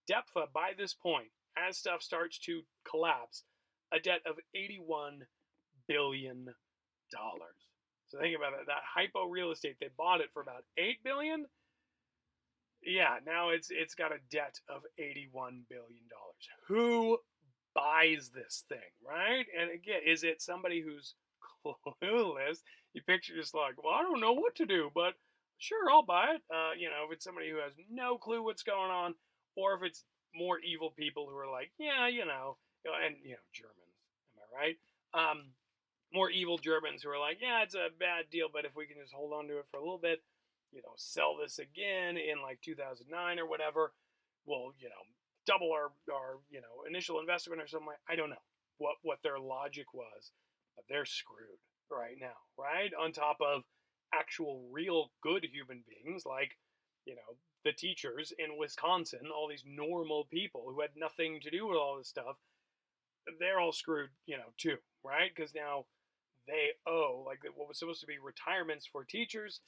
DEPFA, by this point, as stuff starts to collapse, a debt of $81 billion. So think about it. That Hypo Real Estate, they bought it for about $8 billion. Yeah, now it's got a debt of $81 billion. Who buys this thing, right? And again, is it somebody who's clueless? You picture just like, well, I don't know what to do, but sure, I'll buy it. If it's somebody who has no clue what's going on, or if it's more evil people who are like, yeah, and Germans, am I right? More evil Germans who are like, yeah, it's a bad deal, but if we can just hold on to it for a little bit, sell this again in like 2009 or whatever, we'll, double our initial investment or something. I don't know what their logic was, but they're screwed right now, right? On top of actual real good human beings like, the teachers in Wisconsin, all these normal people who had nothing to do with all this stuff, they're all screwed, too, right? Because now they owe, like, what was supposed to be retirements for teachers,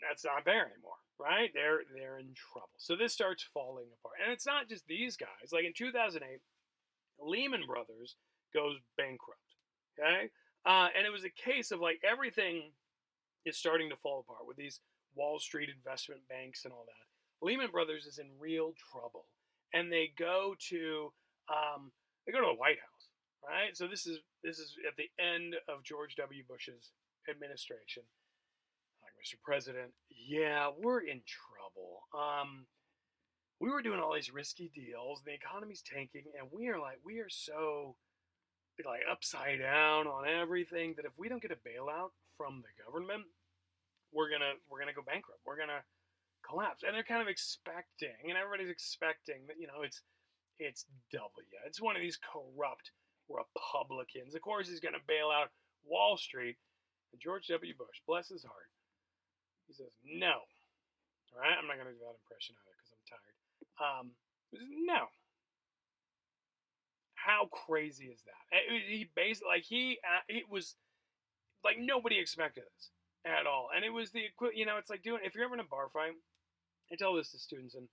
that's not there anymore, right? They're in trouble. So this starts falling apart, and it's not just these guys. Like in 2008, Lehman Brothers goes bankrupt. Okay, and it was a case of like everything is starting to fall apart with these Wall Street investment banks and all that. Lehman Brothers is in real trouble, and they go to the White House, right? So this is at the end of George W. Bush's administration. Like, Mr. President, yeah, we're in trouble. We were doing all these risky deals, and the economy's tanking, and we are so like upside down on everything that if we don't get a bailout from the government, we're gonna go bankrupt. We're gonna collapse. And they're kind of expecting, and everybody's expecting that it's W. It's one of these corrupt Republicans. Of course, he's gonna bail out Wall Street. And George W. Bush, bless his heart, he says no. All right, I'm not gonna do that impression either because I'm tired. He says no. How crazy is that? He basically it was like nobody expected this at all, and it was the it's like doing if you're ever in a bar fight. I tell this to students in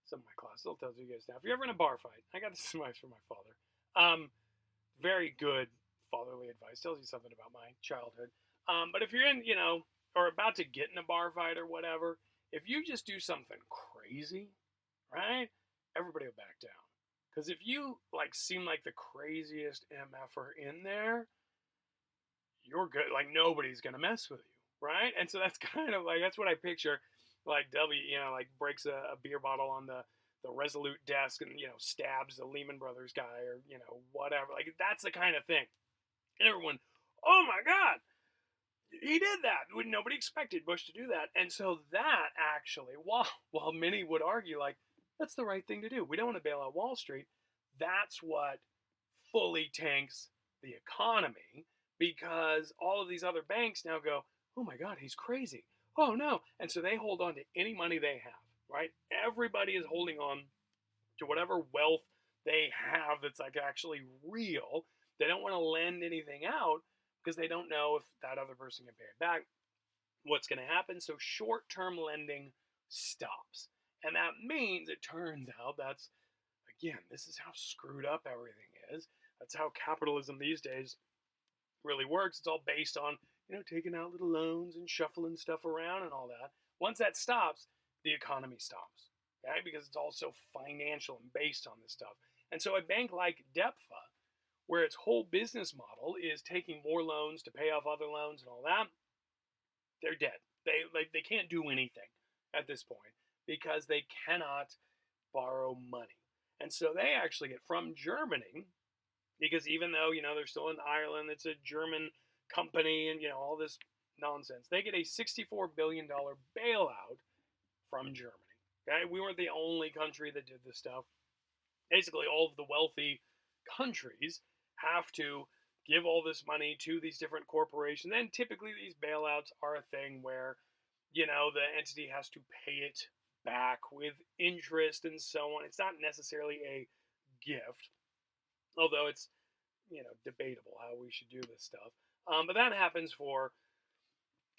some of my classes. I'll tell you guys now. If you're ever in a bar fight, I got this advice from my father. Very good fatherly advice. Tells you something about my childhood. But if you're in, or about to get in a bar fight or whatever, if you just do something crazy, right, everybody will back down. Because if you like seem like the craziest MFer in there, you're good. Like nobody's gonna mess with you, right? And so that's kind of like that's what I picture. Like W, like breaks a beer bottle on the Resolute desk and stabs the Lehman Brothers guy or whatever. Like that's the kind of thing. And everyone, oh my God, he did that. Nobody expected Bush to do that. And so that actually, while many would argue like that's the right thing to do. We don't want to bail out Wall Street. That's what fully tanks the economy because all of these other banks now go, oh my God, he's crazy. Oh no. And so they hold on to any money they have, right? Everybody is holding on to whatever wealth they have that's like actually real. They don't want to lend anything out because they don't know if that other person can pay it back. What's going to happen? So short-term lending stops. And that means it turns out this is how screwed up everything is. That's how capitalism these days really works. It's all based on, taking out little loans and shuffling stuff around and all that. Once that stops, the economy stops, right? Because it's all so financial and based on this stuff. And so a bank like DEPFA, where its whole business model is taking more loans to pay off other loans and all that, they're dead. They can't do anything at this point because they cannot borrow money. And so they actually get from Germany, because even though, they're still in Ireland, it's a German company and, all this nonsense, they get a $64 billion bailout from Germany. Okay? We weren't the only country that did this stuff. Basically, all of the wealthy countries have to give all this money to these different corporations. And typically these bailouts are a thing where, the entity has to pay it back with interest and so on. It's not necessarily a gift, although it's, debatable how we should do this stuff. But that happens for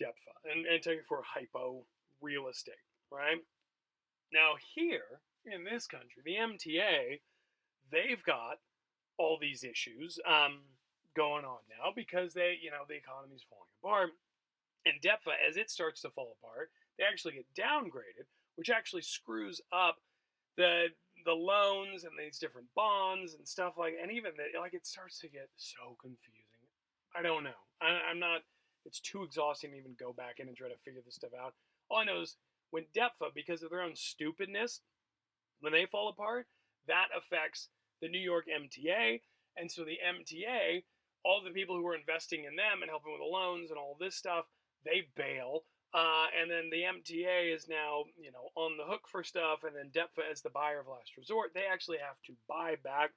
DEPFA and take it for hypo real estate, right? Now here in this country, the MTA, they've got all these issues going on now because the economy's falling apart. And DEPFA, as it starts to fall apart, they actually get downgraded, which actually screws up the loans and these different bonds and stuff and even it starts to get so confusing. I don't know. I'm not. It's too exhausting to even go back in and try to figure this stuff out. All I know is when DEPFA, because of their own stupidness, when they fall apart, that affects the New York MTA, and so the MTA, all the people who were investing in them and helping with the loans and all this stuff, they bail. And then the MTA is now, on the hook for stuff, and then DEPFA as the buyer of last resort, they actually have to buy back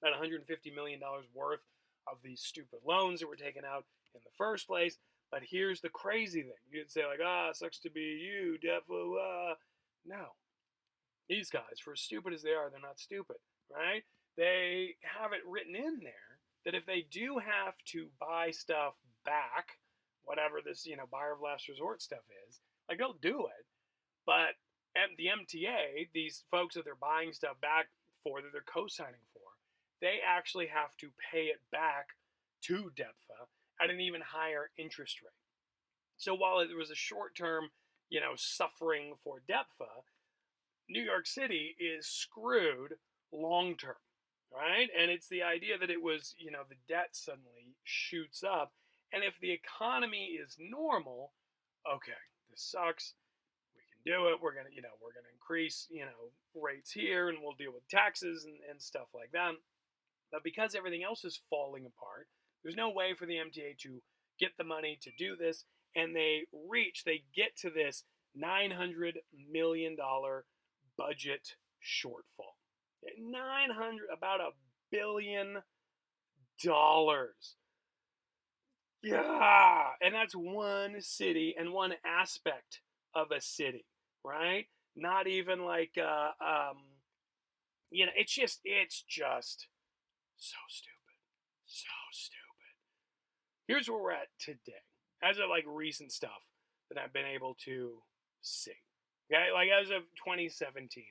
that $150 million worth of these stupid loans that were taken out in the first place. But here's the crazy thing. You'd say sucks to be you, DEPFA. No. These guys, for as stupid as they are, they're not stupid, right? they have it written in there that if they do have to buy stuff back, whatever this, buyer of last resort stuff is, like they'll do it. But at the MTA, these folks that they're buying stuff back for, that they're co-signing for, they actually have to pay it back to DEPFA at an even higher interest rate. So while there was a short-term, suffering for DEPFA, New York City is screwed long-term, right? And it's the idea that it was, the debt suddenly shoots up. And if the economy is normal, okay, this sucks. We can do it. We're gonna increase, rates here, and we'll deal with taxes and stuff like that. But because everything else is falling apart, there's no way for the MTA to get the money to do this, and they get to this $900 million budget shortfall. About $1 billion. Yeah, and that's one city and one aspect of a city, right? Not even like it's just so stupid. So stupid. Here's where we're at today. As of like recent stuff that I've been able to see. Okay, like as of 2017.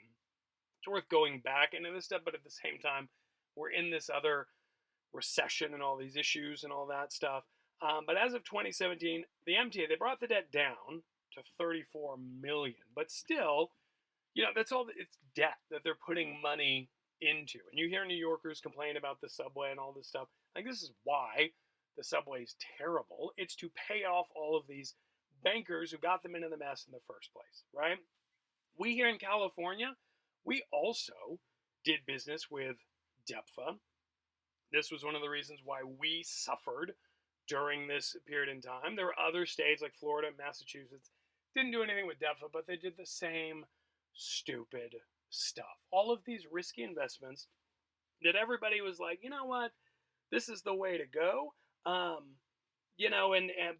It's worth going back into this stuff, but at the same time, we're in this other recession and all these issues and all that stuff. But as of 2017, the MTA, they brought the debt down to 34 million, but still, that's all. It's debt that they're putting money into. And you hear New Yorkers complain about the subway and all this stuff. Like, this is why the subway is terrible. It's to pay off all of these bankers who got them into the mess in the first place, right? We here in California, we also did business with DEPFA. This was one of the reasons why we suffered during this period in time. There were other states like Florida and Massachusetts didn't do anything with DEPFA, but they did the same stupid stuff. All of these risky investments that everybody was like, you know what, this is the way to go.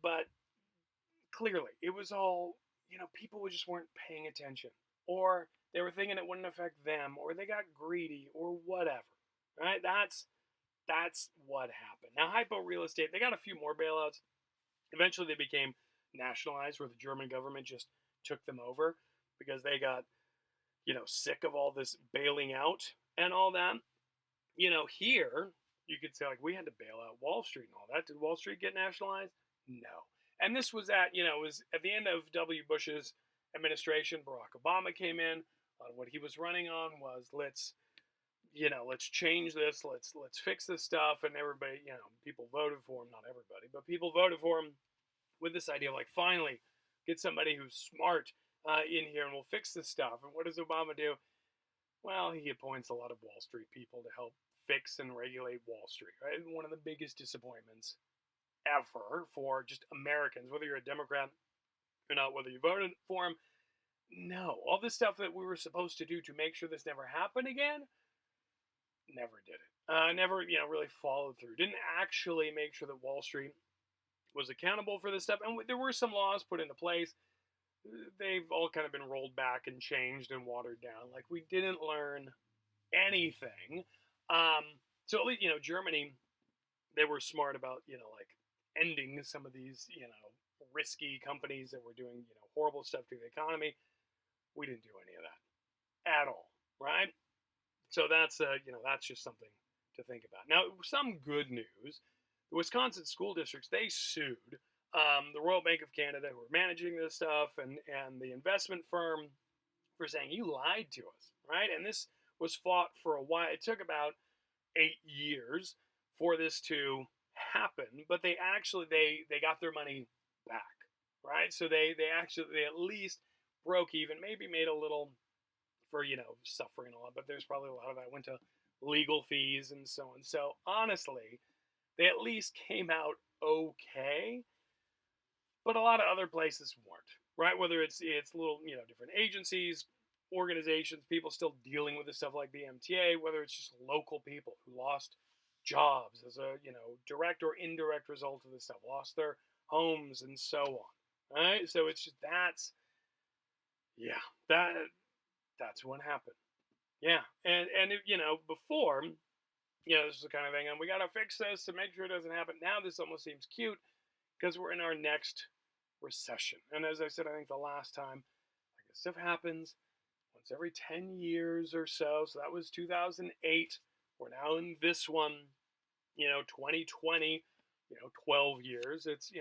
But clearly it was all, people just weren't paying attention, or they were thinking it wouldn't affect them, or they got greedy, or whatever. Right? That's what happened. Now, hypo real estate, they got a few more bailouts. Eventually, they became nationalized, where the German government just took them over because they got, sick of all this bailing out and all that. Here, you could say, like, we had to bail out Wall Street and all that. Did Wall Street get nationalized? No. And this was it was at the end of W. Bush's administration. Barack Obama came in. A lot of what he was running on was let's change this, let's fix this stuff, and everybody, people voted for him, not everybody, but people voted for him with this idea of like, finally, get somebody who's smart in here and we'll fix this stuff. And what does Obama do? Well, he appoints a lot of Wall Street people to help fix and regulate Wall Street, right? One of the biggest disappointments ever for just Americans, whether you're a Democrat or not, whether you voted for him. No, all this stuff that we were supposed to do to make sure this never happened again, never did it. Never, really followed through. Didn't actually make sure that Wall Street was accountable for this stuff. And there were some laws put into place. They've all kind of been rolled back and changed and watered down. Like, we didn't learn anything. So at least, Germany, they were smart about, like ending some of these, risky companies that were doing, horrible stuff to the economy. We didn't do any of that at all, right? So that's that's just something to think about. Now, some good news: the Wisconsin school districts, they sued the Royal Bank of Canada, who were managing this stuff, and the investment firm, for saying you lied to us, right? And this was fought for a while. It took about 8 years for this to happen, but they actually they got their money back, right? So they at least broke even, maybe made a little for, suffering a lot, but there's probably a lot of that went to legal fees and so on. So honestly, they at least came out okay, but a lot of other places weren't, right? Whether it's little, different agencies, organizations, people still dealing with this stuff like the MTA, whether it's just local people who lost jobs as a, direct or indirect result of this stuff, lost their homes and so on, right? So it's just, that's what happened. Yeah. And before, this is the kind of thing, and we got to fix this to make sure it doesn't happen. Now this almost seems cute because we're in our next recession. And as I said, I think the last time, like this stuff happens once every 10 years or so. So that was 2008. We're now in this one, 2020, 12 years. It's,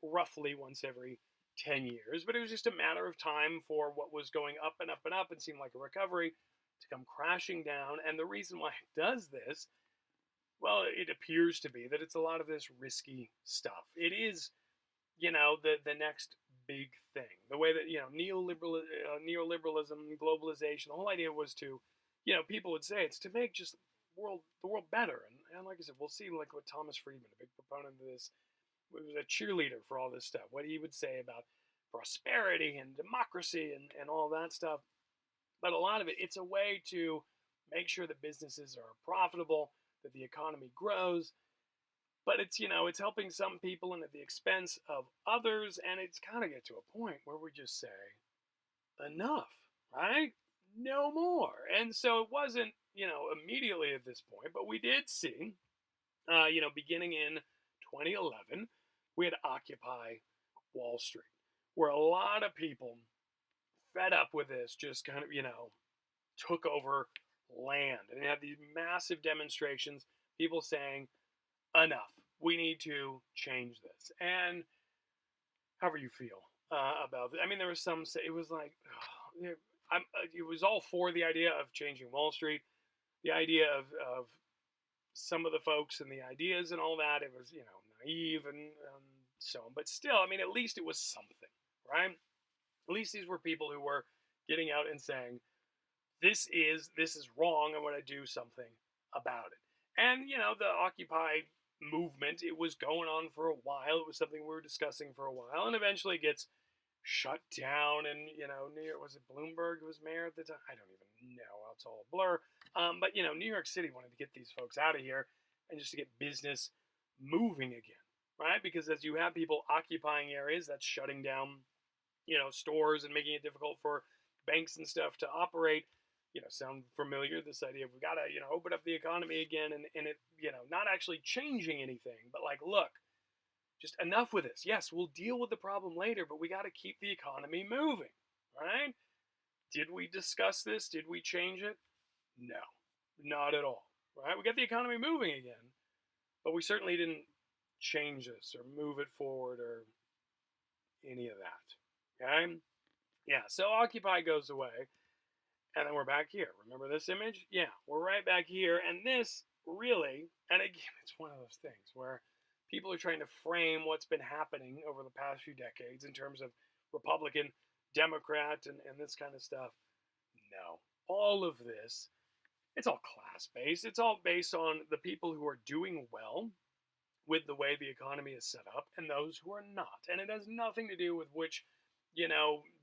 roughly once every 10 years. But it was just a matter of time for what was going up and up and up and seemed like a recovery to come crashing down. And the reason why it does this, well, it appears to be that it's a lot of this risky stuff. It is, the next big thing. The way that, neoliberalism, globalization, the whole idea was to, people would say it's to make just the world better. And like I said, we'll see like what Thomas Friedman, a big proponent of this, was a cheerleader for all this stuff, what he would say about prosperity and democracy and all that stuff. But a lot of it, it's a way to make sure that businesses are profitable, that the economy grows. But it's helping some people and at the expense of others. And it's kind of get to a point where we just say, enough, right? No more. And so it wasn't, immediately at this point, but we did see, beginning in 2011, we had Occupy Wall Street, where a lot of people fed up with this just kind of, took over land. And they had these massive demonstrations, people saying, enough. We need to change this. And however you feel about it. I mean, there was some say it was like, it was all for the idea of changing Wall Street, the idea of some of the folks and the ideas and all that. It was, naive and so on. But still, I mean, at least it was something, right? At least these were people who were getting out and saying, this is wrong. I want to do something about it. And, the Occupy movement, it was going on for a while. It was something we were discussing for a while, and eventually it gets shut down. And, New York, was it Bloomberg who was mayor at the time? I don't even know. It's all a blur. But, New York City wanted to get these folks out of here and just to get business moving again, right? Because as you have people occupying areas, that's shutting down, stores and making it difficult for banks and stuff to operate. Sound familiar? This idea of we got to, open up the economy again and it, not actually changing anything, but like, look, just enough with this. Yes, we'll deal with the problem later, but we got to keep the economy moving, right? Did we discuss this? Did we change it? No, not at all, right? We got the economy moving again, but we certainly didn't change this or move it forward or any of that, okay? Yeah, so Occupy goes away. And then we're back here. Remember this image? Yeah, we're right back here. And this really, and again, it's one of those things where people are trying to frame what's been happening over the past few decades in terms of Republican, Democrat, and this kind of stuff. No. All of this, it's all class-based. It's all based on the people who are doing well with the way the economy is set up and those who are not. And it has nothing to do with which,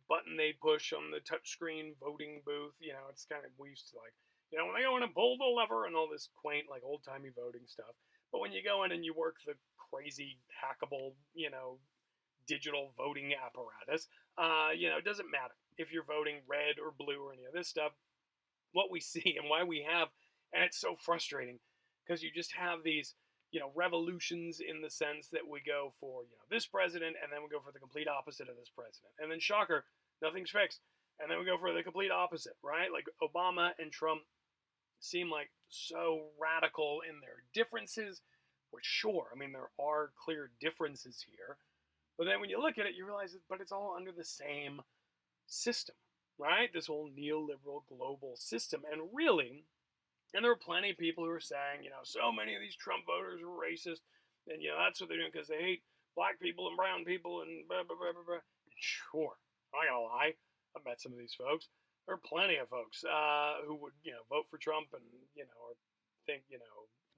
button they push on the touchscreen voting booth. It's kind of, we used to like, when they go in and pull the lever and all this quaint, like old-timey voting stuff. But when you go in and you work the crazy, hackable, digital voting apparatus, it doesn't matter if you're voting red or blue or any of this stuff. What we see and why we have, and it's so frustrating, because you just have these, revolutions in the sense that we go for, this president, and then we go for the complete opposite of this president. And then shocker, nothing's fixed. And then we go for the complete opposite, right? Like Obama and Trump seem like so radical in their differences, which sure, I mean, there are clear differences here. But then when you look at it, you realize but it's all under the same system, right? This whole neoliberal global system. And really, and there are plenty of people who are saying, so many of these Trump voters are racist, and, that's what they're doing because they hate black people and brown people and blah, blah, blah, blah, blah. And sure, I'm not going to lie, I've met some of these folks. There are plenty of folks who would, vote for Trump and, or think,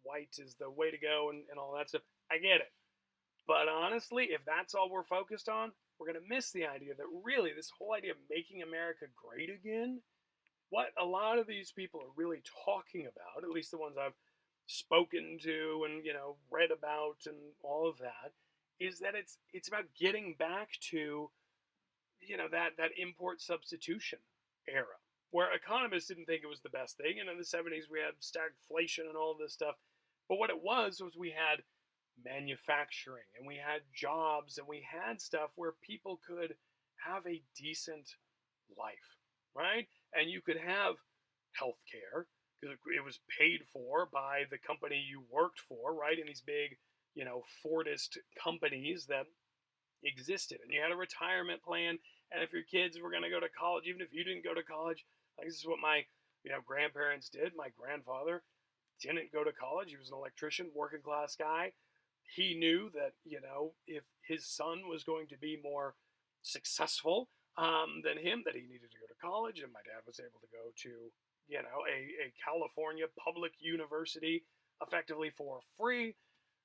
white is the way to go and all that stuff. I get it. But honestly, if that's all we're focused on, we're going to miss the idea that really this whole idea of making America great again, what a lot of these people are really talking about, at least the ones I've spoken to and, read about and all of that, is that it's about getting back to, that import substitution era, where economists didn't think it was the best thing. And in the 70s, we had stagflation and all of this stuff. But what it was we had manufacturing and we had jobs and we had stuff where people could have a decent life, right? And you could have health care because it was paid for by the company you worked for, right? In these big, Fordist companies that existed. And you had a retirement plan. And if your kids were going to go to college, even if you didn't go to college, like this is what my, grandparents did. My grandfather didn't go to college. He was an electrician, working class guy. He knew that, if his son was going to be more successful than him, that he needed to go to college. And my dad was able to go to, a California public university effectively for free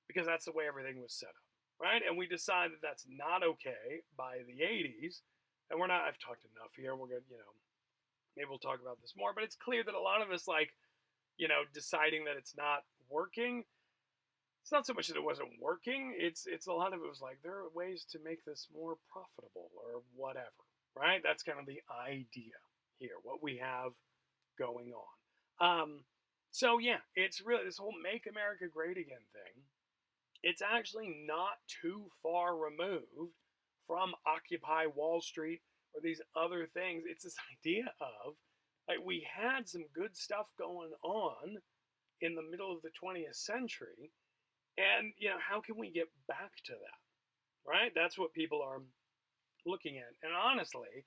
because that's the way everything was set up, right? And we decided that that's not okay by the 80s. And we're not, I've talked enough here. We're going to, maybe we'll talk about this more, but it's clear that a lot of us, like, deciding that it's not working. It's not so much that it wasn't working. It's a lot of it was like, there are ways to make this more profitable or whatever, right? That's kind of the idea here, what we have going on. So yeah, it's really this whole Make America Great Again thing. It's actually not too far removed from Occupy Wall Street or these other things. It's this idea of, like, we had some good stuff going on in the middle of the 20th century, and how can we get back to that, right? That's what people are looking at. And honestly,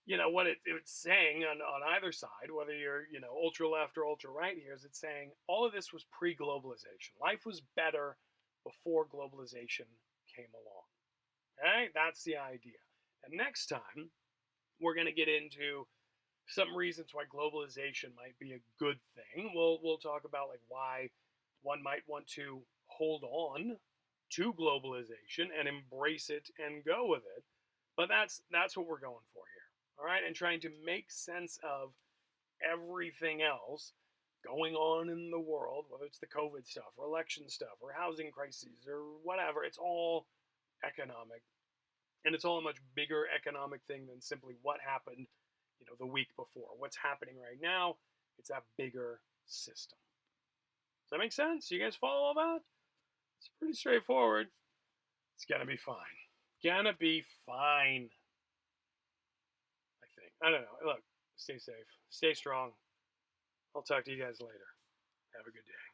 what it's saying on either side, whether you're ultra left or ultra right here, is it's saying all of this was pre-globalization. Life was better before globalization came along. Okay, that's the idea. And next time we're going to get into some reasons why globalization might be a good thing. We'll talk about, like, why one might want to hold on to globalization and embrace it and go with it. But that's what we're going for here. All right, and trying to make sense of everything else going on in the world, whether it's the COVID stuff or election stuff or housing crises or whatever. It's all economic, and it's all a much bigger economic thing than simply what happened, the week before. What's happening right now, it's a bigger system. Does that make sense? You guys follow all that? It's pretty straightforward. It's gonna be fine. Gonna be fine. I think. I don't know. Look, stay safe. Stay strong. I'll talk to you guys later. Have a good day.